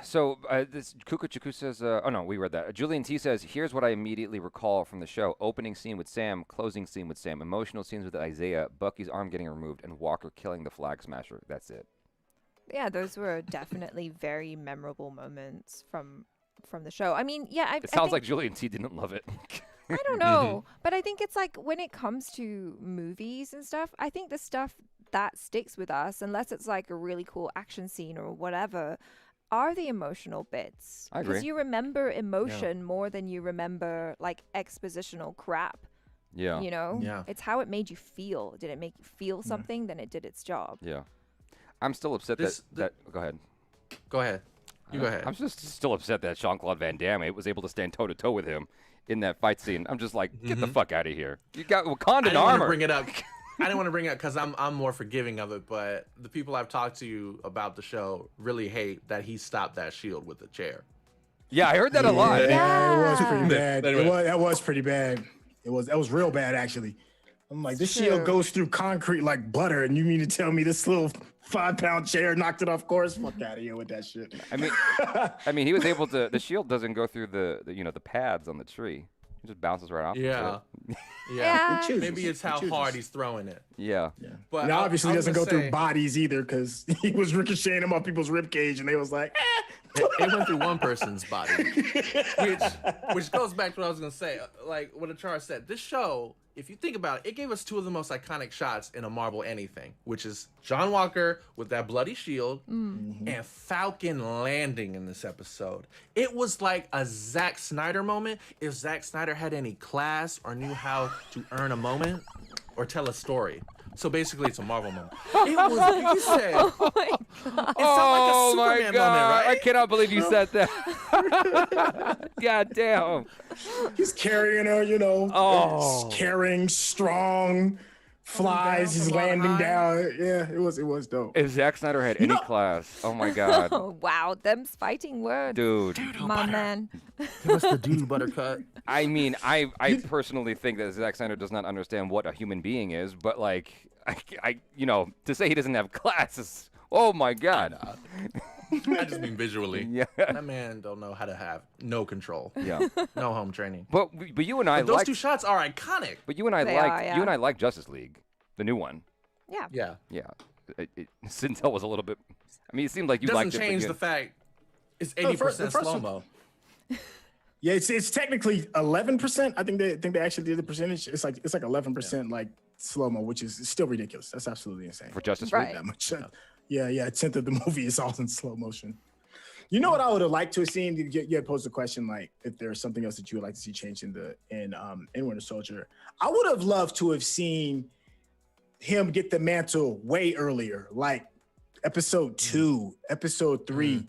So this Kukuchuku says, oh no, we read that. Julian T says, here's what I immediately recall from the show: opening scene with Sam, closing scene with Sam, emotional scenes with Isaiah, Bucky's arm getting removed, and Walker killing the Flag Smasher. That's it. Yeah, those were definitely very memorable moments from the show. I mean, yeah, It sounds like Julian T didn't love it. I don't know, but I think it's like when it comes to movies and stuff, I think the stuff that sticks with us, unless it's like a really cool action scene or whatever, are the emotional bits. I agree. Because you remember emotion more than you remember like expositional crap. Yeah. You know? Yeah. It's how it made you feel. Did it make you feel something? Then it did its job. Yeah. I'm still upset that. Go ahead. go ahead. You go ahead. I'm just still upset that Jean-Claude Van Damme was able to stand toe-to-toe with him in that fight scene. I'm just like, get the fuck out of here. You got Wakandan I didn't want to armor. bring it up. I didn't want to bring it up because I'm more forgiving of it, but the people I've talked to about the show really hate that he stopped that shield with a chair. Yeah, I heard that a lot. Yeah, it was pretty bad. Anyway. That was pretty bad. That was real bad actually. I'm like, this shield goes through concrete like butter, and you mean to tell me this little 5-pound chair knocked it off course? Fuck out of here with that shit. I mean, he was able to. The shield doesn't go through the pads on the tree. It just bounces right off. Yeah. Yeah. Maybe it's how hard he's throwing it. Yeah. But Now, obviously, I he was doesn't go gonna through say, bodies either because he was ricocheting them off people's rib cage, and they was like, it went through one person's body, which goes back to what I was gonna say. Like what Achara said, this show, if you think about it, it gave us two of the most iconic shots in a Marvel anything, which is John Walker with that bloody shield and Falcon landing in this episode. It was like a Zack Snyder moment. If Zack Snyder had any class or knew how to earn a moment or tell a story. So basically, it's a Marvel moment. It was, you said, Oh my god. it felt like a Oh my Superman god! moment, right? I cannot believe you said that. God damn. he's carrying her, Oh. carrying strong, flies, he's from on landing high. down. Yeah, it was dope. If Zack Snyder had any class, oh my god, Oh, wow, them's fighting words. dude. My man. Give us the dude buttercut. I mean, I personally think that Zack Snyder does not understand what a human being is, but like, I to say he doesn't have class is, oh my god. I just mean visually. Yeah. That man don't know how to have no control, Yeah. no home training. But you and I But those like. two shots are iconic. But you and I They like. are, yeah. You and I like Justice League, the new one. Yeah. Yeah. Yeah. Syntell was a little bit. I mean, it seemed like you Doesn't liked it. but change you- the fact it's the 80% first slow one- mo. Yeah, it's technically 11%. I think they actually did the percentage. It's like 11% like slow mo, which is still ridiculous. That's absolutely insane. for Justice Right. League. That much. Yeah, a tenth of the movie is all in slow motion. You know what I would have liked to have seen? You had posed the question like if there's something else that you would like to see change in Winter Soldier. I would have loved to have seen him get the mantle way earlier, like episode 2, episode 3.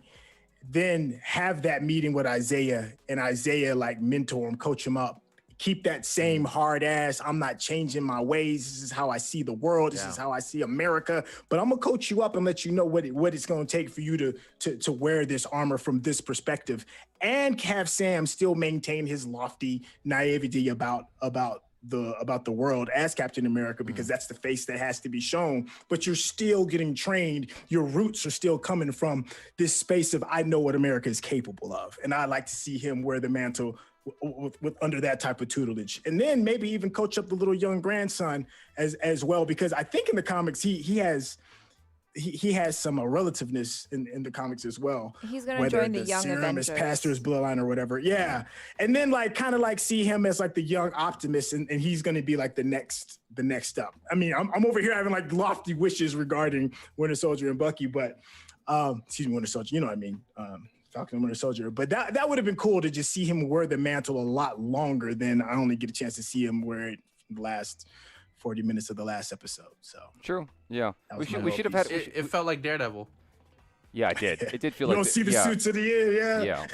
Then have that meeting with Isaiah and Isaiah like mentor him, coach him up. Keep that same hard ass. I'm not changing my ways. This is how I see the world. This is how I see America. But I'm gonna coach you up and let you know what it's gonna take for you to wear this armor from this perspective, and have Sam still maintain his lofty naivety about the world as Captain America, because that's the face that has to be shown. But you're still getting trained. Your roots are still coming from this space of I know what America is capable of, and I'd like to see him wear the mantle with under that type of tutelage, and then maybe even coach up the little young grandson as well, because I think in the comics he has some relativeness in the comics as well. He's gonna Whether join the Young serum is Avengers. past his bloodline or whatever. Yeah, and then like kind of like see him as like the young optimist, and he's gonna be like the next up. I mean, I'm over here having like lofty wishes regarding Winter Soldier and Bucky, but Winter Soldier, you know what I mean. Falcon and Winter Soldier, but that would have been cool to just see him wear the mantle a lot longer than I only get a chance to see him wear it in the last 40 minutes of the last episode. So True. Yeah. That We was my should have little had. It felt like Daredevil. Yeah, it did. It did feel you like. don't see the yeah. suits at the end, yeah. Yeah.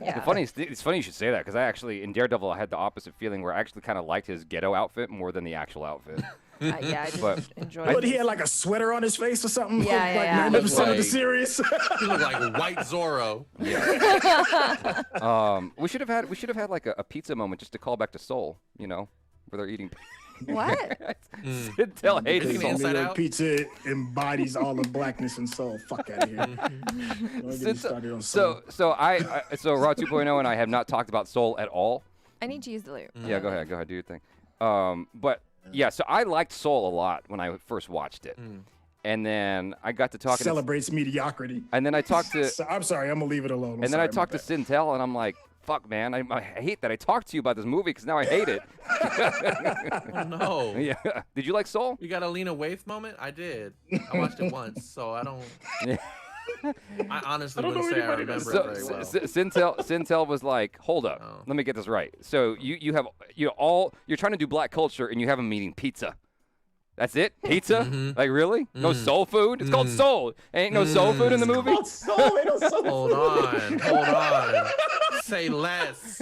Yeah. It's funny you should say that, because I actually in Daredevil I had the opposite feeling where I actually kind of liked his ghetto outfit more than the actual outfit. Yeah, I did But- enjoy But it. he had like a sweater on his face or something. Yeah, like yeah. 90% of the Like- series. He looked like White Zorro. We should have had like a pizza moment just to call back to Soul, where they're eating. What? Syntell hates Is he Soul. Inside New York Out? Pizza embodies all of blackness and soul. Fuck out of here. Don't get me started on soul. So Raw 2.0 and I have not talked about Soul at all. I need to use the loop. Yeah, go ahead, do your thing. But yeah, so I liked Soul a lot when I first watched it, and then I got to talking. Celebrates mediocrity. And then I talked to. So, I'm sorry, I'm gonna leave it alone. And then I talked to Syntell, and I'm like, "Fuck, man, I hate that I talked to you about this movie because now I hate it." Oh no. Yeah. Did you like Soul? You got a Lena Waithe moment? I did. I watched it once, so I don't. Yeah. I honestly wouldn't know say I anybody remember So it very well. Syntell was like, "Hold up, Oh. let me get this right. So you have you're trying to do black culture, and you have them eating pizza. That's it? Pizza? Like really? No soul food? It's called Soul. Ain't no soul food in the movie." Soul, ain't no soul. Hold on. Say less.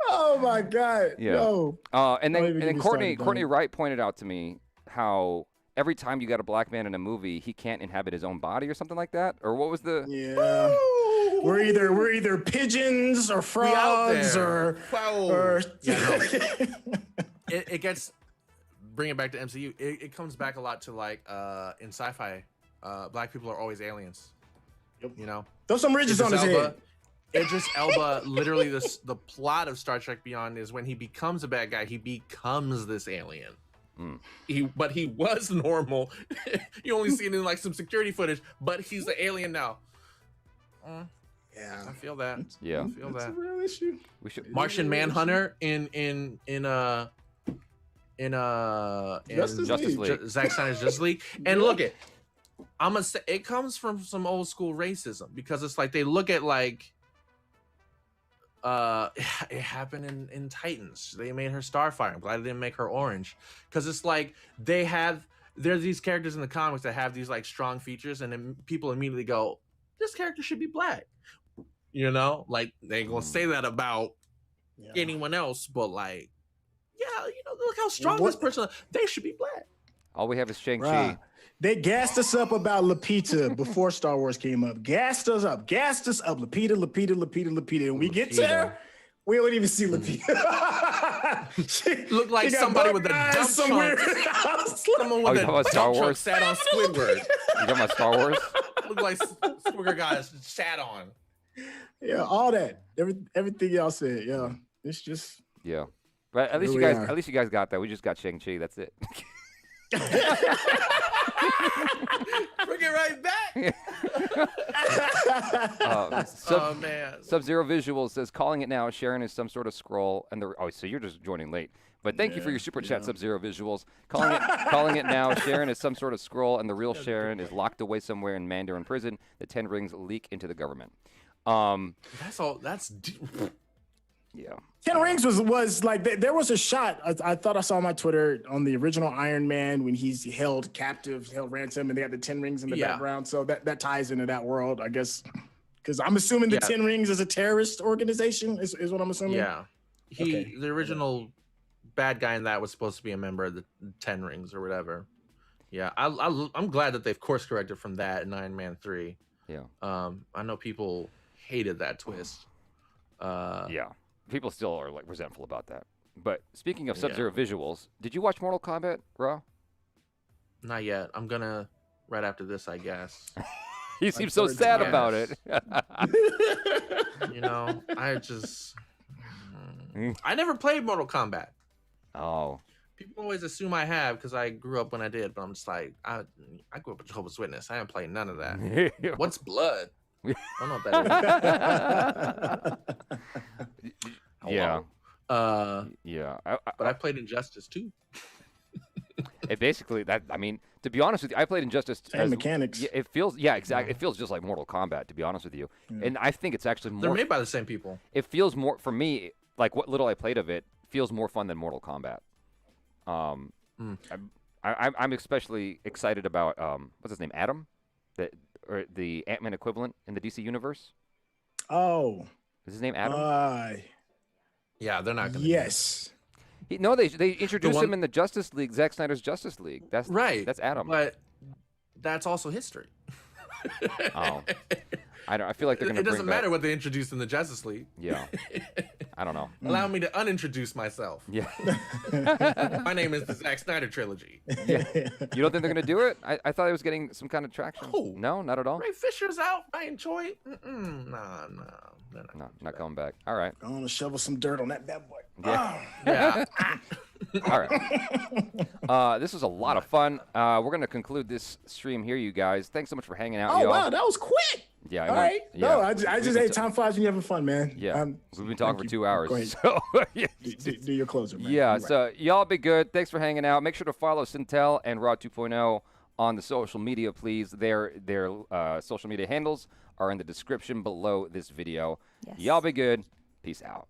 Oh my God. Yeah. No. And Don't then even get me Courtney started, dog. Wright pointed out to me how every time you got a black man in a movie, he can't inhabit his own body or something like that. Or what was the? Yeah. We're either pigeons or We out frogs there. or Yeah, no. It gets, bring it back to MCU. It comes back a lot to like in sci-fi, black people are always aliens. Yep. You know, Throw some ridges on his head. Idris Elba, literally the plot of Star Trek Beyond is when he becomes a bad guy, he becomes this alien. But he was normal. You only see it in like some security footage, but he's the alien now. Yeah. I feel that. Yeah. I feel That's a that. real issue. We should. Martian Manhunter in Justice League. Zack Snyder's Justice League. And look it, I'm gonna say it comes from some old school racism because it's like they look at like it happened in Titans. They made her Starfire. I'm glad they didn't make her orange because it's like there's these characters in the comics that have these like strong features, and then people immediately go, this character should be black. You know, like they ain't gonna say that about anyone else, but like, yeah, you know, look how strong this person. They should be black. All we have is Shang-Chi. Right. They gassed us up about Lupita before Star Wars came up. Gassed us up. Lupita. And we get there, we don't even see Lupita. Look like somebody with a dump somewhere. truck. Someone with a about Star dump truck Wars? sat on Squidward. You talking about Star Wars? Look like Squidward got sat on. Yeah, all that. Everything y'all said. Yeah. It's just Yeah. But at least Here you we guys, are. at least you guys got that. We just got Shang-Chi. That's it. Bring it right back. Oh man. Sub-Zero Visuals says, calling it now. Sharon is some sort of scroll. And so you're just joining late. But thank you for your super chat, Sub-Zero Visuals. Calling it now. Sharon is some sort of scroll, and the real Sharon is locked away somewhere in Mandarin prison. The 10 rings leak into the government. That's all. That's deep. Yeah. 10 Rings was like there was a shot I thought I saw on my Twitter on the original Iron Man when he's held captive, held ransom, and they had the 10 rings in the background. So that ties into that world, I guess. Because I'm assuming the 10 Rings is a terrorist organization, is what I'm assuming. Yeah. The original bad guy in that was supposed to be a member of the 10 Rings or whatever. Yeah. I'm glad that they've course corrected from that in Iron Man 3. Yeah. I know people hated that twist. Yeah. People still are like resentful about that. But speaking of Sub-Zero Visuals, did you watch Mortal Kombat, Raw? Not yet. I'm gonna right after this, I guess. You seem so sad about it. You know, I never played Mortal Kombat. Oh. People always assume I have because I grew up when I did, but I'm just like, I grew up a Jehovah's Witness. I didn't play none of that. What's blood? I don't know what that is. Yeah. Yeah. But I played Injustice too. It basically to be honest with you, I played Injustice. Same mechanics. Yeah, it feels exactly. It feels just like Mortal Kombat, to be honest with you. And I think it's actually more. They're made by the same people. It feels more for me like what little I played of it feels more fun than Mortal Kombat. I'm especially excited about what's his name, Adam, the Ant-Man equivalent in the DC universe. Oh. Is his name Adam? Yeah, they're not gonna. Yes. They introduced him in the Justice League, Zack Snyder's Justice League. That's right. That's Adam. But that's also history. Oh. I feel like they're going to. It doesn't matter what they introduced in the Justice League. Yeah. I don't know. Allow me to unintroduce myself. Yeah. My name is the Zack Snyder trilogy. Yeah. You don't think they're going to do it? I thought it was getting some kind of traction. No, not at all. Ray Fisher's out. I enjoy it. Nah. No, not coming back. All right. I'm going to shovel some dirt on that bad boy. Yeah. Yeah. All right. This was a lot of fun. We're going to conclude this stream here, you guys. Thanks so much for hanging out. Oh, y'all. wow. That was quick. Yeah. All right. Yeah. No, I just hey, time flies when you're having fun, man. Yeah. We've been talking for 2 hours. Go ahead. So, do your closer, man. Yeah. You're So, y'all be good. Thanks for hanging out. Make sure to follow Syntell and Raw 2.0 on the social media, please. Their social media handles are in the description below this video. Yes. Y'all be good. Peace out.